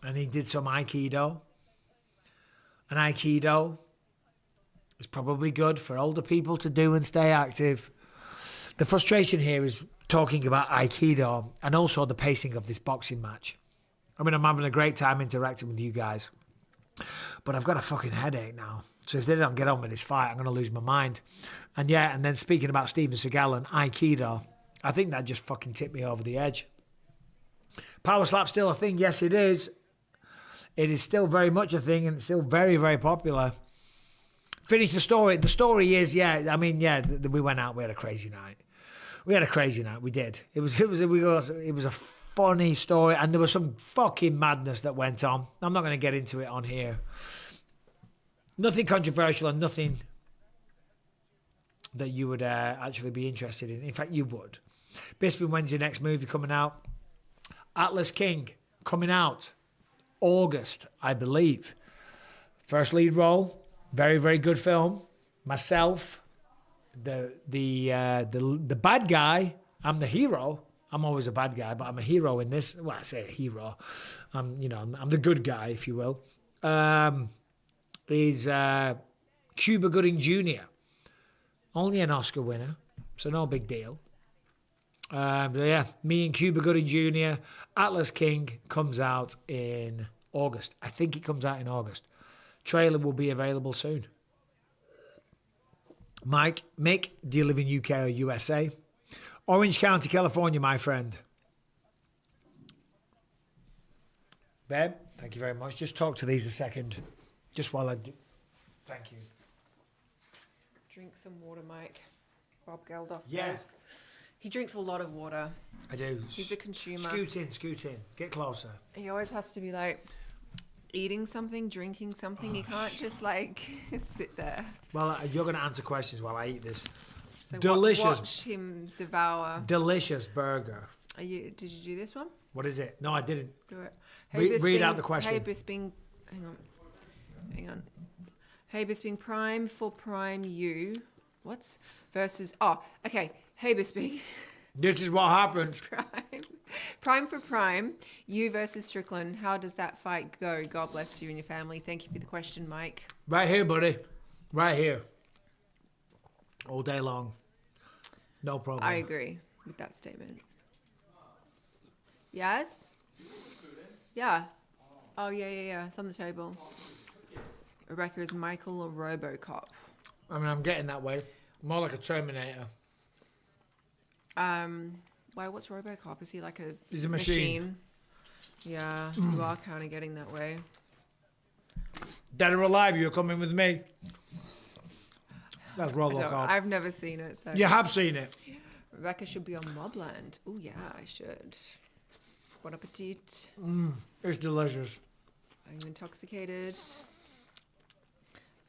And he did some Aikido. And Aikido is probably good for older people to do and stay active. The frustration here is talking about Aikido and also the pacing of this boxing match. I mean, I'm having a great time interacting with you guys. But I've got a fucking headache now. So if they don't get on with this fight, I'm going to lose my mind. And yeah, and then speaking about Steven Seagal and Aikido, I think that just fucking tipped me over the edge. Power slap still a thing? Yes, it is. It is still very much a thing, and it's still very, very popular. Finish the story. The story is, yeah, I mean, yeah, we went out, we had a crazy night. We had a crazy night, we did. It was a funny story, and there was some fucking madness that went on. I'm not going to get into it on here. Nothing controversial and nothing that you would actually be interested in. In fact, you would. Bisping, when's your next movie coming out? Atlas King, coming out August, I believe. First lead role, very, very good film. Myself, the bad guy. I'm the hero. I'm always a bad guy, but I'm a hero in this. Well, I say a hero. I'm the good guy, if you will. Is Cuba Gooding Jr. Only an Oscar winner, so no big deal. But yeah, me and Cuba Gooding Jr. Atlas King comes out in August. I think it comes out in August. Trailer will be available soon. Mick, do you live in UK or USA? Orange County, California, my friend. Babe, thank you very much. Just talk to these a second. Just while I do. Thank you. Drink some water, Mike. Bob Geldof says. Yeah. He drinks a lot of water. I do. He's a consumer. Scoot in. Get closer. He always has to be like eating something, drinking something. He can't just like sit there. Well, you're going to answer questions while I eat this. So delicious. Watch him devour. Delicious burger. Did you do this one? What is it? No, I didn't. Do it. Read out the question. Hey Bisping, hang on. Hey Bisping, Prime for Prime you. What's versus? Oh, okay. Hey Bisping. This is what happens. Prime for Prime, you versus Strickland. How does that fight go? God bless you and your family. Thank you for the question, Mike. Right here, buddy. Right here. All day long. No problem. I agree with that statement. Yes? Yeah. Oh, yeah. It's on the table. Rebecca, is Michael or RoboCop? I mean, I'm getting that way. More like a Terminator. Why, what's RoboCop? Is he like a He's a machine. Yeah, you are kind of getting that way. Dead or alive, you're coming with me. That's RoboCop. I've never seen it. So. You have seen it. Rebecca should be on Mobland. Oh, yeah, I should. Bon appetit. It's delicious. I'm intoxicated.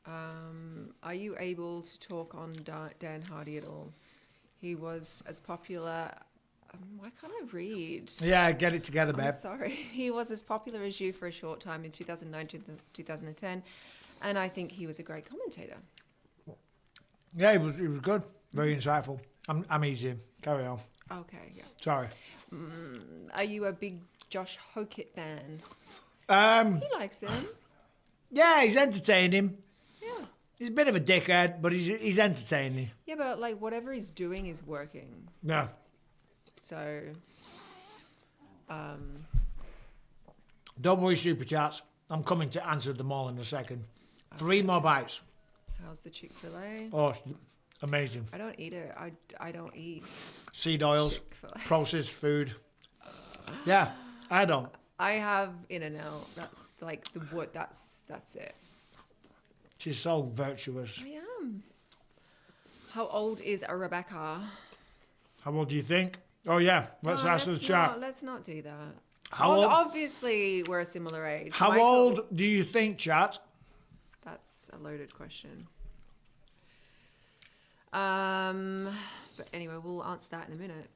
Are you able to talk on Dan Hardy at all? He was as popular. Why can't I read? Yeah, get it together, I'm babe. sorry. He was as popular as you for a short time in 2009 to 2010, and I think he was a great commentator. Yeah, he was good. Very insightful. I'm easy. Carry on. Okay, yeah. Sorry. Are you a big Josh Hokett fan? He likes him. Yeah, he's entertaining. Yeah. He's a bit of a dickhead, but he's entertaining. Yeah, but like whatever he's doing is working. Yeah. So, Don't worry, Super Chats. I'm coming to answer them all in a second. 3 more bites. how's the Chick-fil-A? Oh, amazing. I don't eat it. I don't eat. Seed oils, Chick-fil-A. processed food. Yeah, I don't. I have In-N-Out. That's like the wood. That's it. She's so virtuous. I am. How old is Rebecca? How old do you think? Oh, yeah. Let's answer the chat. Let's not do that. How old? Obviously, we're a similar age. How Michael, old do you think, chat? That's a loaded question. But anyway, we'll answer that in a minute.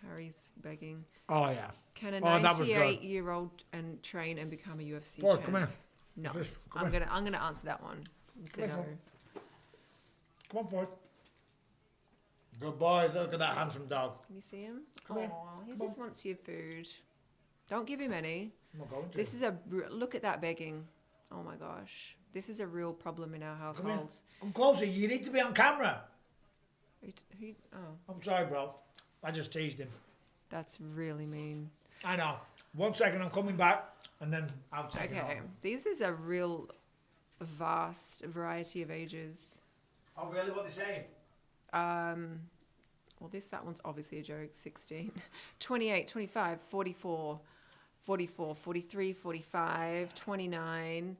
Harry's begging. Oh, yeah. Can a that was good. 98-year-old and train and become a UFC Oh, champ? come here. No, Come I'm here. gonna answer that one. It's a Come no. here, Come on forward. Good boy. Look at that handsome dog. Can you see him? Come here. He Come just wants your food. Don't give him any. I'm not going to. This is look at that begging. Oh my gosh. This is a real problem in our Come here. households. I'm closer. You need to be on camera. Oh, I'm sorry, bro. I just teased him. that's really mean. I know. 1 second, I'm coming back, and then I'll take it Okay, on. this is a real vast variety of ages. Oh, really? What they're saying? Well, that one's obviously a joke. 16, 28, 25, 44, 44, 43, 45, 29,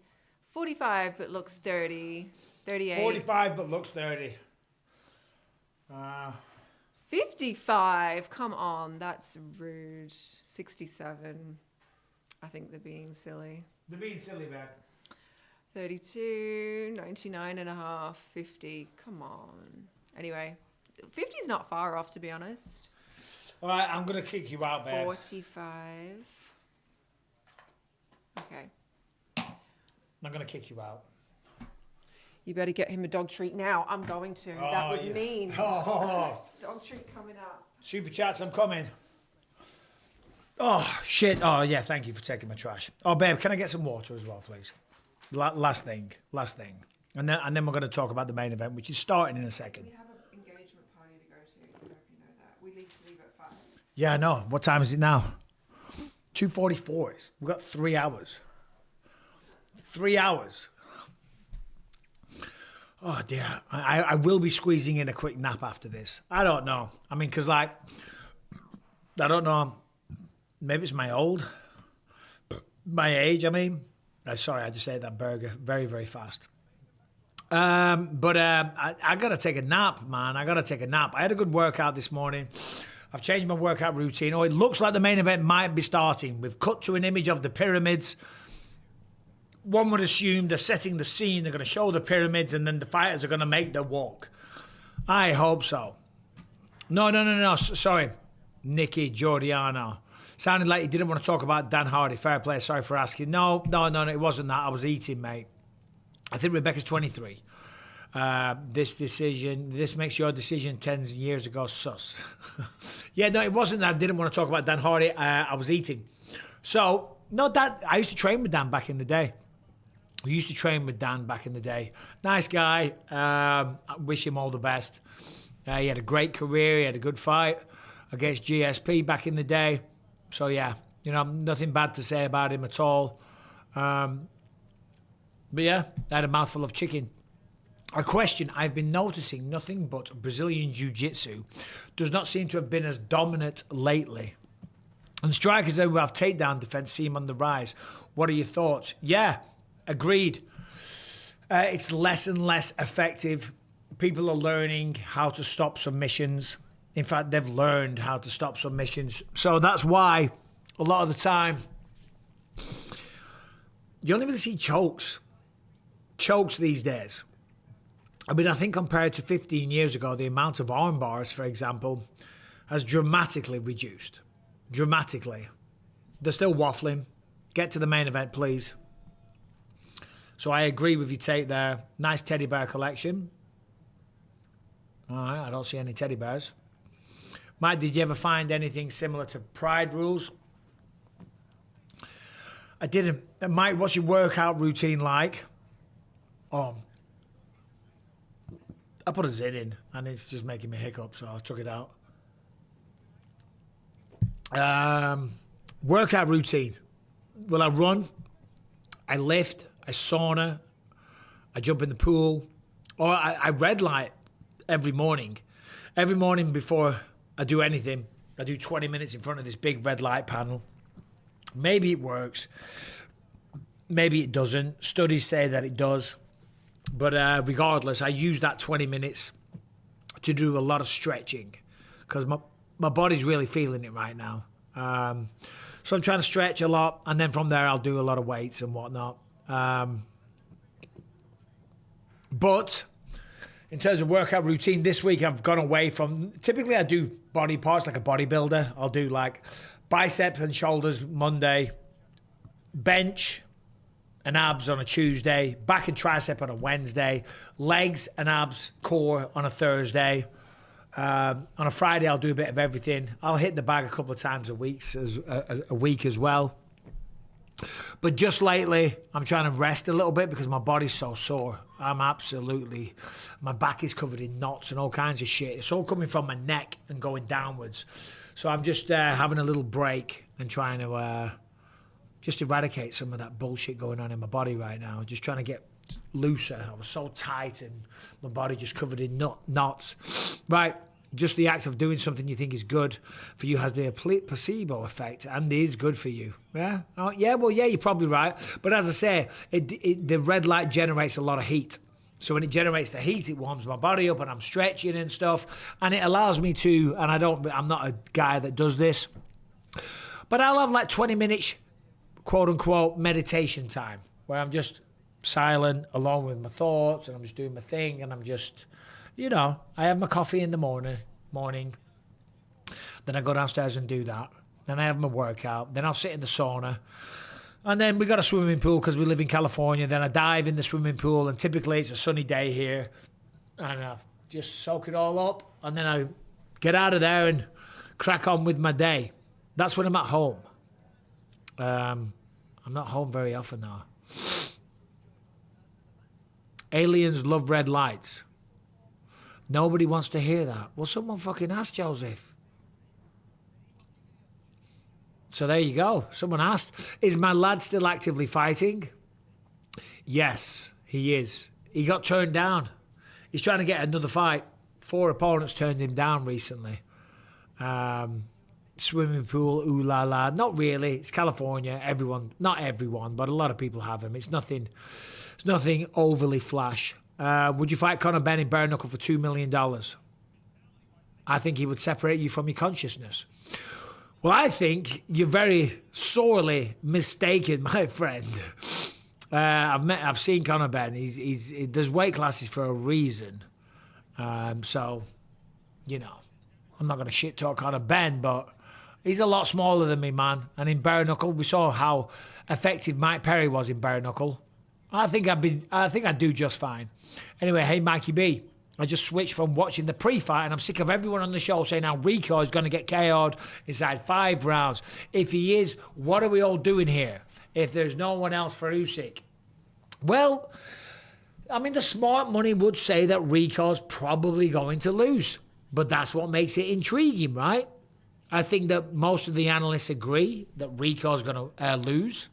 45 but looks 30, 38. 45, but looks 30. 55, come on, that's rude. 67, I think they're being silly. They're being silly, man. 32, 99 and a half, 50, come on. Anyway, 50 is not far off, to be honest. All right, I'm going to kick you out, babe. 45. Okay. I'm going to kick you out. You better get him a dog treat now. I'm going to. That was yeah. mean. Oh. Dog treat coming up. Super chats, I'm coming. Oh, shit. Oh, yeah, thank you for taking my trash. Oh, babe, can I get some water as well, please? Last thing. And then we're going to talk about the main event, which is starting in a second. We have an engagement party to go to. I don't know if you know that. We leave at 5. Yeah, I know. What time is it now? 2:44. We've got 3 hours. 3 hours. Oh, dear. I will be squeezing in a quick nap after this. I don't know. I mean, because, like, I don't know. Maybe it's my age, I mean. Sorry, I just ate that burger very, very fast. But I got to take a nap, man. I got to take a nap. I had a good workout this morning. I've changed my workout routine. Oh, it looks like the main event might be starting. We've cut to an image of the pyramids. One would assume they're setting the scene. They're going to show the pyramids, and then the fighters are going to make their walk. I hope so. No. Sorry, Nicky Giordano. Sounded like you didn't want to talk about Dan Hardy. Fair play. Sorry for asking. No. It wasn't that. I was eating, mate. I think Rebecca's 23. This makes your decision 10 years ago sus. Yeah, no, it wasn't that I didn't want to talk about Dan Hardy. I was eating. So, no, Dan, I used to train with Dan back in the day. Nice guy. I wish him all the best. He had a great career. He had a good fight against GSP back in the day. So, yeah, nothing bad to say about him at all. But, yeah, I had a mouthful of chicken. A question, I've been noticing nothing but Brazilian Jiu-Jitsu does not seem to have been as dominant lately. And strikers who have takedown defense seem on the rise. What are your thoughts? Yeah, agreed. It's less and less effective. People are learning how to stop submissions. In fact, they've learned how to stop submissions. So that's why a lot of the time you only really see chokes these days. I mean, I think compared to 15 years ago, the amount of arm bars, for example, has dramatically reduced. Dramatically. They're still waffling. Get to the main event, please. So I agree with your take there. Nice teddy bear collection. All right, I don't see any teddy bears. Mike, did you ever find anything similar to Pride rules? I didn't. Mike, what's your workout routine like? Oh, I put a zit in and it's just making me hiccup, so I took it out. Workout routine. Well, I run, I lift, I sauna, I jump in the pool, or I red light every morning. Every morning before I do anything, I do 20 minutes in front of this big red light panel. Maybe it works. Maybe it doesn't. Studies say that it does. But regardless, I use that 20 minutes to do a lot of stretching because my body's really feeling it right now. So I'm trying to stretch a lot, and then from there I'll do a lot of weights and whatnot. But in terms of workout routine, this week I've gone away from... Typically I do body parts like a bodybuilder. I'll do like biceps and shoulders Monday, bench and abs on a Tuesday, back and tricep on a Wednesday, legs and abs, core on a Thursday. On a Friday, I'll do a bit of everything. I'll hit the bag a couple of times a week as well. But just lately, I'm trying to rest a little bit because my body's so sore. My back is covered in knots and all kinds of shit. It's all coming from my neck and going downwards. So I'm just having a little break and trying to just eradicate some of that bullshit going on in my body right now. Just trying to get looser. I was so tight and my body just covered in knots. Right. Just the act of doing something you think is good for you has the placebo effect and is good for you. Yeah? Oh, yeah, well, yeah, you're probably right. But as I say, the red light generates a lot of heat. So when it generates the heat, it warms my body up and I'm stretching and stuff. And it allows me to, and I'm not a guy that does this, but I'll have like 20 minutes, quote unquote, meditation time where I'm just silent, alone with my thoughts, and I'm just doing my thing, and I'm just... I have my coffee in the morning. Then I go downstairs and do that. Then I have my workout. Then I'll sit in the sauna. And then we got a swimming pool because we live in California. Then I dive in the swimming pool, and typically it's a sunny day here. And I just soak it all up. And then I get out of there and crack on with my day. That's when I'm at home. I'm not home very often now. Aliens love red lights. Nobody wants to hear that. Well, someone fucking asked Joseph. So there you go. Someone asked, is my lad still actively fighting? Yes, he is. He got turned down. He's trying to get another fight. 4 opponents turned him down recently. Swimming pool, ooh la la. Not really. It's California. Not everyone, but a lot of people have him. It's nothing overly flash. Would you fight Conor Benn in bare knuckle for $2 million? I think he would separate you from your consciousness. Well, I think you're very sorely mistaken, my friend. I've seen Conor Benn. There's weight classes for a reason. So, I'm not going to shit talk Conor Benn, but he's a lot smaller than me, man. And in bare knuckle, we saw how effective Mike Perry was in bare knuckle. I think I'd do just fine. Anyway, hey, Mikey B. I just switched from watching the pre-fight, and I'm sick of everyone on the show saying how Rico is going to get KO'd inside 5 rounds. If he is, what are we all doing here? If there's no one else for Usyk? Well, I mean, the smart money would say that Rico's probably going to lose. But that's what makes it intriguing, right? I think that most of the analysts agree that Rico's going to lose.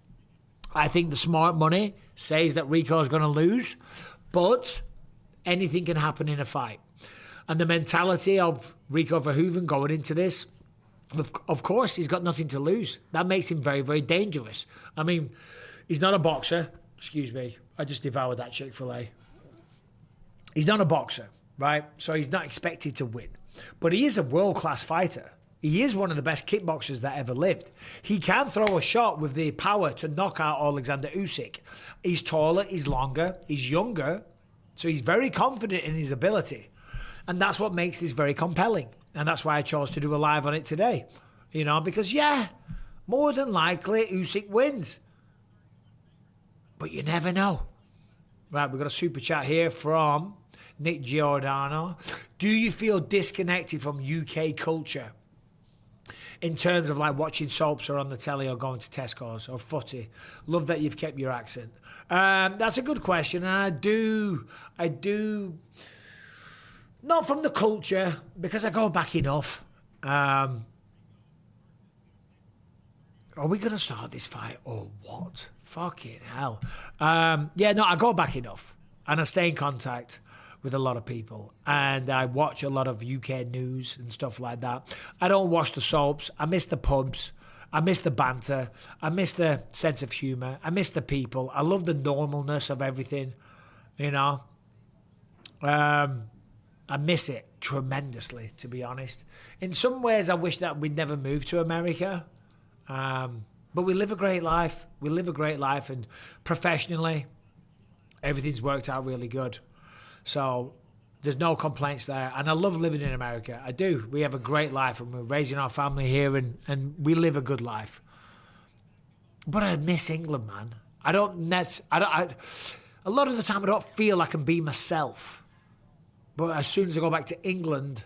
I think the smart money says that Rico's going to lose, but anything can happen in a fight. And the mentality of Rico Verhoeven going into this, of course, he's got nothing to lose. That makes him very, very dangerous. I mean, he's not a boxer. Excuse me. I just devoured that Chick-fil-A. He's not a boxer, right? So he's not expected to win. But he is a world-class fighter. He is one of the best kickboxers that ever lived. He can throw a shot with the power to knock out Oleksandr Usyk. He's taller, he's longer, he's younger, so he's very confident in his ability. And that's what makes this very compelling. And that's why I chose to do a live on it today. Because, more than likely Usyk wins. But you never know. Right, we've got a super chat here from Nick Giordano. Do you feel disconnected from UK culture? In terms of like watching soaps or on the telly or going to Tesco's or footy. Love that you've kept your accent. That's a good question. And I do, not from the culture, because I go back enough. Are we going to start this fight or what? Fucking hell. I go back enough. And I stay in contact with a lot of people, and I watch a lot of UK news and stuff like that. I don't watch the soaps. I miss the pubs. I miss the banter. I miss the sense of humour. I miss the people. I love the normalness of everything, I miss it tremendously, to be honest. In some ways, I wish that we'd never moved to America, but we live a great life. We live a great life, and professionally, everything's worked out really good. So there's no complaints there. And I love living in America. I do. We have a great life, and we're raising our family here, and we live a good life. But I miss England, man. A lot of the time I don't feel I can be myself. But as soon as I go back to England,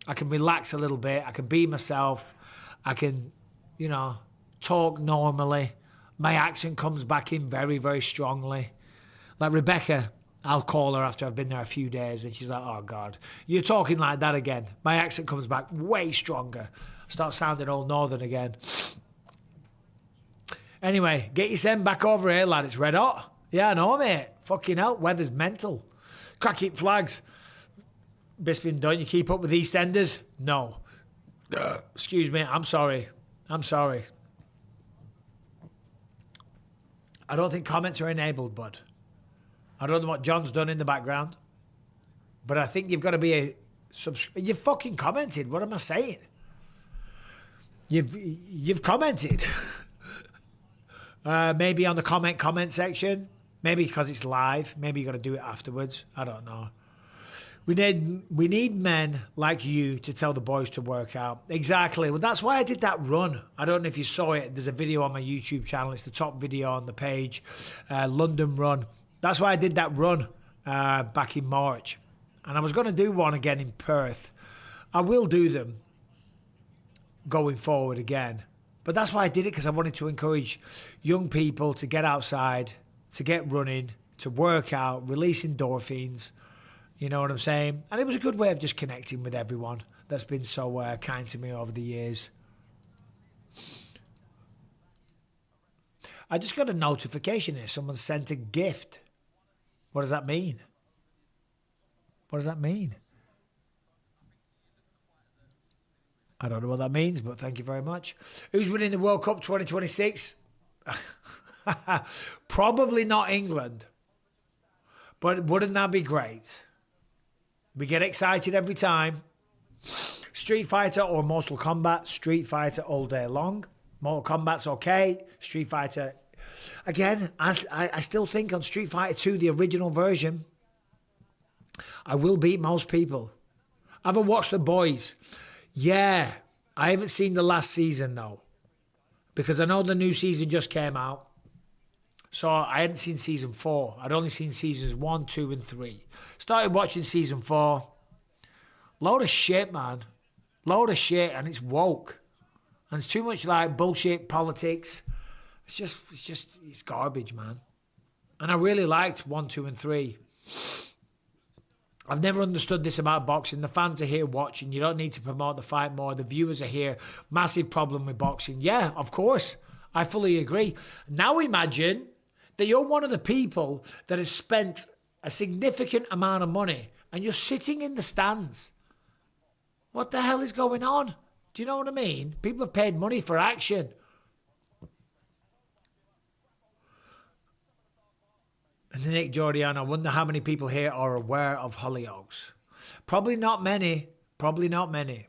I can relax a little bit. I can be myself. I can, talk normally. My accent comes back in very, very strongly. Like Rebecca, I'll call her after I've been there a few days and she's like, oh God, you're talking like that again. My accent comes back way stronger. Start sounding all northern again. Anyway, get your send back over here, lad. It's red hot. Yeah, I know, mate. Fucking hell, weather's mental. Cracking flags. Bisping, don't you keep up with EastEnders? No. Excuse me, I'm sorry. I'm sorry. I don't think comments are enabled, bud. I don't know what John's done in the background, but I think you've got to be a You've fucking commented. What am I saying? You've commented. Maybe on the comment section. Maybe because it's live. Maybe you got to do it afterwards. I don't know. We need men like you to tell the boys to work out. Exactly. Well, that's why I did that run. I don't know if you saw it. There's a video on my YouTube channel. It's the top video on the page. London run. That's why I did that run back in March. And I was going to do one again in Perth. I will do them going forward again. But that's why I did it, because I wanted to encourage young people to get outside, to get running, to work out, release endorphins. You know what I'm saying? And it was a good way of just connecting with everyone that's been so kind to me over the years. I just got a notification here. Someone sent a gift. What does that mean? What does that mean? I don't know what that means, but thank you very much. Who's winning the World Cup 2026? Probably not England. But wouldn't that be great? We get excited every time. Street Fighter or Mortal Kombat? Street Fighter all day long. Mortal Kombat's okay. Street Fighter... Again, I still think on Street Fighter 2, the original version, I will beat most people. I haven't watched The Boys. Yeah, I haven't seen the last season though, because I know the new season just came out. So I hadn't seen season 4. I'd only seen seasons 1, 2, and 3. Started watching season 4. Load of shit, man. Load of shit, and it's woke. And it's too much like bullshit politics. It's garbage, man. And I really liked 1, 2, and 3. I've never understood this about boxing. The fans are here watching. You don't need to promote the fight more. The viewers are here. Massive problem with boxing. Yeah, of course. I fully agree. Now imagine that you're one of the people that has spent a significant amount of money and you're sitting in the stands. What the hell is going on? Do you know what I mean? People have paid money for action. And Nick Giordano, I wonder how many people here are aware of Hollyoaks. Probably not many. Probably not many.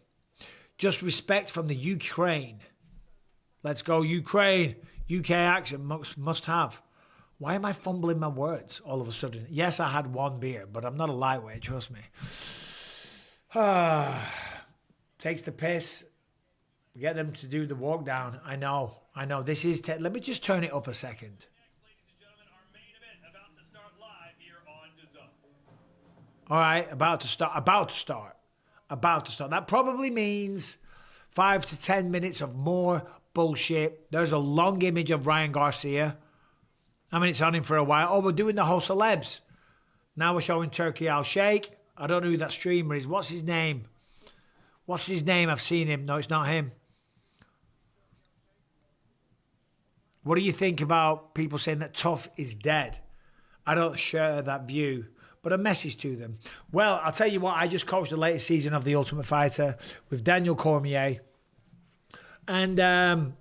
Just respect from the Ukraine. Let's go Ukraine. UK accent must have. Why am I fumbling my words all of a sudden? Yes, I had one beer, but I'm not a lightweight, trust me. Takes the piss. We get them to do the walk down. I know. This is... Let me just turn it up a second. All right, about to start. That probably means 5 to 10 minutes of more bullshit. There's a long image of Ryan Garcia. I mean, it's on him for a while. Oh, we're doing the whole celebs. Now we're showing Turkey Al Sheikh. I don't know who that streamer is. What's his name? I've seen him. No, it's not him. What do you think about people saying that Tough is dead? I don't share that view. But a message to them. Well, I'll tell you what, I just coached the latest season of The Ultimate Fighter with Daniel Cormier. And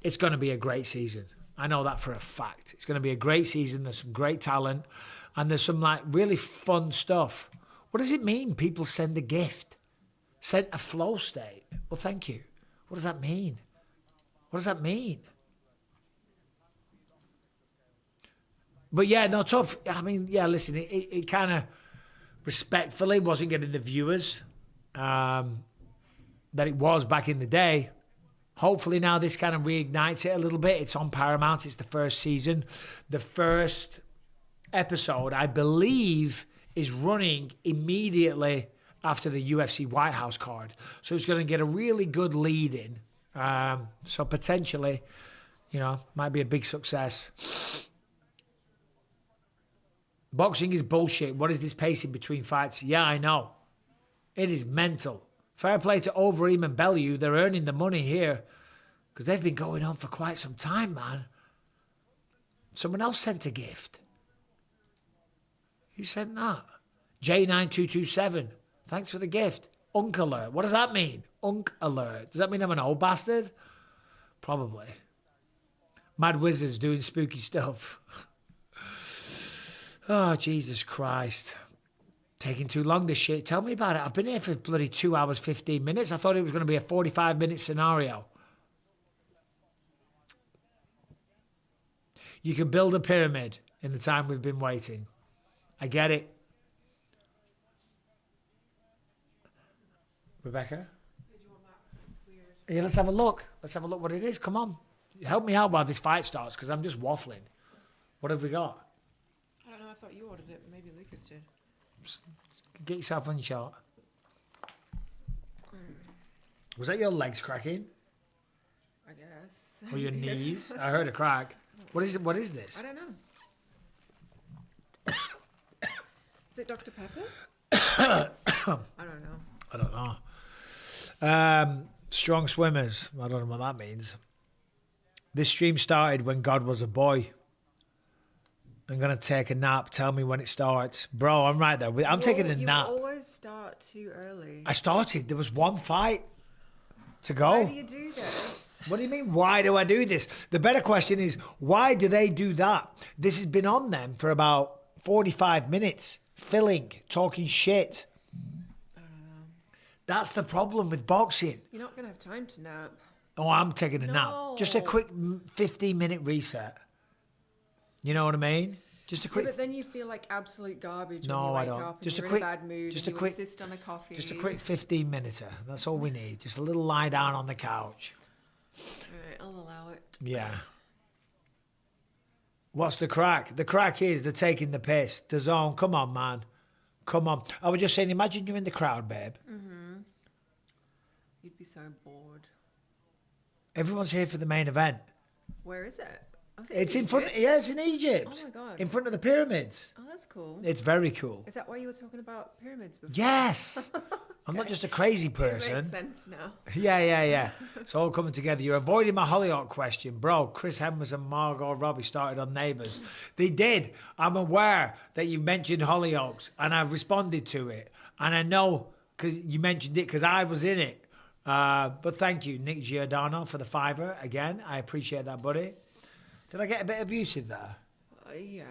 it's going to be a great season. I know that for a fact. It's going to be a great season. There's some great talent. And there's some like really fun stuff. What does it mean people send a gift? Sent a flow state? Well, thank you. What does that mean? What does that mean? But yeah, no, Tough. I mean, yeah, listen, it kind of respectfully wasn't getting the viewers that it was back in the day. Hopefully now this kind of reignites it a little bit. It's on Paramount. It's the first season. The first episode, I believe, is running immediately after the UFC White House card. So it's going to get a really good lead in. So potentially... You know, might be a big success. Boxing is bullshit. What is this pacing between fights? Yeah, I know. It is mental. Fair play to Overeem and Bellew. They're earning the money here because they've been going on for quite some time, man. Someone else sent a gift. Who sent that? J9227. Thanks for the gift. Unk alert. What does that mean? Unk alert. Does that mean I'm an old bastard? Probably. Mad Wizards doing spooky stuff. Oh, Jesus Christ. Taking too long, this shit. Tell me about it. I've been here for bloody 2 hours, 15 minutes. I thought it was going to be a 45-minute scenario. You can build a pyramid in the time we've been waiting. I get it. Rebecca? Yeah, let's have a look. Let's have a look what it is. Come on. Help me out while this fight starts because I'm just waffling. What have we got? I don't know. I thought you ordered it, but maybe Lucas did. Get yourself on shot. Was that your legs cracking? I guess. Or your knees? I heard a crack. What is it? What is this? I don't know. Is it Dr. Pepper? I don't know. I don't know. Strong swimmers. I don't know what that means. This stream started when God was a boy. I'm going to take a nap. Tell me when it starts. Bro, I'm right there. I'm taking a nap. You always start too early. I started. There was one fight to go. Why do you do this? What do you mean, why do I do this? The better question is, why do they do that? This has been on them for about 45 minutes. Filling, talking shit. I don't know. That's the problem with boxing. You're not going to have time to nap. Oh, I'm taking a nap. Just a quick 15-minute reset. You know what I mean? Just a quick. Yeah, but then you feel like absolute garbage No, when you I wake don't. up Just and a you're quick. in a bad mood Just and a quick. you insist on a coffee. Just a quick 15-minuter. That's all we need. Just a little lie down on the couch. All right, I'll allow it. Yeah. What's the crack? The crack is they're taking the piss. The zone. Come on, man. Come on. I was just saying, imagine you're in the crowd, babe. Mm-hmm. You'd be so bored. Everyone's here for the main event. Where is it? Oh, It's in front. Yeah, it's in Egypt. Oh my God. In front of the pyramids. Oh, that's cool. It's very cool. Is that why you were talking about pyramids before? Yes. I'm not just a crazy It person. makes sense now. Yeah. It's all coming together. You're avoiding my Hollyoak question. Bro, Chris Hemmers and Margot Robbie started on Neighbours. They did. I'm aware that you mentioned Hollyoaks, and I've responded to it. And I know because you mentioned it because I was in it. But thank you, Nick Giordano, for the $5 again. I appreciate that, buddy. Did I get a bit abusive there? Yeah.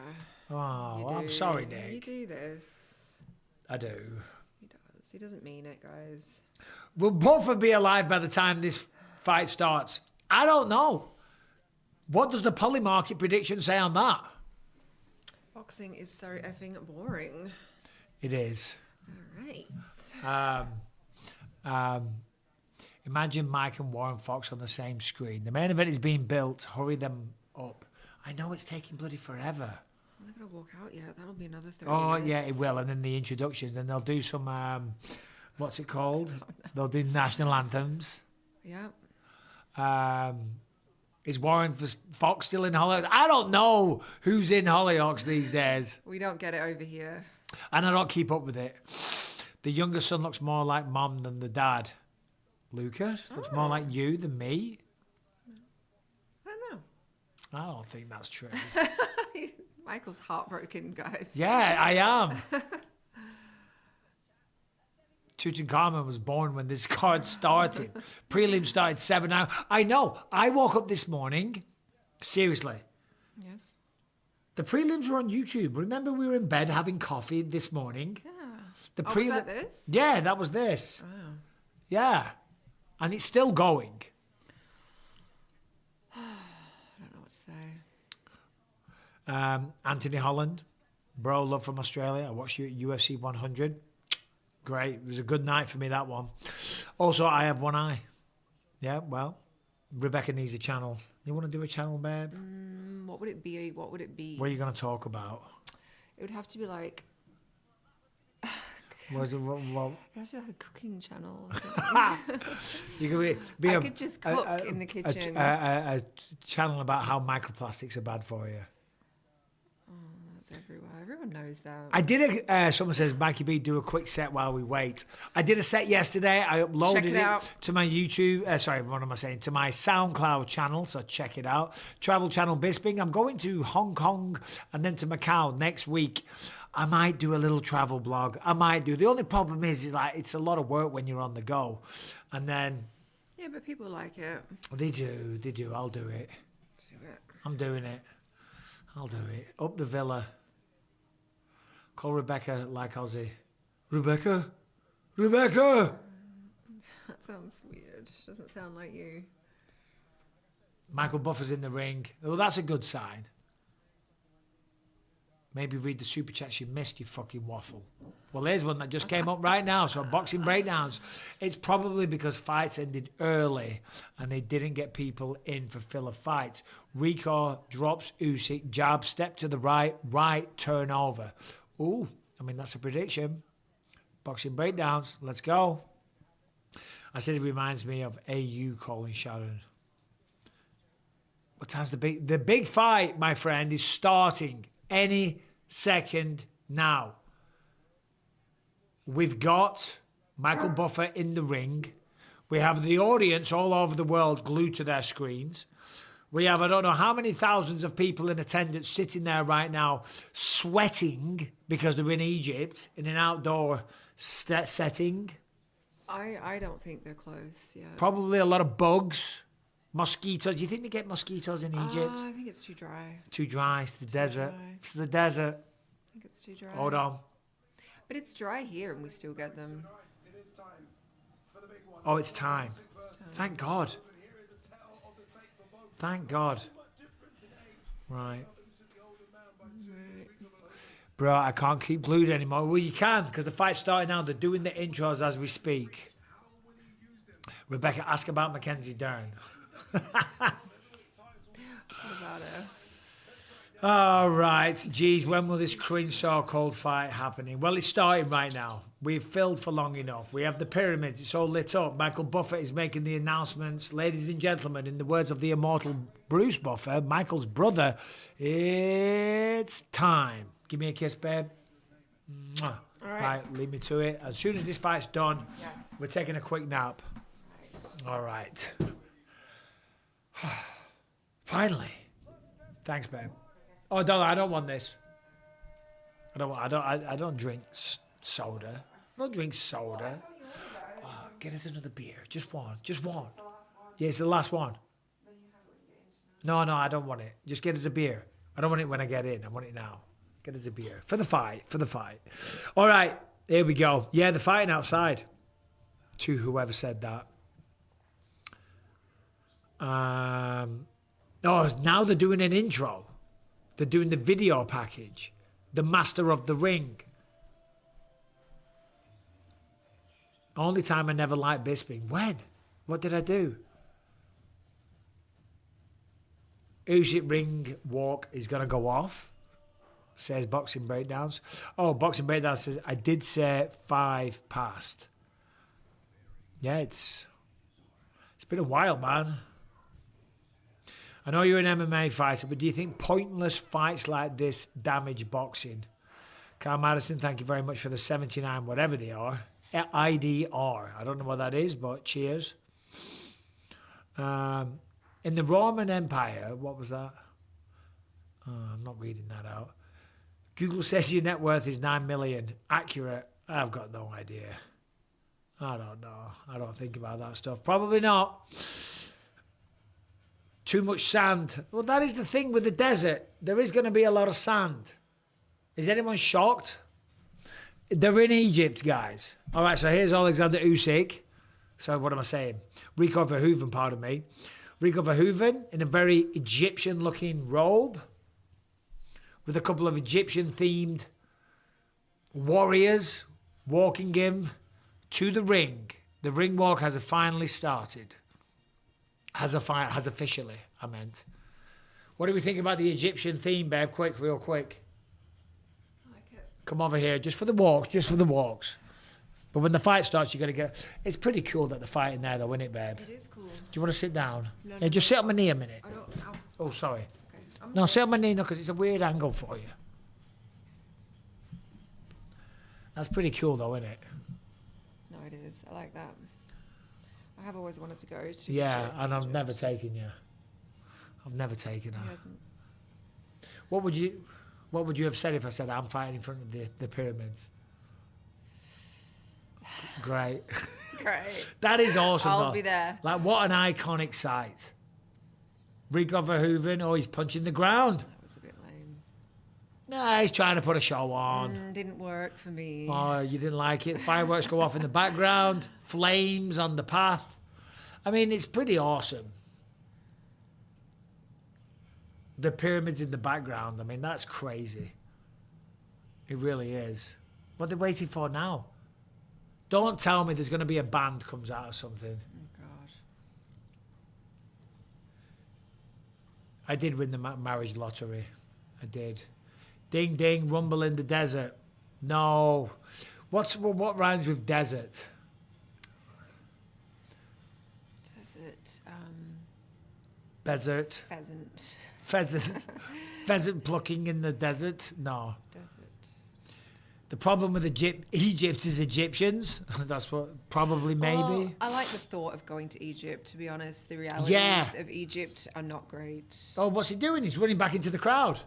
Oh, I'm sorry, Nick. You do this. I do. He does. He doesn't mean it, guys. We'll both be alive by the time this fight starts. I don't know. What does the Polymarket prediction say on that? Boxing is so effing boring. It is. All right. Imagine Mike and Warren Fox on the same screen. The main event is being built. Hurry them up. I know it's taking bloody forever. I'm not going to walk out yet. That'll be another 30 Oh, minutes. yeah, it will. And then the introductions. And they'll do some, what's it called? They'll do national anthems. Yeah. Is Warren Fox still in Hollyoaks? I don't know who's in Hollyoaks these days. We don't get it over here. And I don't keep up with it. The younger son looks more like mom than the dad. Lucas looks more like you than me. I don't know. I don't think that's true. Michael's heartbroken, guys. Yeah, I am. Tutankhamun was born when this card started. Prelim started 7 hours. I know. I woke up this morning. Seriously. Yes. The prelims were on YouTube. Remember we were in bed having coffee this morning? Yeah. The Was that this? Yeah, that was this. Wow. Yeah. And it's still going. I don't know what to say. Anthony Holland. Bro, love from Australia. I watched you at UFC 100. Great. It was a good night for me, that one. Also, I have one eye. Yeah, well, Rebecca needs a channel. You want to do a channel, babe? What would it be? What would it be? What are you going to talk about? It would have to be like... Was it what? That's like a cooking channel. Or something. You could be I could just cook in the kitchen. A channel about how microplastics are bad for you. That's everywhere. Everyone knows that. I did someone says, Mikey B, do a quick set while we wait. I did a set yesterday. I uploaded it to my YouTube, what am I saying? To my SoundCloud channel, so check it out. Travel Channel Bisping. I'm going to Hong Kong and then to Macau next week. I might do a little travel blog. I might do. The only problem is like it's a lot of work when you're on the go. And then... Yeah, but people like it. They do. I'll do it. Do it. I'm doing it. I'll do it. Up the villa. Call Rebecca like Aussie. Rebecca? Rebecca! That sounds weird. Doesn't sound like you. Michael Buffer's in the ring. Oh, that's a good sign. Maybe read the super chats you missed, you fucking waffle. Well, here's one that just came up right now. So boxing breakdowns. It's probably because fights ended early and they didn't get people in for filler fights. Rico drops Usyk, jab, step to the right turnover. Ooh, I mean, that's a prediction. Boxing breakdowns. Let's go. I said it reminds me of AU calling Sharon. What time's the big fight, my friend, is starting any second now. We've got Michael Buffer in the ring. We have the audience all over the world glued to their screens. We have, I don't know how many thousands of people in attendance sitting there right now sweating because they're in Egypt in an outdoor setting. I don't think they're close, yeah. Probably a lot of bugs, mosquitoes. Do you think they get mosquitoes in Egypt? I think it's too dry. Too dry. It's the desert. Dry. It's the desert. I think it's too dry. Hold on. But it's dry here and we still get them. Oh, it's time. Thank God. Thank God. Right. Bro, I can't keep glued anymore. Well, you can, because the fight's starting now. They're doing the intros as we speak. Rebecca, ask about Mackenzie Dern. What about her? All right. Geez, when will this cringe so-called fight happening? Well, it's starting right now. We've filled for long enough. We have the pyramids. It's all lit up. Michael Buffer is making the announcements. Ladies and gentlemen, in the words of the immortal Bruce Buffer, Michael's brother, it's time. Give me a kiss, babe. Mwah. All right. Right, lead me to it. As soon as this fight's done, Yes. we're taking a quick nap. All right. Finally. Thanks, babe. Oh, I don't want this. I don't drink soda. I don't drink soda. Oh, get us another beer. Just one. Just one. Yeah, it's the last one. No, I don't want it. Just get us a beer. I don't want it when I get in. I want it now. Get us a beer. For the fight. All right. Here we go. Yeah, they're fighting outside. To whoever said that. Oh, now they're doing an intro. They're doing the video package. The Master of the Ring. Only time I never liked Bisping. When? What did I do? Usyk ring walk is going to go off. Says Boxing Breakdowns. Oh, Boxing Breakdowns says, I did say 5 past. Yeah, it's been a while, man. I know you're an MMA fighter, but do you think pointless fights like this damage boxing? Carl Madison, thank you very much for the 79, whatever they are. IDR. I don't know what that is, but cheers. In the Roman Empire, what was that? Oh, I'm not reading that out. Google says your net worth is 9 million. Accurate? I've got no idea. I don't know. I don't think about that stuff. Probably not. Too much sand. Well, that is the thing with the desert. There is going to be a lot of sand. Is anyone shocked? They're in Egypt, guys. All right, so here's Oleksandr Usyk. So what am I saying? Rico Verhoeven, pardon me. Rico Verhoeven in a very Egyptian-looking robe with a couple of Egyptian-themed warriors walking him to the ring. The ring walk has finally started. Has officially, I meant. What do we think about the Egyptian theme, babe? Quick, real quick. I like it. Come over here, just for the walks, But when the fight starts, you got to get. It's pretty cool that the fight in there, though, isn't it, babe? It is cool. Do you want to sit down? No, Yeah, just sit on my knee a minute. I don't. Ow. Oh, sorry. Okay. I'm No, good. sit on my knee, no, because it's a weird angle for you. That's pretty cool, though, isn't it? No, it is. I like that. I have always wanted to go to. Yeah, Egypt. and I've never taken you. I've never taken He her. hasn't. What would you have said if I said I'm fighting in front of the pyramids? Great. Great. That is awesome. I'll though. be there. Like, what an iconic sight. Rico Verhoeven, oh, he's punching the ground. That was a bit lame. Nah, he's trying to put a show on. Didn't work for me. Oh, you didn't like it? Fireworks go off in the background, flames on the path. I mean, it's pretty awesome. The pyramids in the background, I mean, that's crazy. It really is. What are they waiting for now? Don't tell me there's going to be a band comes out or something. Oh gosh. I did win the marriage lottery. I did. Ding ding, rumble in the desert. No. What rhymes with desert? Desert. Desert. Pheasant. Pheasant. Pheasant plucking in the desert? No. Desert. The problem with Egypt is Egyptians. That's what, probably, maybe. Well, I like the thought of going to Egypt, to be honest. The realities Yeah. of Egypt are not great. Oh, what's he doing? He's running back into the crowd.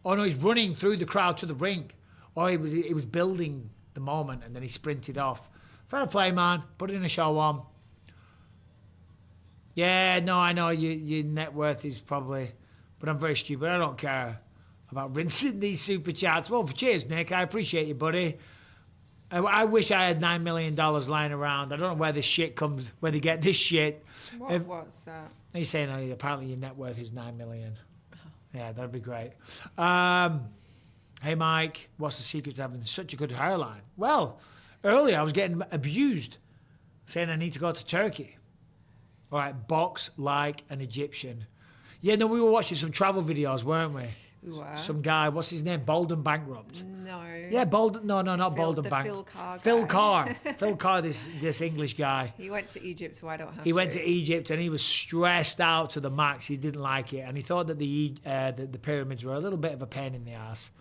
Oh no, he's running through the crowd to the ring. Oh, he was building the moment and then he sprinted off. Fair play, man. Put in a show on. Yeah, no, I know your net worth is probably, but I'm very stupid. I don't care about rinsing these super chats. Well, cheers, Nick. I appreciate you, buddy. I wish I had $9 million lying around. I don't know where this shit comes, where they get this shit. What's that? He's saying, oh, apparently your net worth is $9 million. Yeah, that'd be great. Hey, Mike, what's the secret to having such a good hairline? Well, earlier I was getting abused, saying I need to go to Turkey. All right, box like an Egyptian. Yeah, no, we were watching some travel videos, weren't we? We were. Some guy, what's his name? Bolden Bankrupt. No. Yeah, Bolden. No, not Bolden the Bankrupt. Phil Carr Phil guy. Carr. Phil Carr, this English guy. He went to Egypt, so I don't have He went to Egypt and he was stressed out to the max. He didn't like it, and he thought that the pyramids were a little bit of a pain in the ass.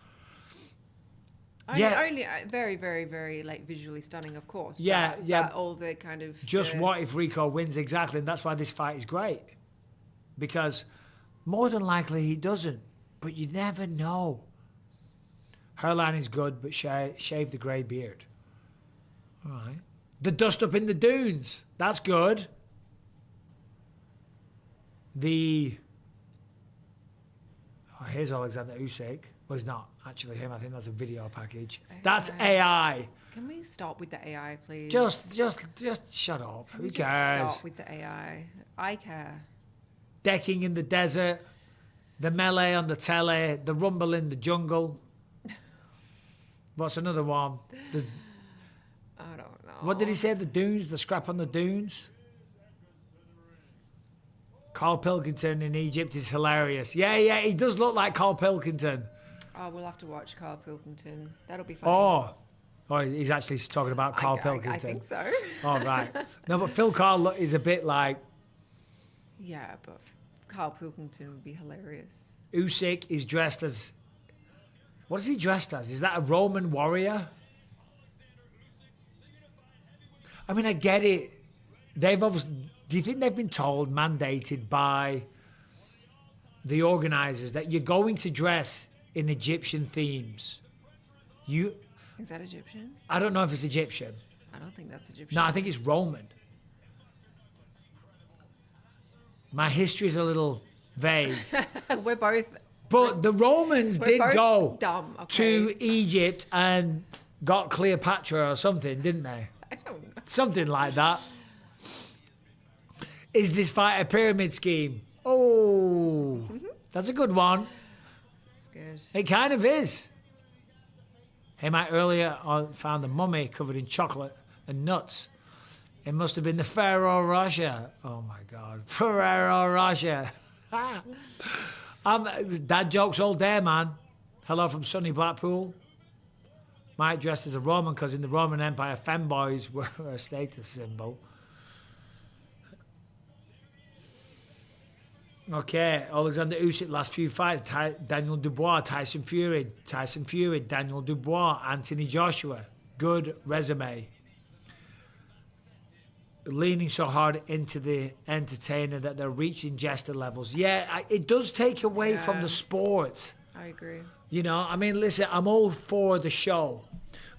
Only very, very, very like visually stunning, of course. Yeah, but, yeah. But all the kind of Just what if Rico wins exactly, and that's why this fight is great, because more than likely he doesn't, but you never know. Hairline is good, but shave the grey beard. All right. The dust up in the dunes. That's good. Here's Oleksandr Usyk. Well, he's not actually him. I think that's a video package. That's AI. Can we stop with the AI, please? Just shut up. Can Who we just cares? Stop with the AI. I care. Decking in the desert, the melee on the telly, the rumble in the jungle. What's another one? I don't know. What did he say? The dunes, the scrap on the dunes? Carl Pilkington in Egypt is hilarious. Yeah, he does look like Carl Pilkington. Oh, we'll have to watch Carl Pilkington. That'll be fun. Oh, he's actually talking about Carl Pilkington. I think so. Oh, right. No, but Phil Carl is a bit like... Yeah, but Carl Pilkington would be hilarious. Usyk is dressed as... What is he dressed as? Is that a Roman warrior? I mean, I get it. They've obviously... Do you think they've been told, mandated by the organisers, that you're going to dress in Egyptian themes? Is that Egyptian? I don't know if it's Egyptian. I don't think that's Egyptian. No, I think it's Roman. My history is a little vague. We're both... But the Romans We're did both go dumb, okay? to Egypt and got Cleopatra or something, didn't they? I don't know. Something like that. Is this fight a pyramid scheme? Oh, that's a good one. It's good. It kind of is. Hey, Mike, earlier I found a mummy covered in chocolate and nuts. It must have been the Ferrero Rocher. Oh, my God. Ferrero Rocher. Dad jokes all day, man. Hello from sunny Blackpool. Mike dressed as a Roman because in the Roman Empire, femboys were a status symbol. Okay, Oleksandr Usyk, last few fights, Daniel Dubois, Tyson Fury, Daniel Dubois, Anthony Joshua. Good resume. Leaning so hard into the entertainer that they're reaching jester levels. Yeah, it does take away from the sport. I agree. You know, I mean, listen, I'm all for the show,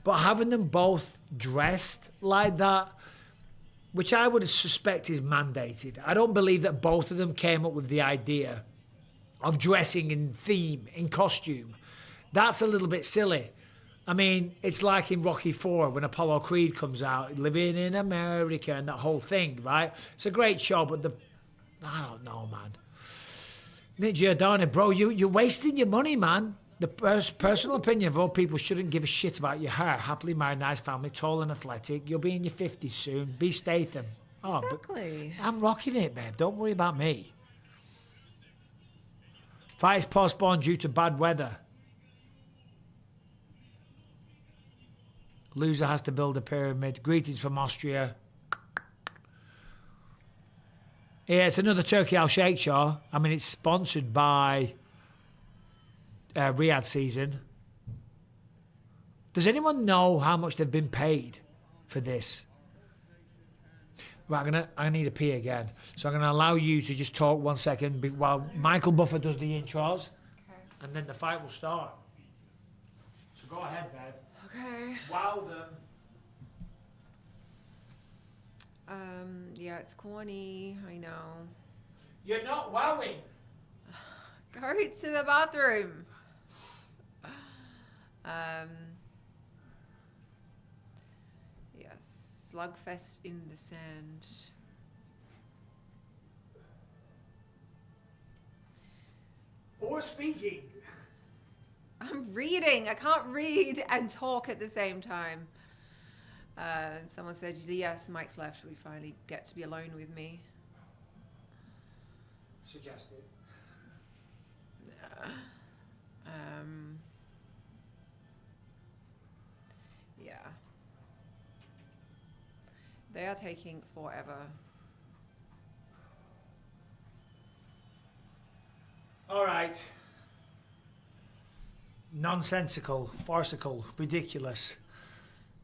but having them both dressed like that, which I would suspect is mandated. I don't believe that both of them came up with the idea of dressing in theme, in costume. That's a little bit silly. I mean, it's like in Rocky IV when Apollo Creed comes out, living in America and that whole thing, right? It's a great show, but I don't know, man. Nick Giordano, bro, you're wasting your money, man. The personal opinion of all people shouldn't give a shit about your hair. Happily married, nice family, tall and athletic. You'll be in your 50s soon. Be Statham. Oh, Exactly. I'm rocking it, babe. Don't worry about me. Fight is postponed due to bad weather. Loser has to build a pyramid. Greetings from Austria. Yeah, it's another Turkey Al Sheikh show. I mean, it's sponsored by Riyadh Season. Does anyone know how much they've been paid for this? Right, I need a pee again. So I'm going to allow you to just talk 1 second while Michael Buffer does the intros. Okay. And then the fight will start. So go ahead, babe. Okay. Wow them. Yeah, it's corny. I know. You're not wowing. Go to the bathroom. Yes, slugfest in the sand. Or speaking. I'm reading. I can't read and talk at the same time. Someone said, yes, Mike's left. We finally get to be alone with me. Suggested. Yeah. They are taking forever. All right. Nonsensical, farcical, ridiculous.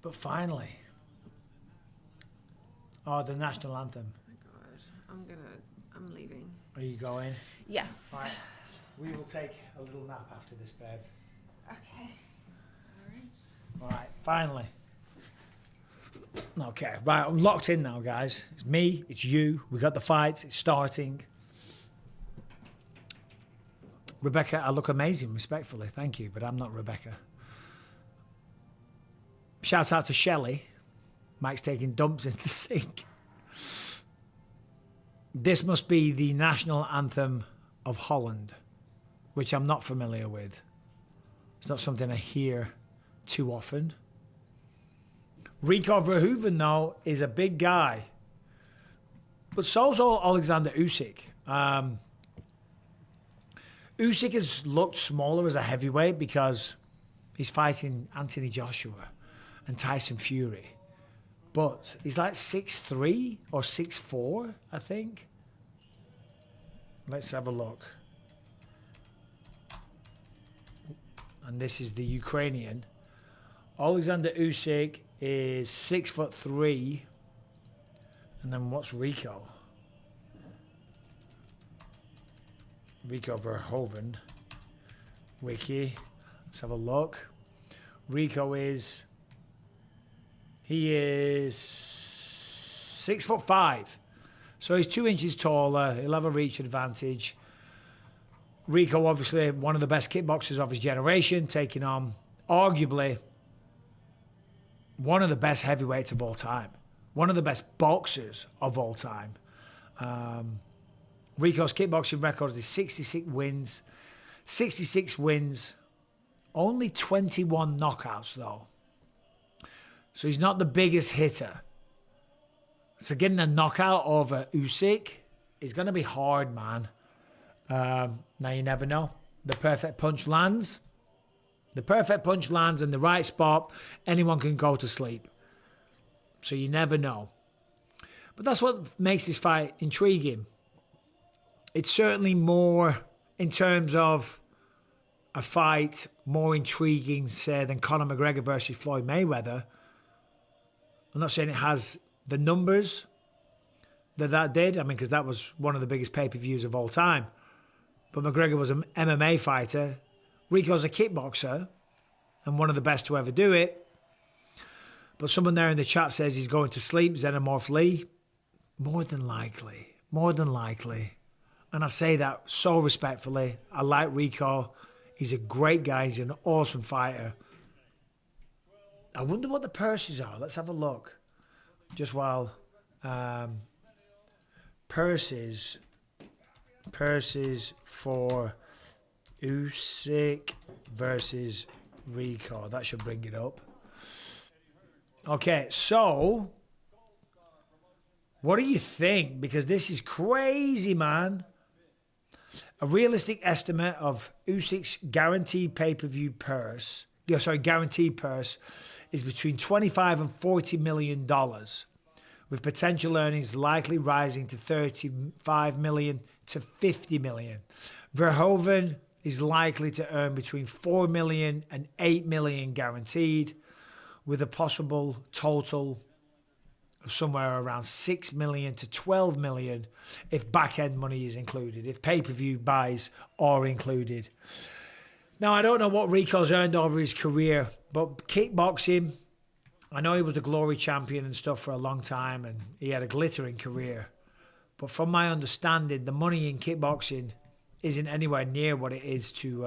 But finally. Oh, the national anthem. Oh my God. I'm leaving. Are you going? Yes. Right. We will take a little nap after this, babe. Okay. All right, finally. Okay, right, I'm locked in now, guys. It's me, it's you. We got the fights, it's starting. Rebecca, I look amazing, respectfully. Thank you, but I'm not Rebecca. Shout out to Shelley. Mike's taking dumps in the sink. This must be the national anthem of Holland, which I'm not familiar with. It's not something I hear too often. Rico Verhoeven, though, is a big guy. But so's Oleksandr Usyk. Usyk has looked smaller as a heavyweight because he's fighting Anthony Joshua and Tyson Fury. But he's like 6'3" or 6'4", I think. Let's have a look. And this is the Ukrainian. Oleksandr Usyk is 6'3". And then what's Rico? Rico Verhoeven. Wiki. Let's have a look. Rico is... He is 6'5". So he's 2 inches taller. He'll have a reach advantage. Rico, obviously, one of the best kickboxers of his generation, taking on arguably one of the best heavyweights of all time, one of the best boxers of all time. Rico's kickboxing record is 66 wins, only 21 knockouts, though. So he's not the biggest hitter. So getting a knockout over Usyk is going to be hard, man. Now you never know. The perfect punch lands. The perfect punch lands in the right spot, anyone can go to sleep. So you never know. But that's what makes this fight intriguing. It's certainly more, in terms of a fight, more intriguing, say, than Conor McGregor versus Floyd Mayweather. I'm not saying it has the numbers that did. I mean, because that was one of the biggest pay-per-views of all time. But McGregor was an MMA fighter. Rico's a kickboxer and one of the best to ever do it. But someone there in the chat says he's going to sleep, Xenomorph Lee. More than likely. More than likely. And I say that so respectfully. I like Rico. He's a great guy. He's an awesome fighter. I wonder what the purses are. Let's have a look. Just while... Purses for Usyk versus Rico. That should bring it up. Okay, so what do you think? Because this is crazy, man. A realistic estimate of Usyk's guaranteed pay-per-view purse, guaranteed purse, is between $25 and $40 million, with potential earnings likely rising to $35 million to $50 million. Verhoeven is likely to earn between $4 million and $8 million guaranteed, with a possible total of somewhere around $6 million to $12 million if back-end money is included, if pay-per-view buys are included. Now, I don't know what Rico's earned over his career, but kickboxing, I know he was the glory champion and stuff for a long time, and he had a glittering career. But from my understanding, the money in kickboxing isn't anywhere near what it is to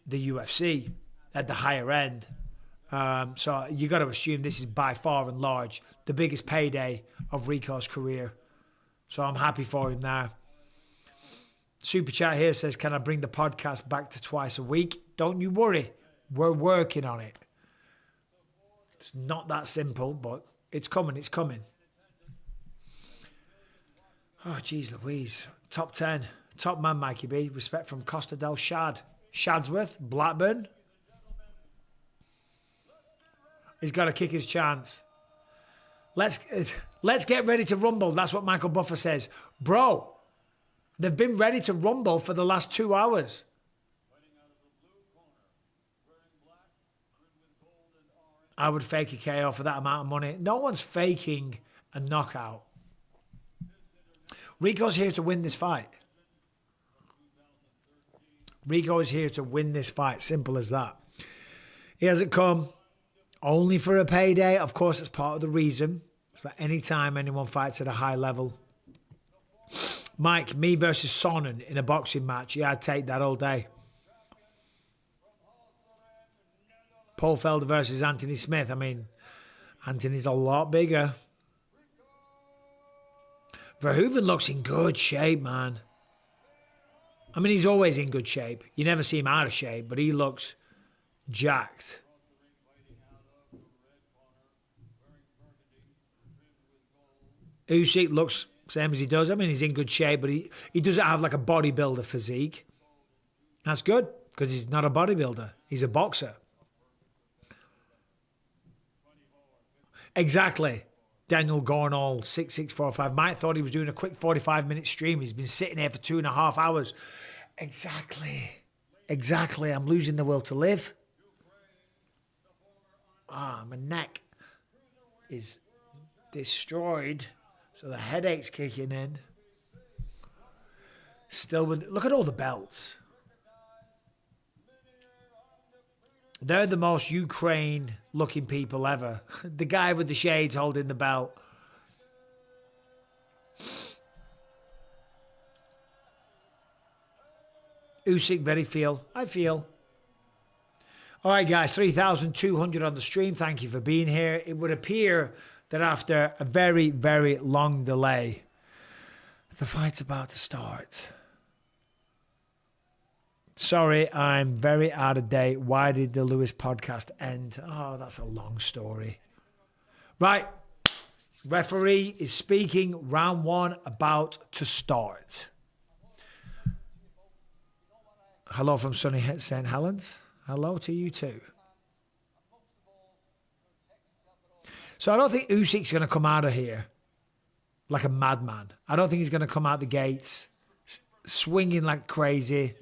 the UFC at the higher end. So you got to assume this is by far and large the biggest payday of Rico's career. So I'm happy for him there. Super Chat here says, can I bring the podcast back to twice a week? Don't you worry. We're working on it. It's not that simple, but it's coming. It's coming. Oh, geez Louise. Top 10. Top man, Mikey B. Respect from Costa del Shad. Shadsworth. Blackburn. He's got to kick his chance. Let's get ready to rumble. That's what Michael Buffer says. Bro, they've been ready to rumble for the last 2 hours. I would fake a KO for that amount of money. No one's faking a knockout. Rico's here to win this fight. Rico is here to win this fight. Simple as that. He hasn't come only for a payday. Of course, it's part of the reason. It's like any time anyone fights at a high level. Mike, me versus Sonnen in a boxing match. Yeah, I'd take that all day. Paul Felder versus Anthony Smith. I mean, Anthony's a lot bigger. Verhoeven looks in good shape, man. I mean, he's always in good shape. You never see him out of shape, but he looks jacked. Usyk looks same as he does. I mean, he's in good shape, but he doesn't have like a bodybuilder physique. That's good, because he's not a bodybuilder. He's a boxer. Exactly. Daniel Gornall, 6645. Mike thought he was doing a quick 45-minute stream. He's been sitting here for 2.5 hours. Exactly. Exactly. I'm losing the will to live. My neck is destroyed. So the headache's kicking in. Still with... Look at all the belts. They're the most Ukraine-looking people ever. The guy with the shades holding the belt. Usyk, very feel. I feel. All right, guys, 3,200 on the stream. Thank you for being here. It would appear that after a very, very long delay, the fight's about to start. Sorry, I'm very out of date. Why did the Lewis podcast end? Oh, that's a long story. Right. Referee is speaking. Round 1 about to start. Hello from sunny St. Helens. Hello to you too. So I don't think Usyk's going to come out of here like a madman. I don't think he's going to come out the gates swinging like crazy.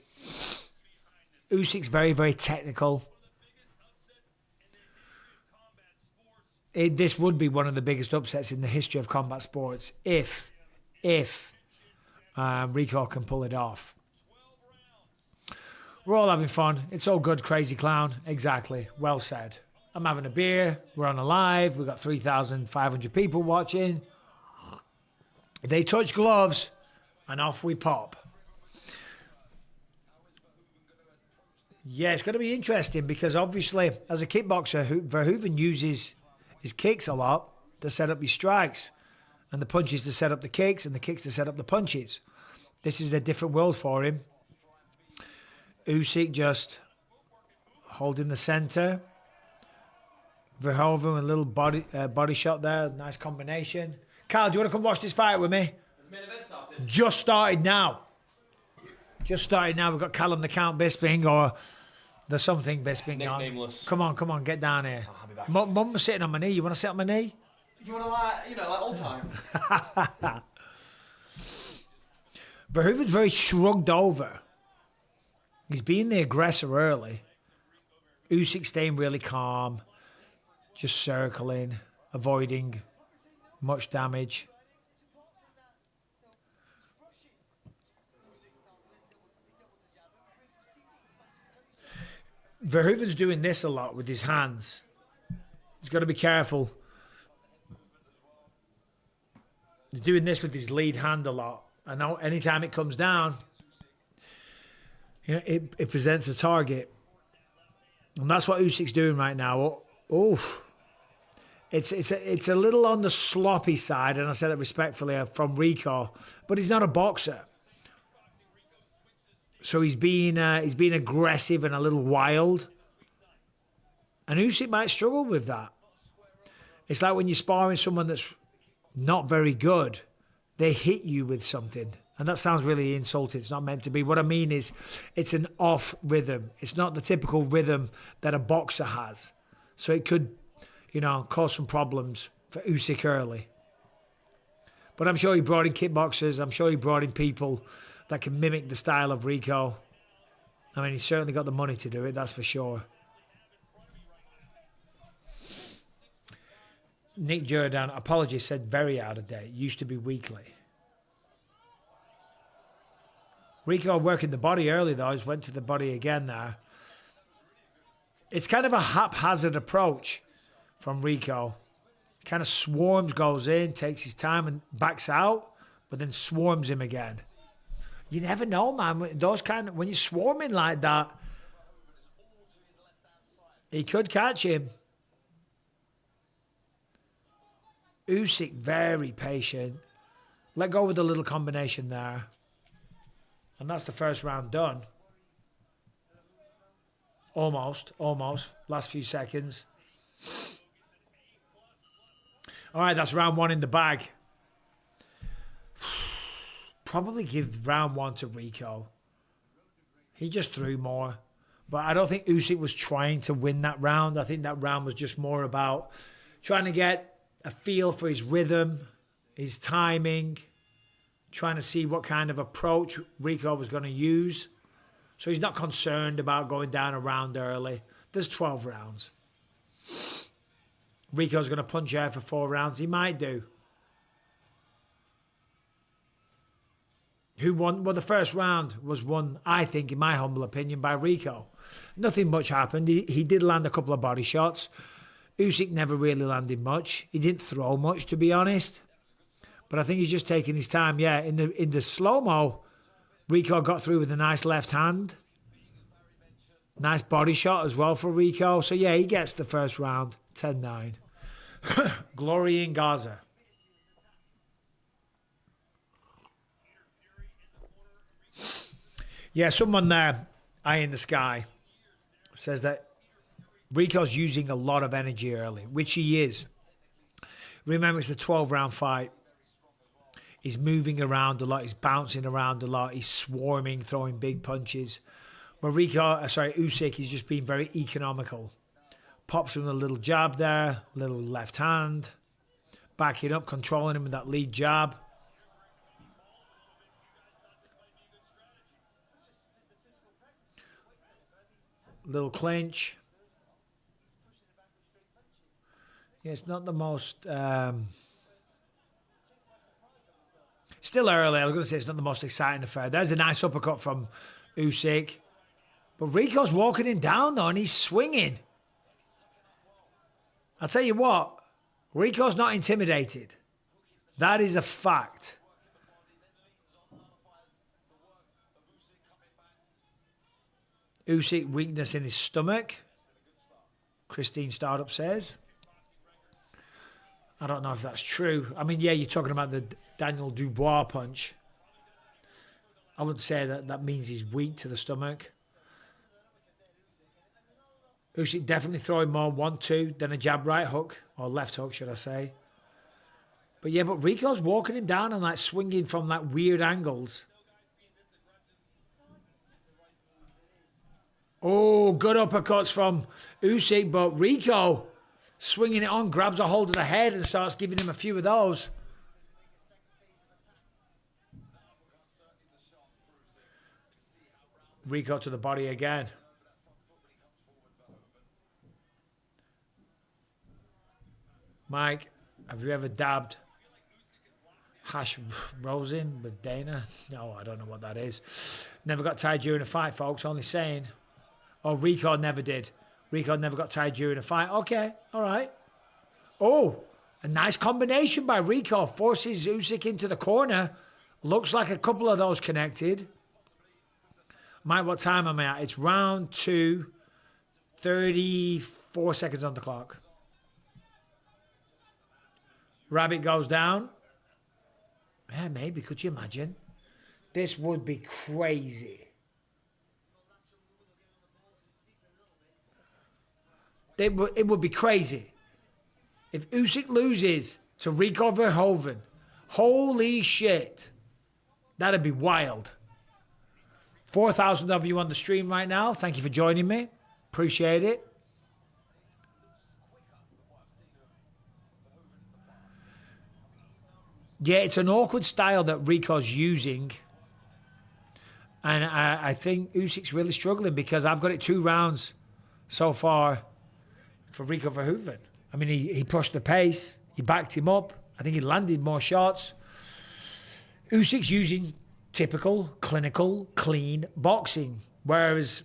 Usyk's very, very technical. This would be one of the biggest upsets in the history of combat sports if Rico can pull it off. We're all having fun. It's all good, crazy clown. Exactly. Well said. I'm having a beer. We're on a live. We've got 3,500 people watching. They touch gloves and off we pop. Yeah, it's going to be interesting because obviously as a kickboxer, Verhoeven uses his kicks a lot to set up his strikes and the punches to set up the kicks and the kicks to set up the punches. This is a different world for him. Usyk just holding the center. Verhoeven with a little body shot there. Nice combination. Carl, do you want to come watch this fight with me? Just started now. Just started now. We've got Callum the Count Bisping or the something Bisping on. Nameless. Come on, get down here. I'll be back. Mum was sitting on my knee. You want to sit on my knee? You want to like old times? Verhoeven's very shrugged over. He's being the aggressor early. Usyk staying really calm. Just circling, avoiding much damage. Verhoeven's doing this a lot with his hands. He's got to be careful. He's doing this with his lead hand a lot. And anytime it comes down, it presents a target. And that's what Usyk's doing right now. Oh. It's a little on the sloppy side, and I say that respectfully from Rico, but he's not a boxer. So he's being aggressive and a little wild. And Usyk might struggle with that. It's like when you're sparring someone that's not very good, they hit you with something. And that sounds really insulting. It's not meant to be. What I mean is it's an off rhythm. It's not the typical rhythm that a boxer has. So it could, cause some problems for Usyk early. But I'm sure he brought in kickboxers. I'm sure he brought in people that can mimic the style of Rico. I mean, he's certainly got the money to do it, that's for sure. Nick Jordan, apologies, said very out of date. Used to be weekly. Rico working the body early, though. He's went to the body again there. It's kind of a haphazard approach from Rico. Kind of swarms, goes in, takes his time and backs out, but then swarms him again. You never know, man. When you're swarming like that, he could catch him. Usyk, very patient. Let go with a little combination there. And that's the first round done. Almost. Last few seconds. All right, that's round one in the bag. Probably give round one to Rico. He just threw more. But I don't think Usyk was trying to win that round. I think that round was just more about trying to get a feel for his rhythm, his timing, trying to see what kind of approach Rico was going to use. So he's not concerned about going down a round early. There's 12 rounds. Rico's going to punch out for 4 rounds. He might do. Who won? Well, the first round was won, I think, in my humble opinion, by Rico. Nothing much happened. He did land a couple of body shots. Usyk never really landed much. He didn't throw much, to be honest. But I think he's just taking his time. Yeah, in the slow-mo, Rico got through with a nice left hand. Nice body shot as well for Rico. So, yeah, he gets the first round, 10-9. Glory in Gaza. Yeah, someone there, eye in the sky, says that Rico's using a lot of energy early, which he is. Remember, it's a 12-round fight. He's moving around a lot. He's bouncing around a lot. He's swarming, throwing big punches. But Usyk is just being very economical. Pops him with a little jab there, little left hand. Backing up, controlling him with that lead jab. Little clinch. Yeah, it's not the most... still early. I was going to say it's not the most exciting affair. There's a nice uppercut from Usyk. But Rico's walking him down, though, and he's swinging. I'll tell you what. Rico's not intimidated. That is a fact. Usyk, weakness in his stomach. Christine Startup says. I don't know if that's true. I mean, yeah, you're talking about the Daniel Dubois punch. I wouldn't say that means he's weak to the stomach. Usyk definitely throwing more 1-2 than a jab right hook, or left hook, should I say. But yeah, but Rico's walking him down and like swinging from like weird angles. Oh, good uppercuts from Usyk, but Rico swinging it on, grabs a hold of the head and starts giving him a few of those. Rico to the body again. Mike, have you ever dabbed hash rosin with Dana? No, I don't know what that is. Never got tied during a fight, folks. Only saying. Oh, Rico never did. Rico never got tied during a fight. Okay, all right. Oh, a nice combination by Rico. Forces Usyk into the corner. Looks like a couple of those connected. Mike, what time am I at? It's round 2. 34 seconds on the clock. Rabbit goes down. Yeah, maybe. Could you imagine? This would be crazy. It would be crazy. If Usyk loses to Rico Verhoeven, holy shit. That'd be wild. 4,000 of you on the stream right now. Thank you for joining me. Appreciate it. Yeah, it's an awkward style that Rico's using. And I think Usyk's really struggling because I've got it 2 rounds so far for Rico Verhoeven. I mean, he pushed the pace. He backed him up. I think he landed more shots. Usyk's using typical, clinical, clean boxing, whereas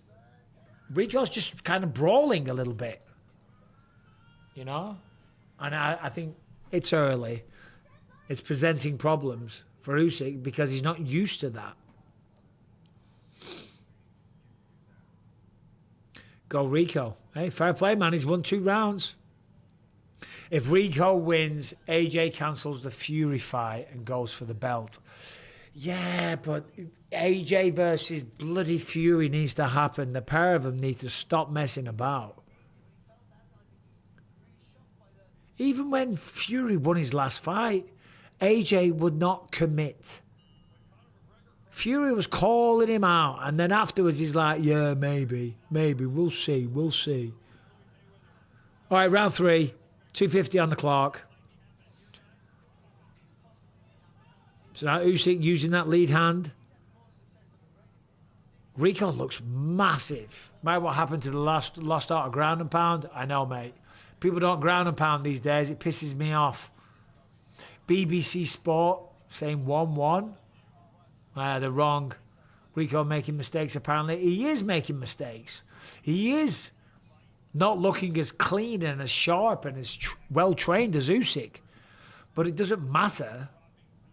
Rico's just kind of brawling a little bit, you know? And I think it's early. It's presenting problems for Usyk because he's not used to that. Go Rico. Hey, fair play, man. He's won 2 rounds. If Rico wins, AJ cancels the Fury fight and goes for the belt. Yeah, but AJ versus bloody Fury needs to happen. The pair of them need to stop messing about. Even when Fury won his last fight, AJ would not commit. Fury was calling him out, and then afterwards he's like, yeah, maybe, we'll see. All right, round 3, 2:50 on the clock. So now Usyk using that lead hand. Rico looks massive. Mate, what happened to the lost art of ground and pound? I know, mate. People don't ground and pound these days. It pisses me off. BBC Sport saying 1-1. They're wrong. Rico making mistakes, apparently. He is making mistakes. He is not looking as clean and as sharp and as well-trained as Usyk. But it doesn't matter.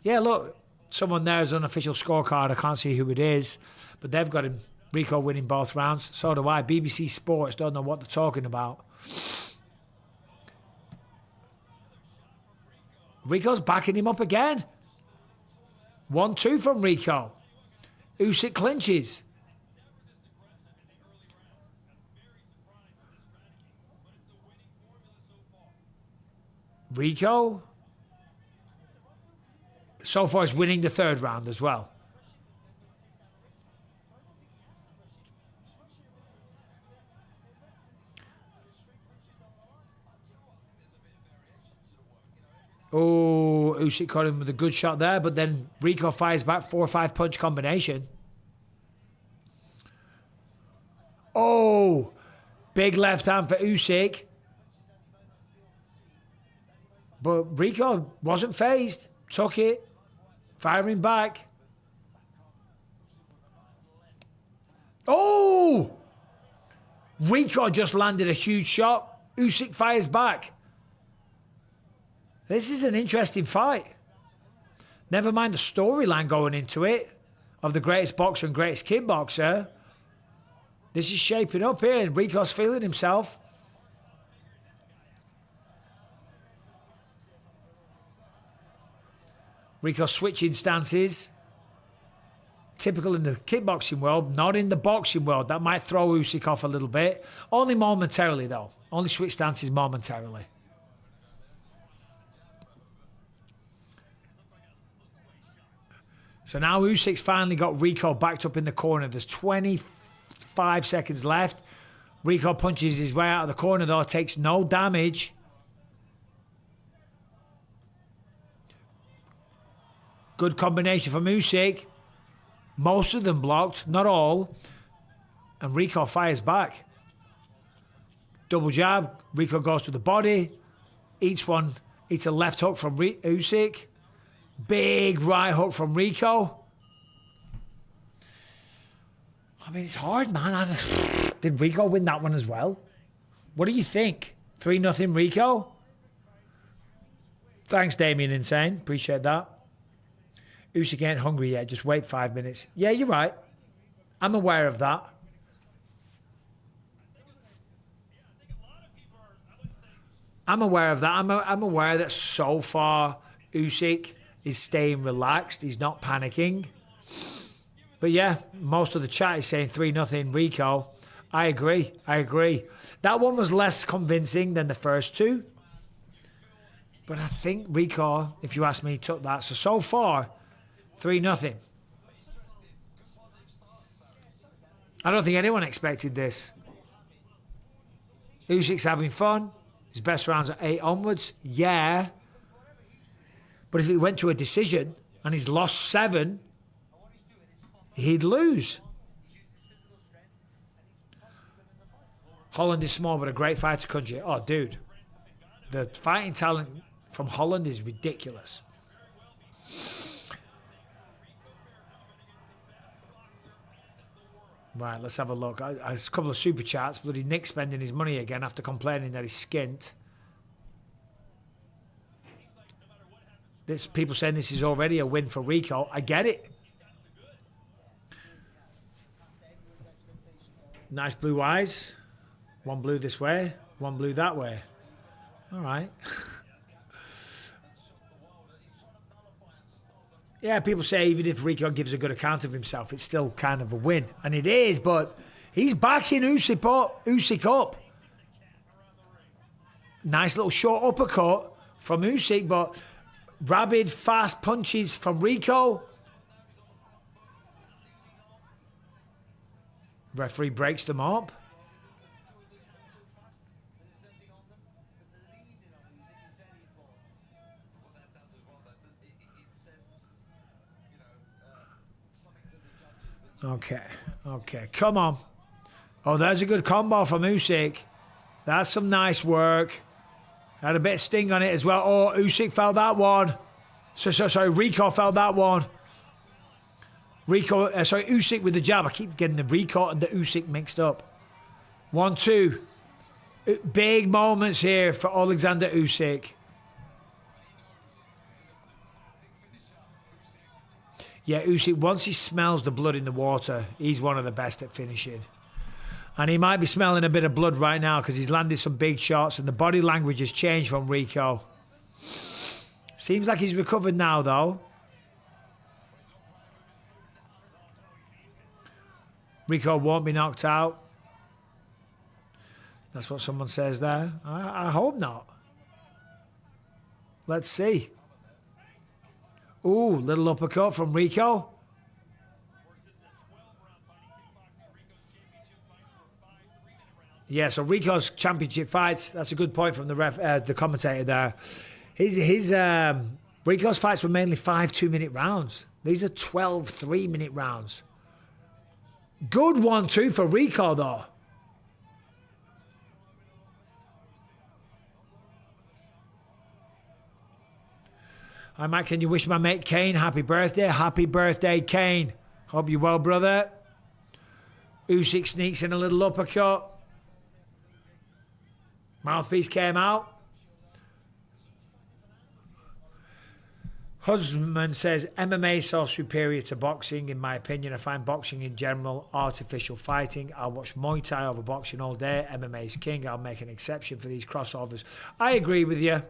Yeah, look, someone there is an unofficial scorecard. I can't see who it is. But they've got him, Rico winning both rounds. So do I. BBC Sports don't know what they're talking about. Rico's backing him up again. 1-2 from Rico. Usyk clinches. Rico so far is winning the 3rd round as well. Oh, Usyk caught him with a good shot there, but then Rico fires back 4 or 5 punch combination. Oh, big left hand for Usyk. But Rico wasn't phased. Took it. Firing back. Oh! Rico just landed a huge shot. Usyk fires back. This is an interesting fight. Never mind the storyline going into it of the greatest boxer and greatest kickboxer. This is shaping up here, and Rico's feeling himself. Rico switching stances. Typical in the kickboxing world, not in the boxing world. That might throw Usyk off a little bit. Only momentarily, though. Only switch stances momentarily. So now Usyk's finally got Rico backed up in the corner. There's 25 seconds left. Rico punches his way out of the corner, though. Takes no damage. Good combination from Usyk. Most of them blocked, not all. And Rico fires back. Double jab. Rico goes to the body. Eats a left hook from Usyk. Big right hook from Rico. I mean, it's hard, man. Did Rico win that one as well? What do you think? 3-0 Rico? Thanks, Damien Insane. Appreciate that. Usyk ain't hungry yet. Just wait 5 minutes. Yeah, you're right. I'm aware of that. I'm aware of that. I'm aware that so far Usyk is staying relaxed. He's not panicking. But yeah, most of the chat is saying 3-0 Rico. I agree. That one was less convincing than the first two. But I think Rico, if you ask me, took that. So far, 3-0. I don't think anyone expected this. Usyk's having fun. His best rounds are 8 onwards. Yeah. But if it went to a decision and he's lost 7, he'd lose. Holland is small, but a great fighter country. Oh, dude. The fighting talent from Holland is ridiculous. Right, let's have a look. A couple of super chats. Bloody Nick spending his money again after complaining that he's skint. People saying this is already a win for Rico. I get it. Nice blue eyes. One blue this way, one blue that way. All right. Yeah, people say even if Rico gives a good account of himself, it's still kind of a win. And it is, but he's backing Usyk up. Nice little short uppercut from Usyk, but rabid, fast punches from Rico. Referee breaks them up. Okay, come on. Oh, there's a good combo from Usyk. That's some nice work. Had a bit of sting on it as well. Oh, Usyk felt that one. Sorry, Rico felt that one. Usyk with the jab. I keep getting the Rico and the Usyk mixed up. 1-2. Big moments here for Oleksandr Usyk. Yeah, Usyk, once he smells the blood in the water, he's one of the best at finishing. And he might be smelling a bit of blood right now because he's landed some big shots and the body language has changed from Rico. Seems like he's recovered now, though. Rico won't be knocked out. That's what someone says there. I hope not. Let's see. Ooh, little uppercut from Rico. Yeah, so Rico's championship fights. That's a good point from the commentator there. Rico's fights were mainly 5 2-minute rounds. These are 12 3-minute rounds. Good 1-2 for Rico, though. Hi, Matt. Can you wish my mate Kane happy birthday? Happy birthday, Kane. Hope you're well, brother. Usyk sneaks in a little uppercut. Mouthpiece came out. Husband says, MMA is so superior to boxing. In my opinion, I find boxing in general artificial fighting. I'll watch Muay Thai over boxing all day. MMA is king. I'll make an exception for these crossovers. I agree with you.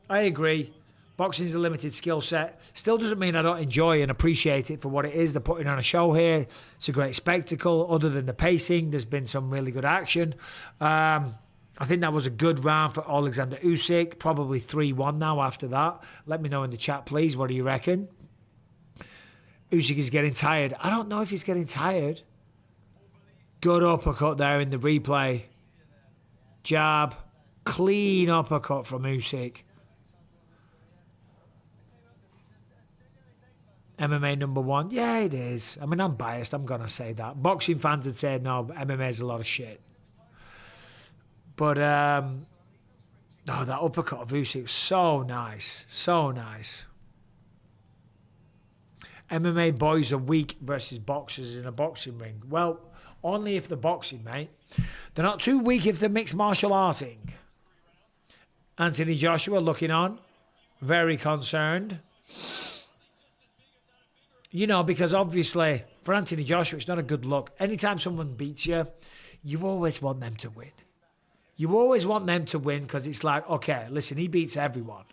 I agree. Boxing is a limited skill set. Still doesn't mean I don't enjoy and appreciate it for what it is. They're putting on a show here. It's a great spectacle. Other than the pacing, there's been some really good action. I think that was a good round for Oleksandr Usyk. Probably 3-1 now after that. Let me know in the chat, please. What do you reckon? Usyk is getting tired. I don't know if he's getting tired. Good uppercut there in the replay. Jab. Clean uppercut from Usyk. MMA #1. Yeah, it is. I mean, I'm biased. I'm going to say that. Boxing fans would say, no, MMA is a lot of shit. But, that uppercut of Usyk, so nice. So nice. MMA boys are weak versus boxers in a boxing ring. Well, only if they're boxing, mate. They're not too weak if they're mixed martial arting. Anthony Joshua looking on. Very concerned. You know, because obviously, for Anthony Joshua, it's not a good look. Anytime someone beats you, you always want them to win. You always want them to win because it's like, okay, listen, he beats everyone.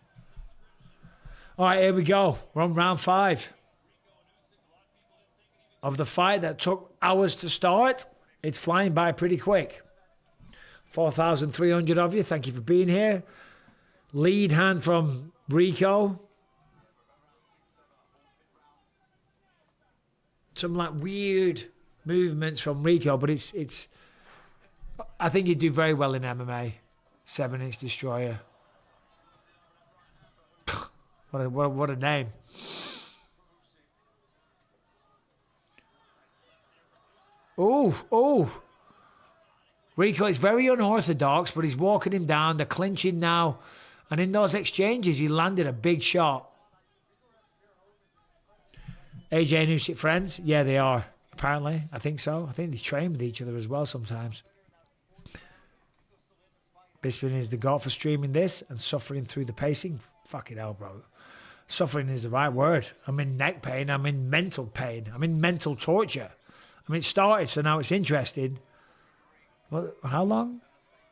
All right, here we go. We're on round 5 of the fight that took hours to start. It's flying by pretty quick. 4,300 of you. Thank you for being here. Lead hand from Rico. Some like weird movements from Rico, but it's. I think he'd do very well in MMA. 7-inch destroyer. what a name. Oh. Rico is very unorthodox, but he's walking him down. They're clinching now. And in those exchanges, he landed a big shot. AJ and Usyk friends? Yeah, they are. Apparently. I think so. I think they train with each other as well sometimes. Bisping is the goat for streaming this and suffering through the pacing. Fucking hell, bro. Suffering is the right word. I'm in neck pain. I'm in mental pain. I'm in mental torture. I mean, it started, so now it's interesting. Well, how long?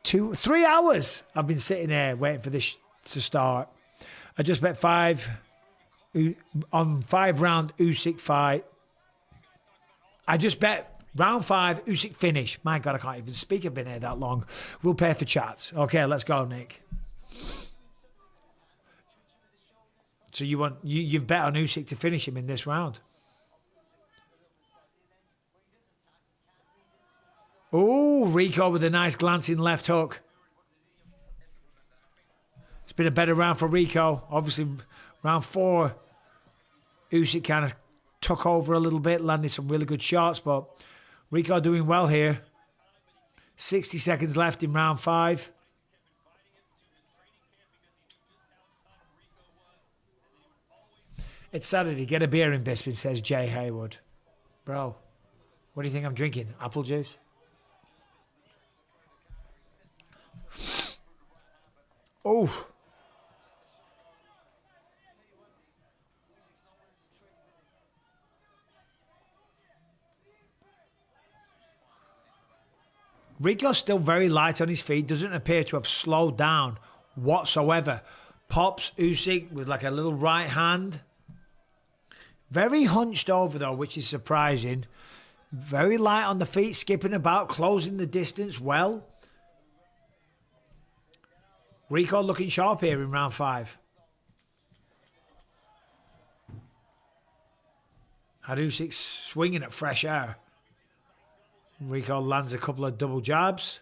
3 hours I've been sitting there waiting for this to start. I just bet 5 on 5-round Usyk fight. I just bet round 5 Usyk finish. My God, I can't even speak. I've been here that long. We'll pay for chats. Okay, let's go, Nick. So you've bet on Usyk to finish him in this round. Oh, Rico with a nice glancing left hook. It's been a better round for Rico. Obviously, round 4, Usyk kind of took over a little bit, landed some really good shots, but Rico doing well here. 60 seconds left in round 5. It's Saturday. Get a beer in Bisping, says Jay Haywood. Bro, what do you think I'm drinking? Apple juice? Oh. Rico's still very light on his feet, doesn't appear to have slowed down whatsoever. Pops Usyk with like a little right hand. Very hunched over though, which is surprising. Very light on the feet, skipping about, closing the distance well. Rico looking sharp here in round 5. Had Usyk swinging at fresh air. Rico lands a couple of double jabs.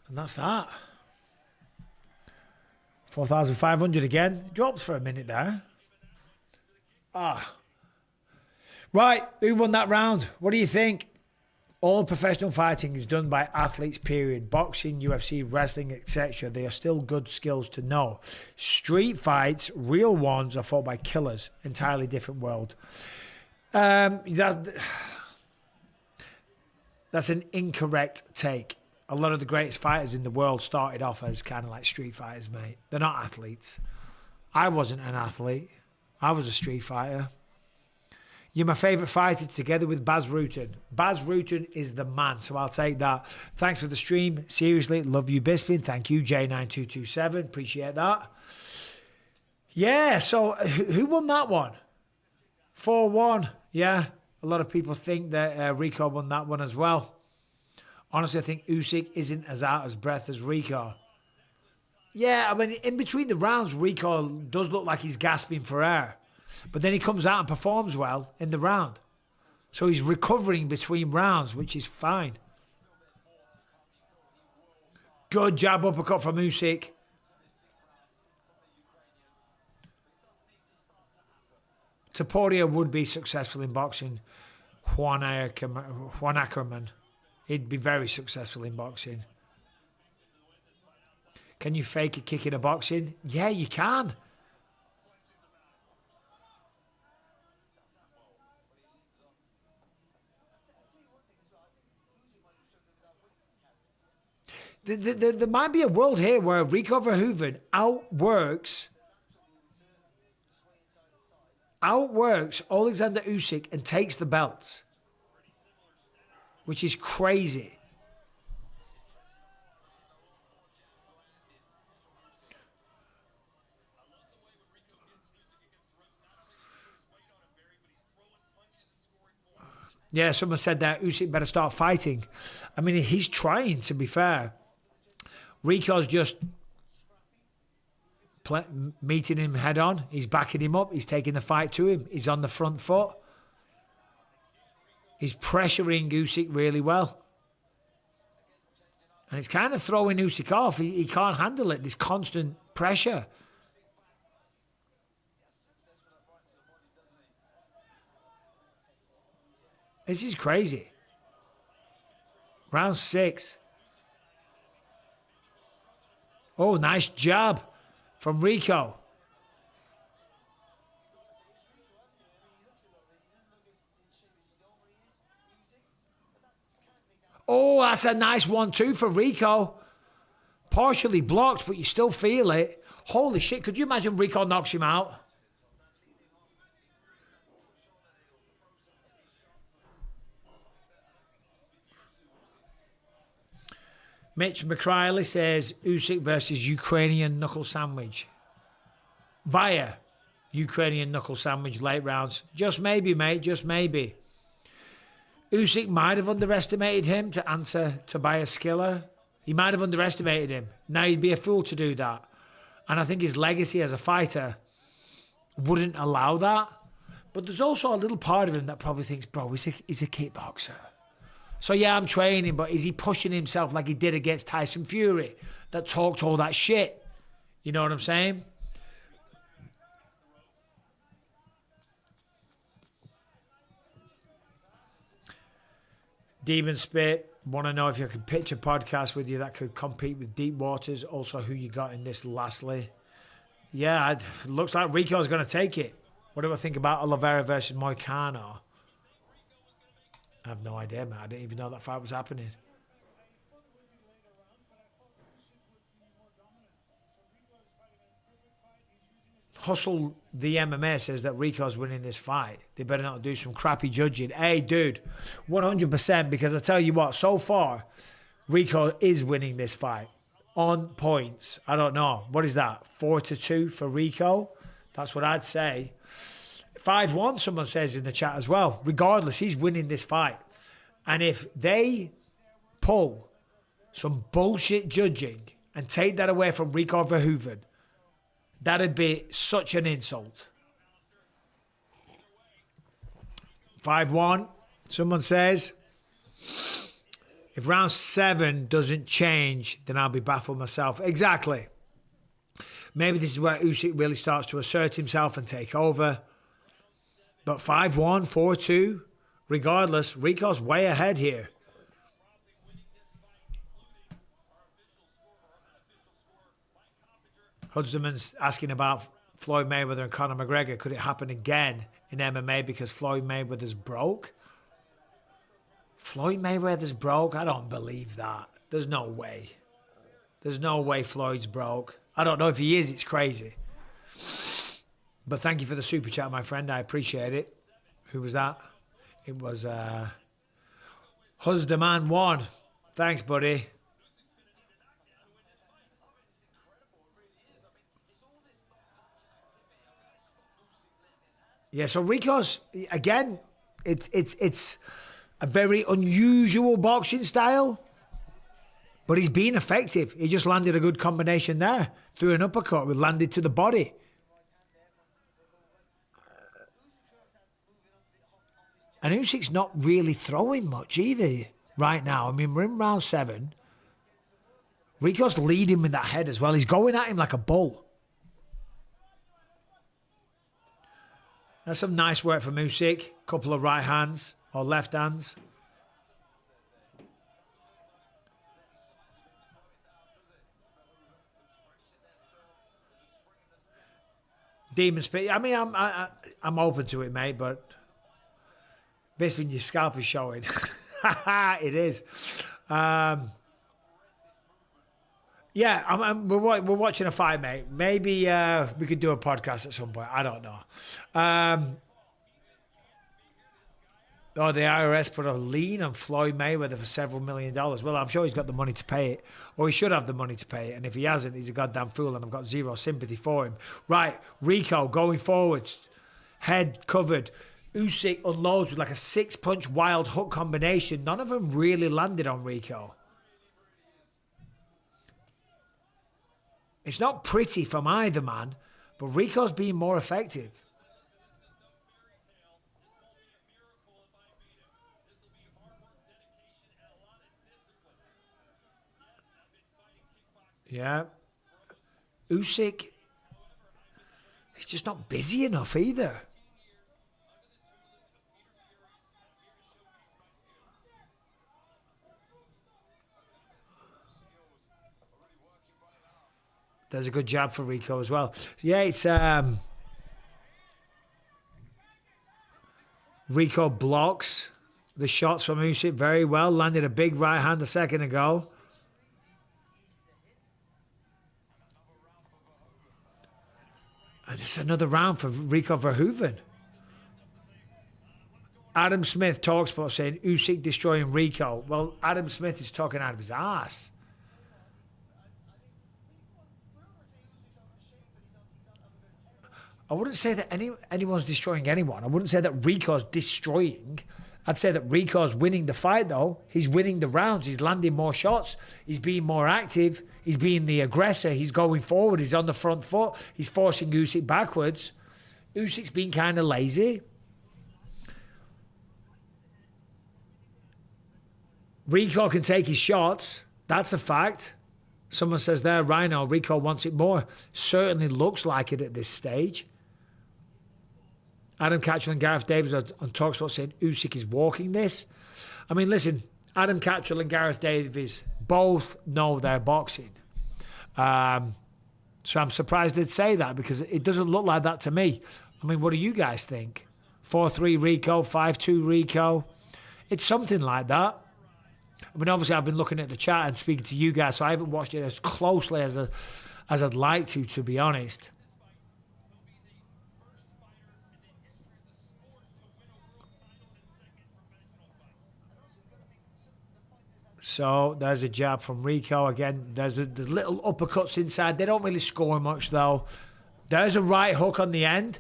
And that's that. 4,500 again. Drops for a minute there. Right, who won that round? What do you think? All professional fighting is done by athletes, period. Boxing, UFC, wrestling, etc. They are still good skills to know. Street fights, real ones, are fought by killers. Entirely different world. That's an incorrect take. A lot of the greatest fighters in the world started off as kind of like street fighters, mate. They're not athletes. I wasn't an athlete. I was a street fighter. You're my favourite fighter together with Baz Rutten. Baz Rutten is the man, so I'll take that. Thanks for the stream. Seriously, love you, Bisping. Thank you, J9227. Appreciate that. Yeah, so who won that one? 4-1. Yeah, a lot of people think that Rico won that one as well. Honestly, I think Usyk isn't as out of breath as Rico. Yeah, I mean, in between the rounds, Rico does look like he's gasping for air. But then he comes out and performs well in the round. So he's recovering between rounds, which is fine. Good jab uppercut from Usyk. Topuria would be successful in boxing. Juan Ackerman. He'd be very successful in boxing. Can you fake a kick in a boxing? Yeah, you can. There might be a world here where Rico Verhoeven outworks Oleksandr Usyk and takes the belts, which is crazy. Yeah, someone said that Usyk better start fighting. I mean, he's trying, to be fair. Rico's just meeting him head on. He's backing him up. He's taking the fight to him. He's on the front foot. He's pressuring Usyk really well. And it's kind of throwing Usyk off. He can't handle it, this constant pressure. This is crazy. Round 6. Oh, nice jab from Rico. Oh, that's a nice 1-2 for Rico. Partially blocked, but you still feel it. Holy shit, could you imagine Rico knocks him out? Mitch McCriley says Usyk versus Ukrainian knuckle sandwich. Via Ukrainian knuckle sandwich late rounds. Just maybe, mate, just maybe. Usyk might have underestimated him to answer Tobias Skiller. He might have underestimated him. Now he'd be a fool to do that. And I think his legacy as a fighter wouldn't allow that. But there's also a little part of him that probably thinks, bro, he's a kickboxer. So yeah, I'm training, but is he pushing himself like he did against Tyson Fury that talked all that shit? You know what I'm saying? Demon Spit, want to know if you could pitch a podcast with you that could compete with Deep Waters. Also, who you got in this lastly. Yeah, it looks like Rico's going to take it. What do I think about Oliveira versus Moicano? I have no idea, man. I didn't even know that fight was happening. Hustle the MMA says that Rico's winning this fight. They better not do some crappy judging. Hey, dude, 100%, because I tell you what, so far, Rico is winning this fight. On points. I don't know. What is that? 4-2 for Rico? That's what I'd say. 5-1, someone says in the chat as well. Regardless, he's winning this fight. And if they pull some bullshit judging and take that away from Rico Verhoeven, that'd be such an insult. 5-1, someone says. If round 7 doesn't change, then I'll be baffled myself. Exactly. Maybe this is where Usyk really starts to assert himself and take over. But 5-1, 4-2, regardless, Rico's way ahead here. Huddersman's asking about Floyd Mayweather and Conor McGregor. Could it happen again in MMA because Floyd Mayweather's broke? Floyd Mayweather's broke? I don't believe that. There's no way. There's no way Floyd's broke. I don't know if he is. It's crazy. But thank you for the super chat, my friend. I appreciate it. Who was that? It was Husdaman 1. Thanks, buddy. Yeah, so Rico's, again, it's a very unusual boxing style, but he's been effective. He just landed a good combination there. Threw an uppercut, landed to the body. And Usyk's not really throwing much either right now. I mean, we're in round 7. Rico's leading with that head as well. He's going at him like a bull. That's some nice work from Usyk. Couple of right hands or left hands. Demon Spit. I mean, I'm open to it, mate, but basically your scalp is showing. It is. Yeah, we're watching a fight, mate. Maybe we could do a podcast at some point. I don't know. The IRS put a lien on Floyd Mayweather for several $1 million. Well, I'm sure he's got the money to pay it, or he should have the money to pay it. And if he hasn't, he's a goddamn fool, and I've got zero sympathy for him. Right, Rico going forward, head covered. Usyk unloads with like a 6-punch wild hook combination. None of them really landed on Rico. It's not pretty from either man, but Rico's being more effective. Yeah. Usyk, he's just not busy enough either. There's a good jab for Rico as well. Yeah, it's Rico blocks the shots from Usyk very well. Landed a big right hand a second ago. And it's another round for Rico Verhoeven. Adam Smith talks about saying Usyk destroying Rico. Well, Adam Smith is talking out of his ass. I wouldn't say that anyone's destroying anyone. I wouldn't say that Rico's destroying. I'd say that Rico's winning the fight, though. He's winning the rounds. He's landing more shots. He's being more active. He's being the aggressor. He's going forward. He's on the front foot. He's forcing Usyk backwards. Usyk's been kind of lazy. Rico can take his shots. That's a fact. Someone says there, Rhino, Rico wants it more. Certainly looks like it at this stage. Adam Catchell and Gareth Davies on TalkSport saying Usyk is walking this. I mean, listen, Adam Catchell and Gareth Davies both know their boxing. So I'm surprised they'd say that because it doesn't look like that to me. I mean, what do you guys think? 4-3 Rico, 5-2 Rico. It's something like that. I mean, obviously, I've been looking at the chat and speaking to you guys, so I haven't watched it as closely as I'd like to be honest. So there's a jab from Rico. Again, there's the little uppercuts inside. They don't really score much, though. There's a right hook on the end.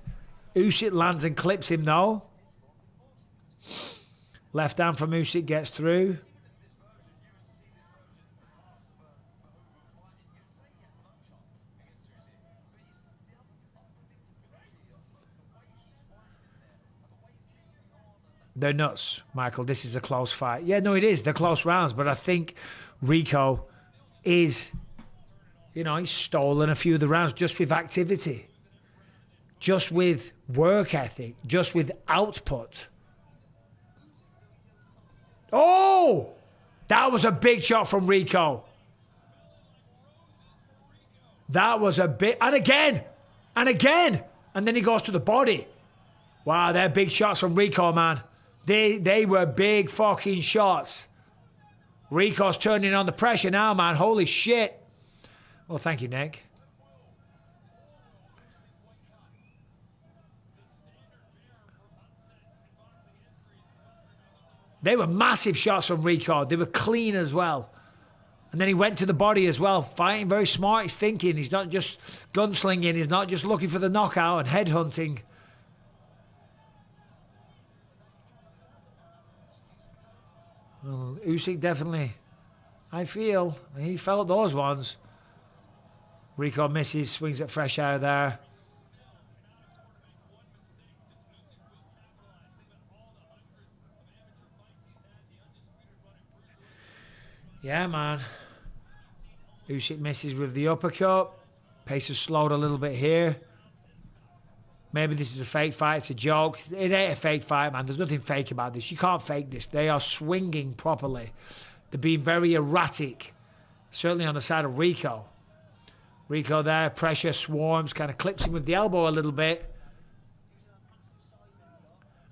Usyk lands and clips him, though. Left hand from Usyk gets through. They're nuts, Michael. This is a close fight. Yeah, no, it is. They're close rounds, but I think Rico is You know, he's stolen a few of the rounds just with activity, just with work ethic, just with output. Oh, that was a big shot from Rico. That was a big, and again, and then he goes to the body. Wow, they're big shots from Rico, man. They were big fucking shots. Rico's turning on the pressure now, man. Holy shit. Well, thank you, Nick. They were massive shots from Rico. They were clean as well. And then he went to the body as well, fighting very smart. He's thinking. He's not just gunslinging. He's not just looking for the knockout and headhunting. Well, Usyk definitely, I feel, he felt those ones. Rico misses, swings it fresh out of there. Yeah, man. Usyk misses with the uppercut. Pace has slowed a little bit here. Maybe this is a fake fight. It's a joke. It ain't a fake fight, man. There's nothing fake about this. You can't fake this. They are swinging properly. They're being very erratic. Certainly on the side of Rico. Rico there, pressure, swarms, kind of clips him with the elbow a little bit.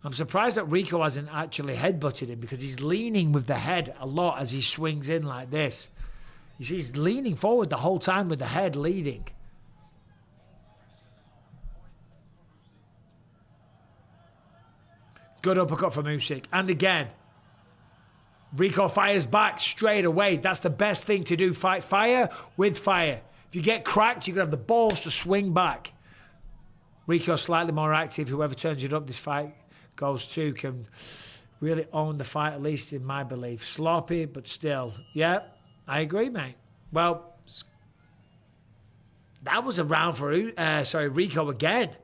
I'm surprised that Rico hasn't actually headbutted him because he's leaning with the head a lot as he swings in like this. You see, he's leaning forward the whole time with the head leading. Good uppercut from Usyk. And again, Rico fires back straight away. That's the best thing to do. Fight fire with fire. If you get cracked, you're going to have the balls to swing back. Rico's slightly more active. Whoever turns it up this fight goes to can really own the fight, at least in my belief. Sloppy, but still. Yeah, I agree, mate. Well, that was a round for Rico again.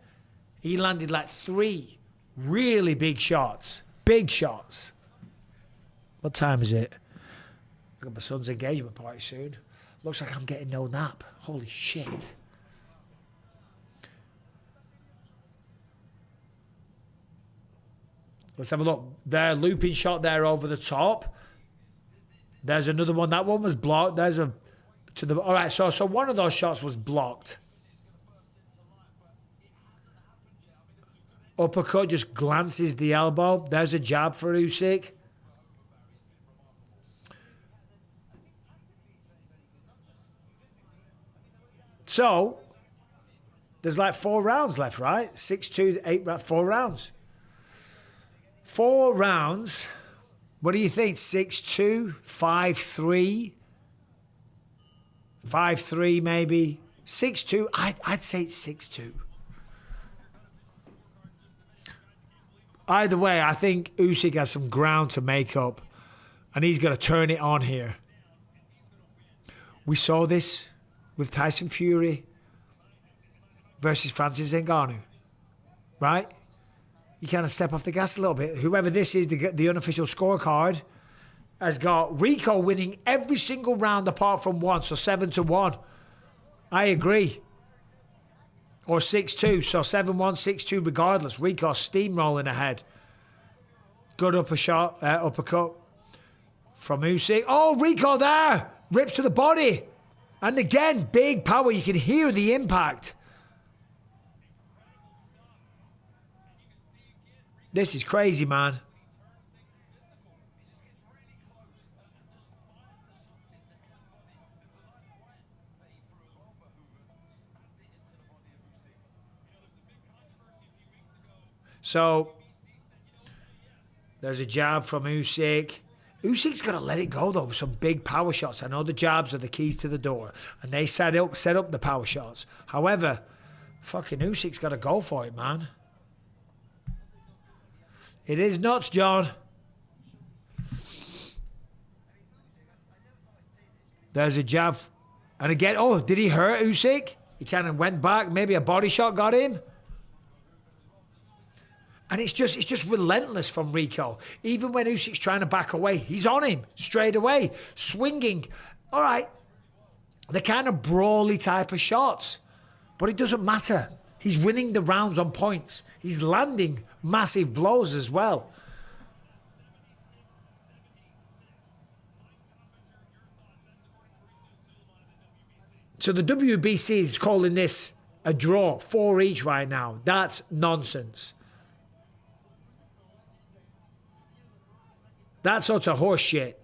He landed like 3 really big shots. Big shots. What time is it? I've got my son's engagement party soon. Looks like I'm getting no nap. Holy shit. Let's have a look. There, looping shot there over the top. There's another one. That one was blocked. There's a to the. All right. So one of those shots was blocked. Uppercut just glances the elbow. There's a jab for Usyk. So there's like 4 rounds left, right? 6-2, 8, 4 rounds. 4 rounds. What do you think? 6-2, 5-3, 5-3 maybe. 6-2. I'd say it's 6-2. Either way, I think Usyk has some ground to make up, and he's going to turn it on here. We saw this with Tyson Fury versus Francis Ngannou, right? You kind of step off the gas a little bit. Whoever this is, the unofficial scorecard, has got Rico winning every single round apart from one, so 7-1. I agree. Or 6-2, so 7-1, 6-2 regardless. Rico steamrolling ahead. Good uppercut from Usyk. Oh, Rico there! Rips to the body. And again, big power. You can hear the impact. This is crazy, man. So, there's a jab from Usyk. Usyk's got to let it go, though, with some big power shots. I know the jabs are the keys to the door, and they set up the power shots. However, fucking Usyk's got to go for it, man. It is nuts, John. There's a jab. And again, oh, did he hurt Usyk? He kind of went back. Maybe a body shot got him. And it's just relentless from Rico. Even when Usyk's trying to back away, he's on him straight away, swinging. All right. They're kind of brawly type of shots. But it doesn't matter. He's winning the rounds on points. He's landing massive blows as well. So the WBC is calling this a draw, 4 each right now. That's nonsense. That's sort of horse shit.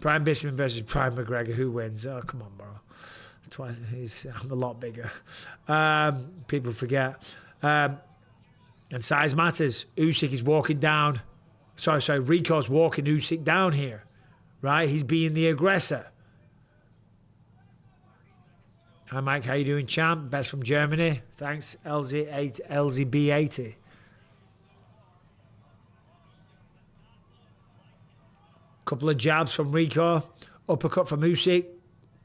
Prime Bisping versus Prime McGregor. Who wins? Oh, come on, bro. I'm a lot bigger. People forget. And size matters. Usyk is walking down. Sorry. Rico's walking Usyk down here. Right? He's being the aggressor. Hi, Mike. How you doing, champ? Best from Germany. Thanks, LZB80. Couple of jabs from Rico. Uppercut from Usyk.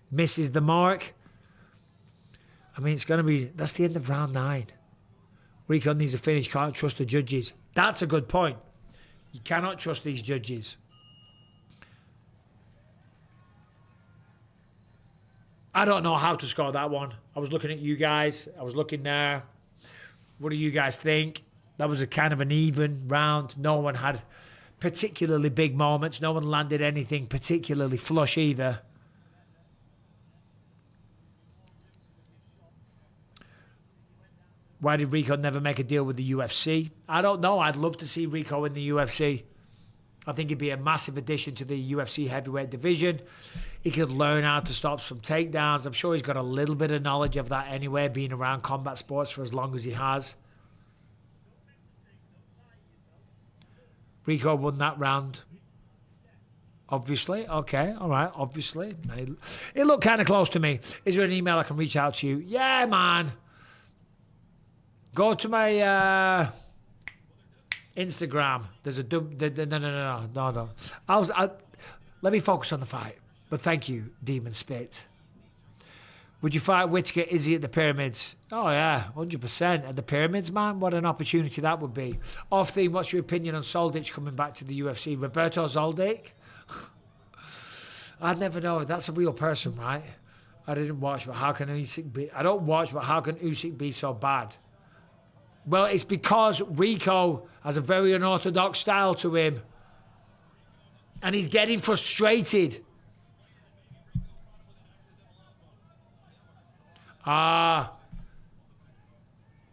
Misses the mark. I mean, it's going to be... That's the end of round 9. Rico needs a finish. Can't trust the judges. That's a good point. You cannot trust these judges. I don't know how to score that one. I was looking at you guys. I was looking there. What do you guys think? That was a kind of an even round. No one had particularly big moments. No one landed anything particularly flush either. Why did Rico never make a deal with the UFC? I don't know. I'd love to see Rico in the UFC. I think he'd be a massive addition to the UFC heavyweight division. He could learn how to stop some takedowns. I'm sure he's got a little bit of knowledge of that anyway, being around combat sports for as long as he has. Rico won that round. Obviously. Okay. All right. Obviously. It looked kind of close to me. Is there an email I can reach out to you? Yeah, man. Go to my Instagram. There's a no. Let me focus on the fight. But thank you, Demon Spit. Would you fight Whittaker Izzy at the Pyramids? Oh yeah, 100% at the Pyramids, man. What an opportunity that would be. Off theme. What's your opinion on Soldic coming back to the UFC? Roberto Soldic? I'd never know. That's a real person, right? I didn't watch, but how can Usyk be? I don't watch, but how can Usyk be so bad? Well, it's because Rico has a very unorthodox style to him. And he's getting frustrated.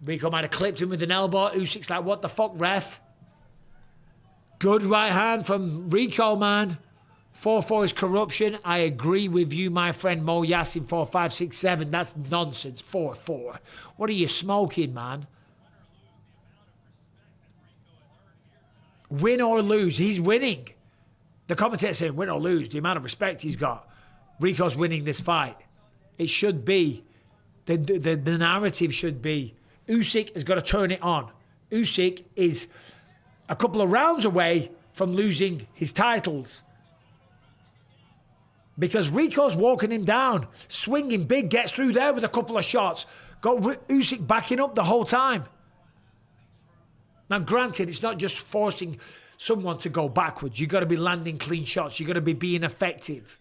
Rico might have clipped him with an elbow. Usyk's like, what the fuck, ref? Good right hand from Rico, man. 4-4 is corruption. I agree with you, my friend Mo Yassin. 4-5-6-7. That's nonsense. 4-4. What are you smoking, man? Win or lose, he's winning. The commentator saying win or lose, the amount of respect he's got. Rico's winning this fight. It should be, the narrative should be, Usyk has got to turn it on. Usyk is a couple of rounds away from losing his titles. Because Rico's walking him down, swinging big, gets through there with a couple of shots. Got Usyk backing up the whole time. Now, granted, it's not just forcing someone to go backwards. You've got to be landing clean shots. You've got to be being effective.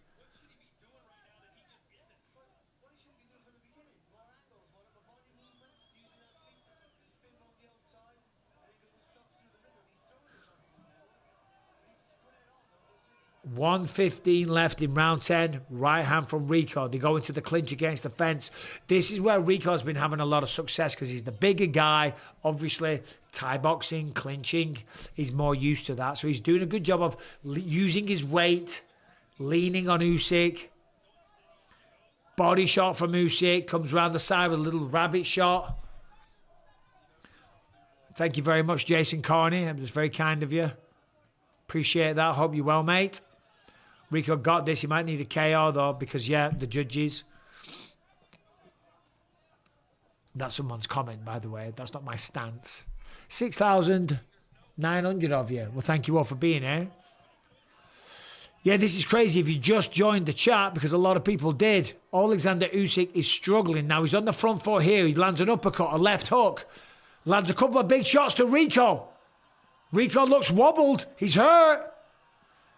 $1:15 left in round 10. Right hand from Rico. They go into the clinch against the fence. This is where Rico's been having a lot of success because he's the bigger guy. Obviously, Thai boxing, clinching, he's more used to that. So he's doing a good job of using his weight, leaning on Usyk. Body shot from Usyk. Comes around the side with a little rabbit shot. Thank you very much, Jason Carney. That's very kind of you. Appreciate that. Hope you're well, mate. Rico got this. He might need a KO, though, because, yeah, the judges. That's someone's comment, by the way. That's not my stance. 6,900 of you. Well, thank you all for being here. Yeah, this is crazy if you just joined the chat, because a lot of people did. Oleksandr Usyk is struggling. Now, he's on the front foot here. He lands an uppercut, a left hook. Lands a couple of big shots to Rico. Rico looks wobbled. He's hurt.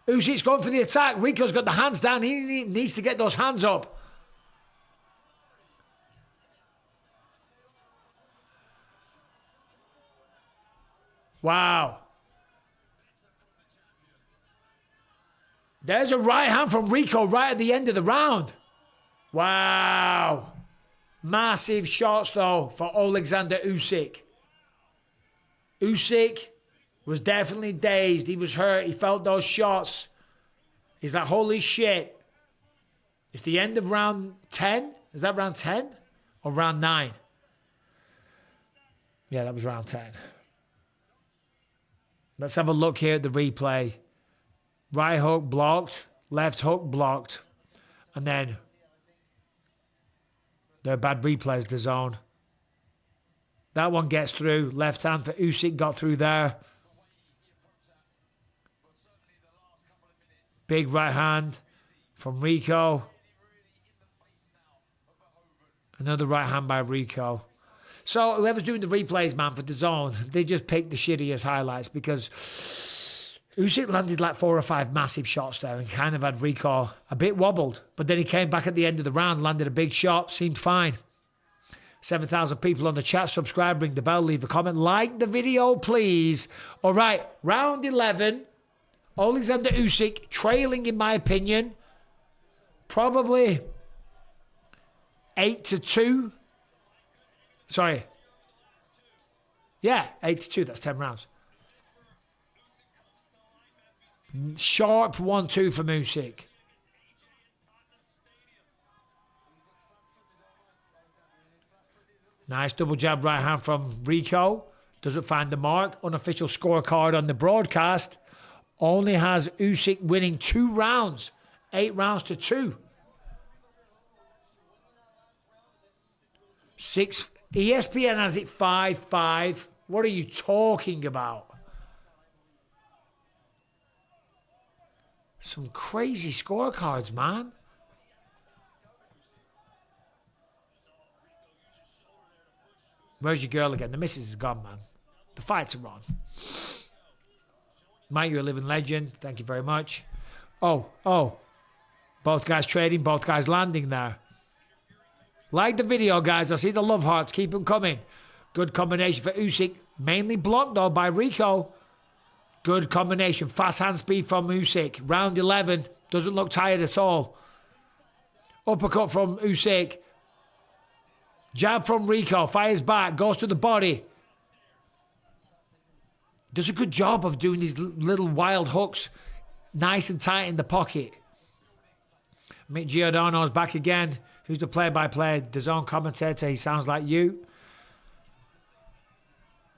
Usyk's going for the attack. Rico's got the hands down. He needs to get those hands up. Wow. There's a right hand from Rico right at the end of the round. Wow. Massive shots, though, for Oleksandr Usyk. Usyk was definitely dazed. He was hurt. He felt those shots. He's like, holy shit. It's the end of round 10. Is that round 10 or round 9? Yeah, that was round 10. Let's have a look here at the replay. Right hook blocked. Left hook blocked. And then they're bad replays, the zone. That one gets through. Left hand for Usyk got through there. Big right hand from Rico. Another right hand by Rico. So whoever's doing the replays, man, for the zone, they just pick the shittiest highlights because Usyk landed like 4 or 5 massive shots there and kind of had Rico a bit wobbled. But then he came back at the end of the round, landed a big shot, seemed fine. 7,000 people on the chat. Subscribe, ring the bell, leave a comment. Like the video, please. All right, round 11. Oleksandr Usyk trailing, in my opinion. Probably 8-2. Sorry. Yeah, 8-2. That's 10 rounds. Sharp 1-2 from Usyk. Nice double jab right hand from Rico. Doesn't find the mark. Unofficial scorecard on the broadcast only has Usyk winning 2 rounds. 8 rounds to 2. 6. ESPN has it 5-5. What are you talking about? Some crazy scorecards, man. Where's your girl again? The missus is gone, man. The fights are on. Mike, you're a living legend. Thank you very much. Oh. Both guys trading, both guys landing there. Like the video, guys. I see the love hearts. Keep them coming. Good combination for Usyk. Mainly blocked, though, by Rico. Good combination. Fast hand speed from Usyk. Round 11. Doesn't look tired at all. Uppercut from Usyk. Jab from Rico. Fires back. Goes to the body. Does a good job of doing these little wild hooks. Nice and tight in the pocket. Mick Giordano's back again. Who's the play-by-play? The zone commentator. He sounds like you.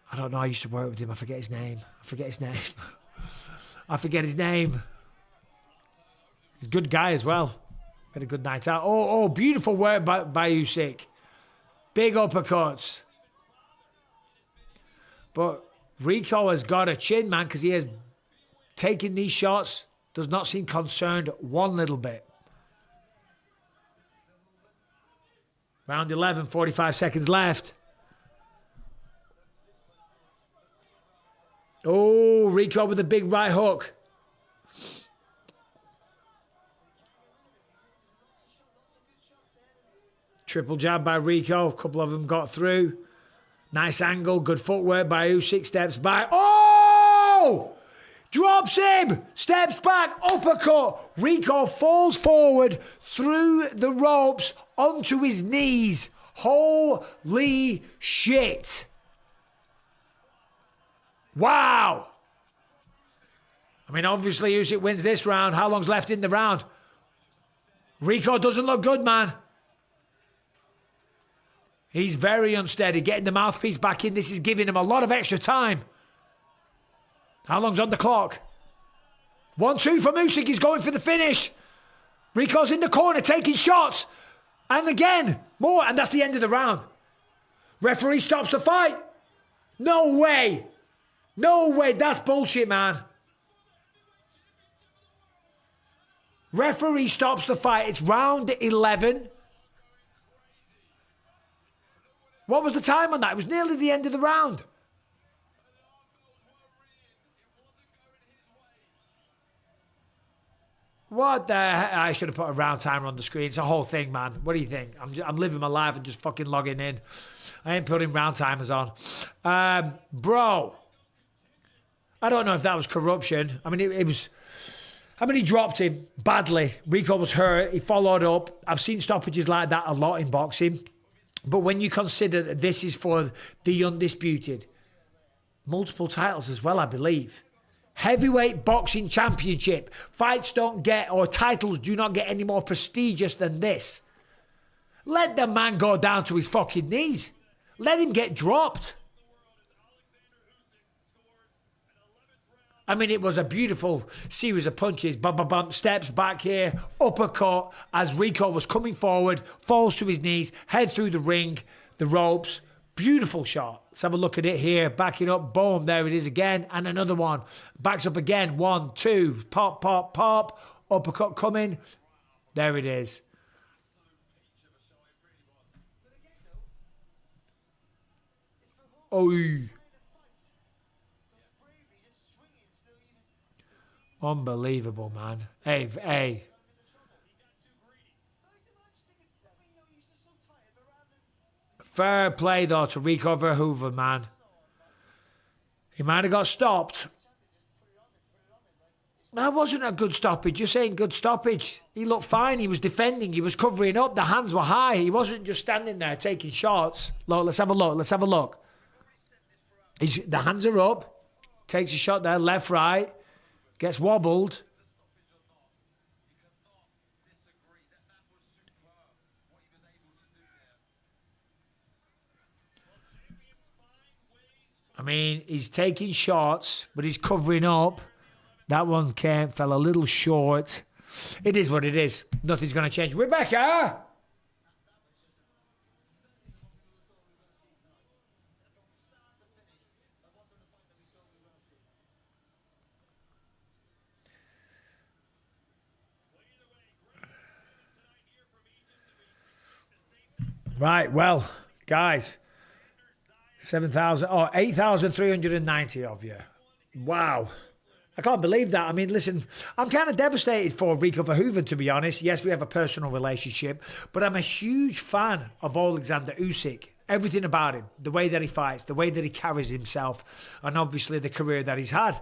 I don't know. I used to work with him. I forget his name. I forget his name. He's a good guy as well. Had a good night out. Oh, beautiful work by Usyk. Big uppercuts. But Rico has got a chin, man, because he has taken these shots. Does not seem concerned one little bit. Round 11, 45 seconds left. Oh, Rico with a big right hook. Triple jab by Rico. A couple of them got through. Nice angle. Good footwork by Usyk. Steps back. Oh! Drops him. Steps back. Uppercut. Rico falls forward through the ropes onto his knees. Holy shit. Wow. I mean, obviously Usyk wins this round. How long's left in the round? Rico doesn't look good, man. He's very unsteady. Getting the mouthpiece back in. This is giving him a lot of extra time. How long's on the clock? 1-2 from Usyk. He's going for the finish. Rico's in the corner taking shots. And again, more. And that's the end of the round. Referee stops the fight. No way. No way. That's bullshit, man. Referee stops the fight. It's round 11. What was the time on that? It was nearly the end of the round. What the heck? I should have put a round timer on the screen. It's a whole thing, man. What do you think? I'm living my life and just fucking logging in. I ain't putting round timers on. Bro, I don't know if that was corruption. I mean, it was... I mean, he dropped him badly. Rico was hurt. He followed up. I've seen stoppages like that a lot in boxing. But when you consider that this is for the undisputed, multiple titles as well, I believe. Heavyweight boxing championship. Fights don't get, or titles do not get any more prestigious than this. Let the man go down to his fucking knees. Let him get dropped. I mean, it was a beautiful series of punches. Bump, bump, bump, steps back here, uppercut as Rico was coming forward, falls to his knees, head through the ring, the ropes. Beautiful shot. Let's have a look at it here. Backing up, boom, there it is again. And another one. Backs up again. 1, 2, pop, pop, pop. Uppercut coming. There it is. Oh. Unbelievable, man. Hey. Fair play, though, to Rico Verhoeven, man. He might have got stopped. That wasn't a good stoppage. You're saying good stoppage. He looked fine. He was defending. He was covering up. The hands were high. He wasn't just standing there taking shots. Look, let's have a look. Let's have a look. The hands are up. Takes a shot there, left, right. Gets wobbled. I mean, he's taking shots, but he's covering up. That one fell a little short. It is what it is. Nothing's going to change. Rebecca! Right, well, guys, 8,390 of you. Wow. I can't believe that. I mean, listen, I'm kind of devastated for Rico Verhoeven, to be honest. Yes, we have a personal relationship, but I'm a huge fan of Oleksandr Usyk. Everything about him, the way that he fights, the way that he carries himself, and obviously the career that he's had.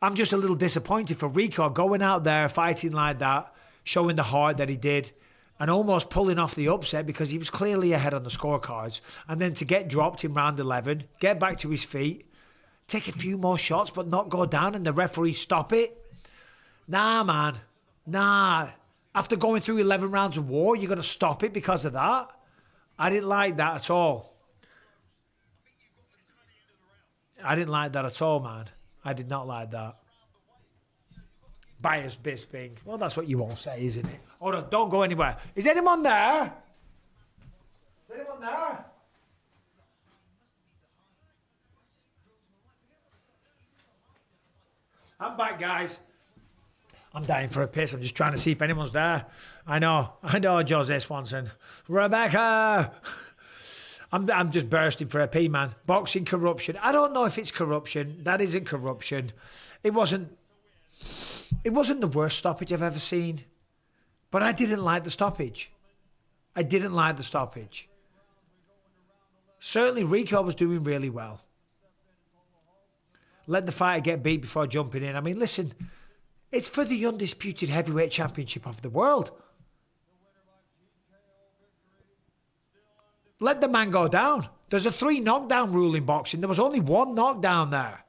I'm just a little disappointed for Rico going out there fighting like that, showing the heart that he did, and almost pulling off the upset because he was clearly ahead on the scorecards. And then to get dropped in round 11, get back to his feet, take a few more shots but not go down and the referee stop it. Nah, man. Nah. After going through 11 rounds of war, you're going to stop it because of that? I didn't like that at all. I didn't like that at all, man. I did not like that. Bias Bisping. Well, that's what you all say, isn't it? Hold on, don't go anywhere. Is anyone there? Is anyone there? I'm back, guys. I'm dying for a piss. I'm just trying to see if anyone's there. I know, Jose Swanson. Rebecca! I'm just bursting for a pee, man. Boxing corruption. I don't know if it's corruption. That isn't corruption. It wasn't the worst stoppage I've ever seen. But I didn't like the stoppage. Certainly Rico was doing really well. Let the fighter get beat before jumping in. I mean, listen, it's for the undisputed heavyweight championship of the world. Let the man go down. There's a 3 knockdown rule in boxing. There was only 1 knockdown there.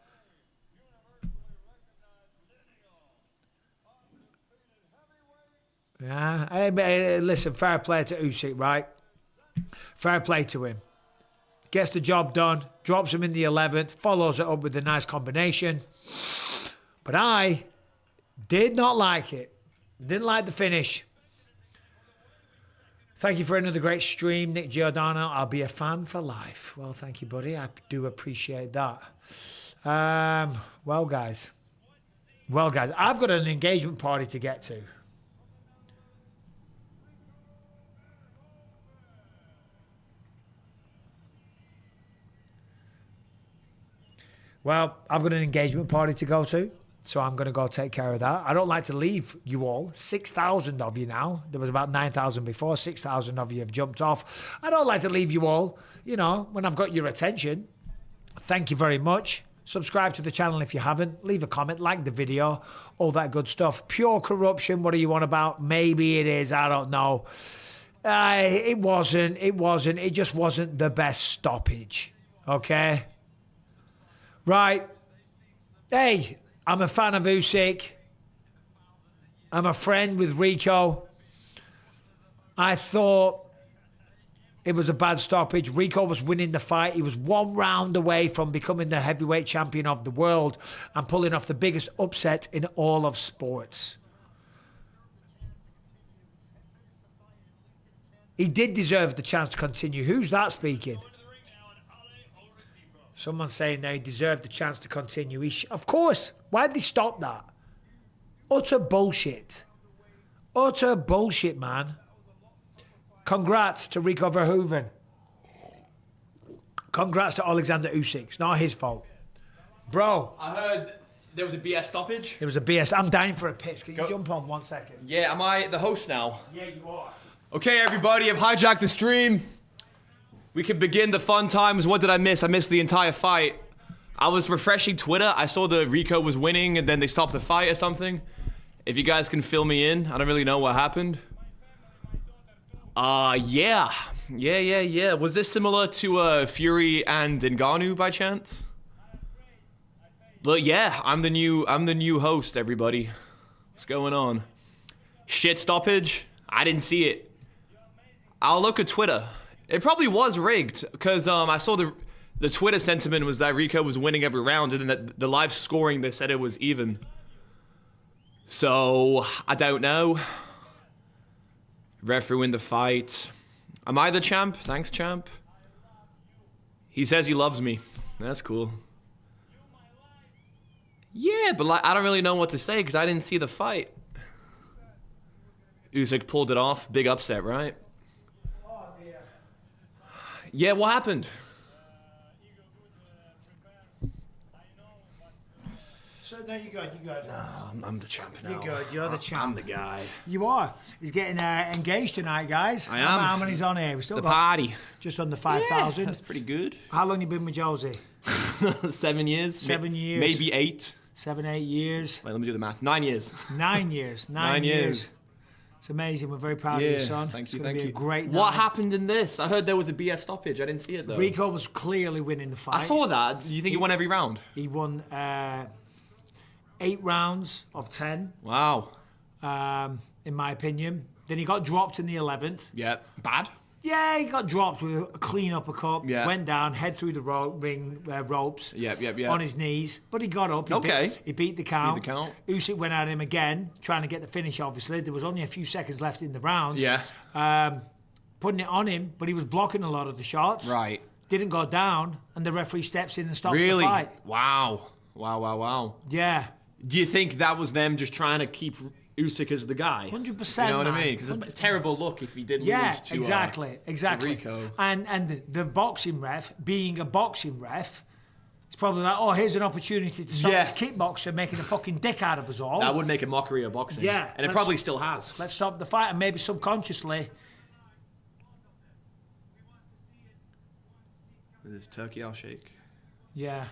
Yeah, hey, listen, fair play to Usyk, right? Fair play to him. Gets the job done, drops him in the 11th, follows it up with a nice combination. But I did not like it. Didn't like the finish. Thank you for another great stream, Nick Giordano. I'll be a fan for life. Well, thank you, buddy. I do appreciate that. Well, guys, I've got an engagement party to get to. Well, I've got an engagement party to go to. So I'm going to go take care of that. I don't like to leave you all. 6,000 of you now. There was about 9,000 before. 6,000 of you have jumped off. I don't like to leave you all, you know, when I've got your attention. Thank you very much. Subscribe to the channel if you haven't. Leave a comment, like the video, all that good stuff. Pure corruption, what do you want about? Maybe it is, I don't know. It wasn't. It just wasn't the best stoppage. Okay? Right. Hey, I'm a fan of Usyk. I'm a friend with Rico. I thought it was a bad stoppage. Rico was winning the fight. He was 1 round away from becoming the heavyweight champion of the world and pulling off the biggest upset in all of sports. He did deserve the chance to continue. Who's that speaking? Someone's saying they deserved the chance to continue. Of course. Why did they stop that? Utter bullshit. Utter bullshit, man. Congrats to Rico Verhoeven. Congrats to Oleksandr Usyk. It's not his fault. Bro. I heard there was a BS stoppage. It was a BS. I'm dying for a piss. Can you jump on 1 second? Yeah, am I the host now? Yeah, you are. Okay, everybody, I've hijacked the stream. We can begin the fun times. What did I miss? I missed the entire fight. I was refreshing Twitter. I saw the Rico was winning and then they stopped the fight or something. If you guys can fill me in, I don't really know what happened. Yeah. Was this similar to Fury and Ngannou by chance? But yeah, I'm the new host, everybody. What's going on? Shit stoppage? I didn't see it. I'll look at Twitter. It probably was rigged because I saw the Twitter sentiment was that Rico was winning every round, and then the live scoring they said it was even. So I don't know. Ref ruined the fight. Am I the champ? Thanks, champ. He says he loves me. That's cool. Yeah, but like, I don't really know what to say because I didn't see the fight. Usyk pulled it off. Big upset, right? Oh, dear. Yeah, what happened? So, no, you're good. I'm the champ now. You're good. You're the champ. I'm the guy. You are. He's getting engaged tonight, guys. I am. How many's on here? We still The got party. just under 5,000. That's pretty good. How long you been with Josie? 7 years. 7 years. Maybe 8. 7, 8 years. Wait, let me do the math. 9 years. 9 years. 9 years. It's amazing. We're very proud of you, son. Thank you, it's gonna thank be you. A great night. What happened in this? I heard there was a BS stoppage. I didn't see it though. Rico was clearly winning the fight. I saw that. Do you think he won every round? He won 8 rounds of 10. Wow. In my opinion. Then he got dropped in the 11th. Yeah. Bad? Yeah, he got dropped with a clean uppercut. Yeah. Went down, head through the ropes. Yep. On his knees. But he got up. He beat the count. Beat the count. Usyk went at him again, trying to get the finish, obviously. There was only a few seconds left in the round. Yeah. Putting it on him, but he was blocking a lot of the shots. Right. Didn't go down, and the referee steps in and stops Really? the fight. Wow. Yeah. Do you think that was them just trying to keep Usyk as the guy? 100%. You know what man. I mean? Because it's a terrible look if he did Yeah, lose to exactly. to Rico. And the boxing ref, being a boxing ref, it's probably like, oh, here's an opportunity to stop this kickboxer making a fucking dick out of us all. That would make a mockery of boxing. Yeah, And it probably still has. Let's stop the fight, and maybe subconsciously. With his turkey, I'll shake. Yeah.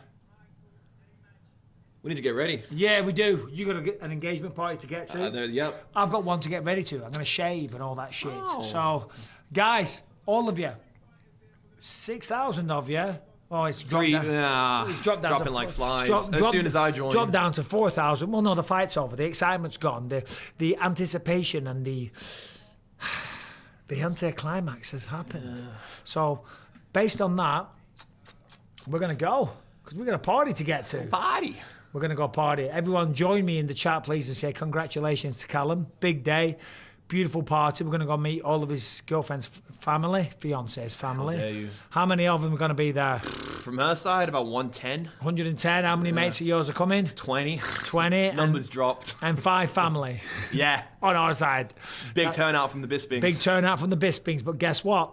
We need to get ready. Yeah, we do. You got to get an engagement party to get to. Yep. I've got one to get ready to. I'm going to shave and all that shit. Oh. So, guys, all of you, 6,000 of you. Oh, it's dropped down. It's dropped down dropping like flies. As soon as I join. Dropped down to 4,000. Well, no, the fight's over. The excitement's gone. The anticipation and the anticlimax has happened. Yeah. So, based on that, we're going to go. Because we've got a party to get to. Party. We're going to go party. Everyone join me in the chat, please, and say congratulations to Callum. Big day. Beautiful party. We're going to go meet all of his girlfriend's family, fiance's family. How dare you. How many of them are going to be there? From her side, about 110. 110. How many mates of yours are coming? 20. 20. Numbers dropped. And 5 family. Yeah. On our side. Big turnout from the Bispings. Big turnout from the Bispings. But guess what?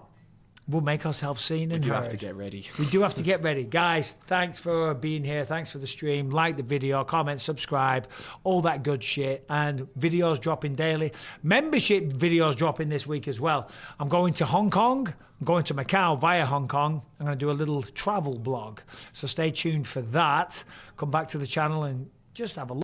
we'll make ourselves seen and We do heard. have to get ready. We do have to get ready. Guys, thanks for being here. Thanks for the stream. Like the video, comment, subscribe, all that good shit. And videos dropping daily. Membership videos dropping this week as well. I'm going to Hong Kong. I'm going to Macau via Hong Kong. I'm going to do a little travel blog. So stay tuned for that. Come back to the channel and just have a look.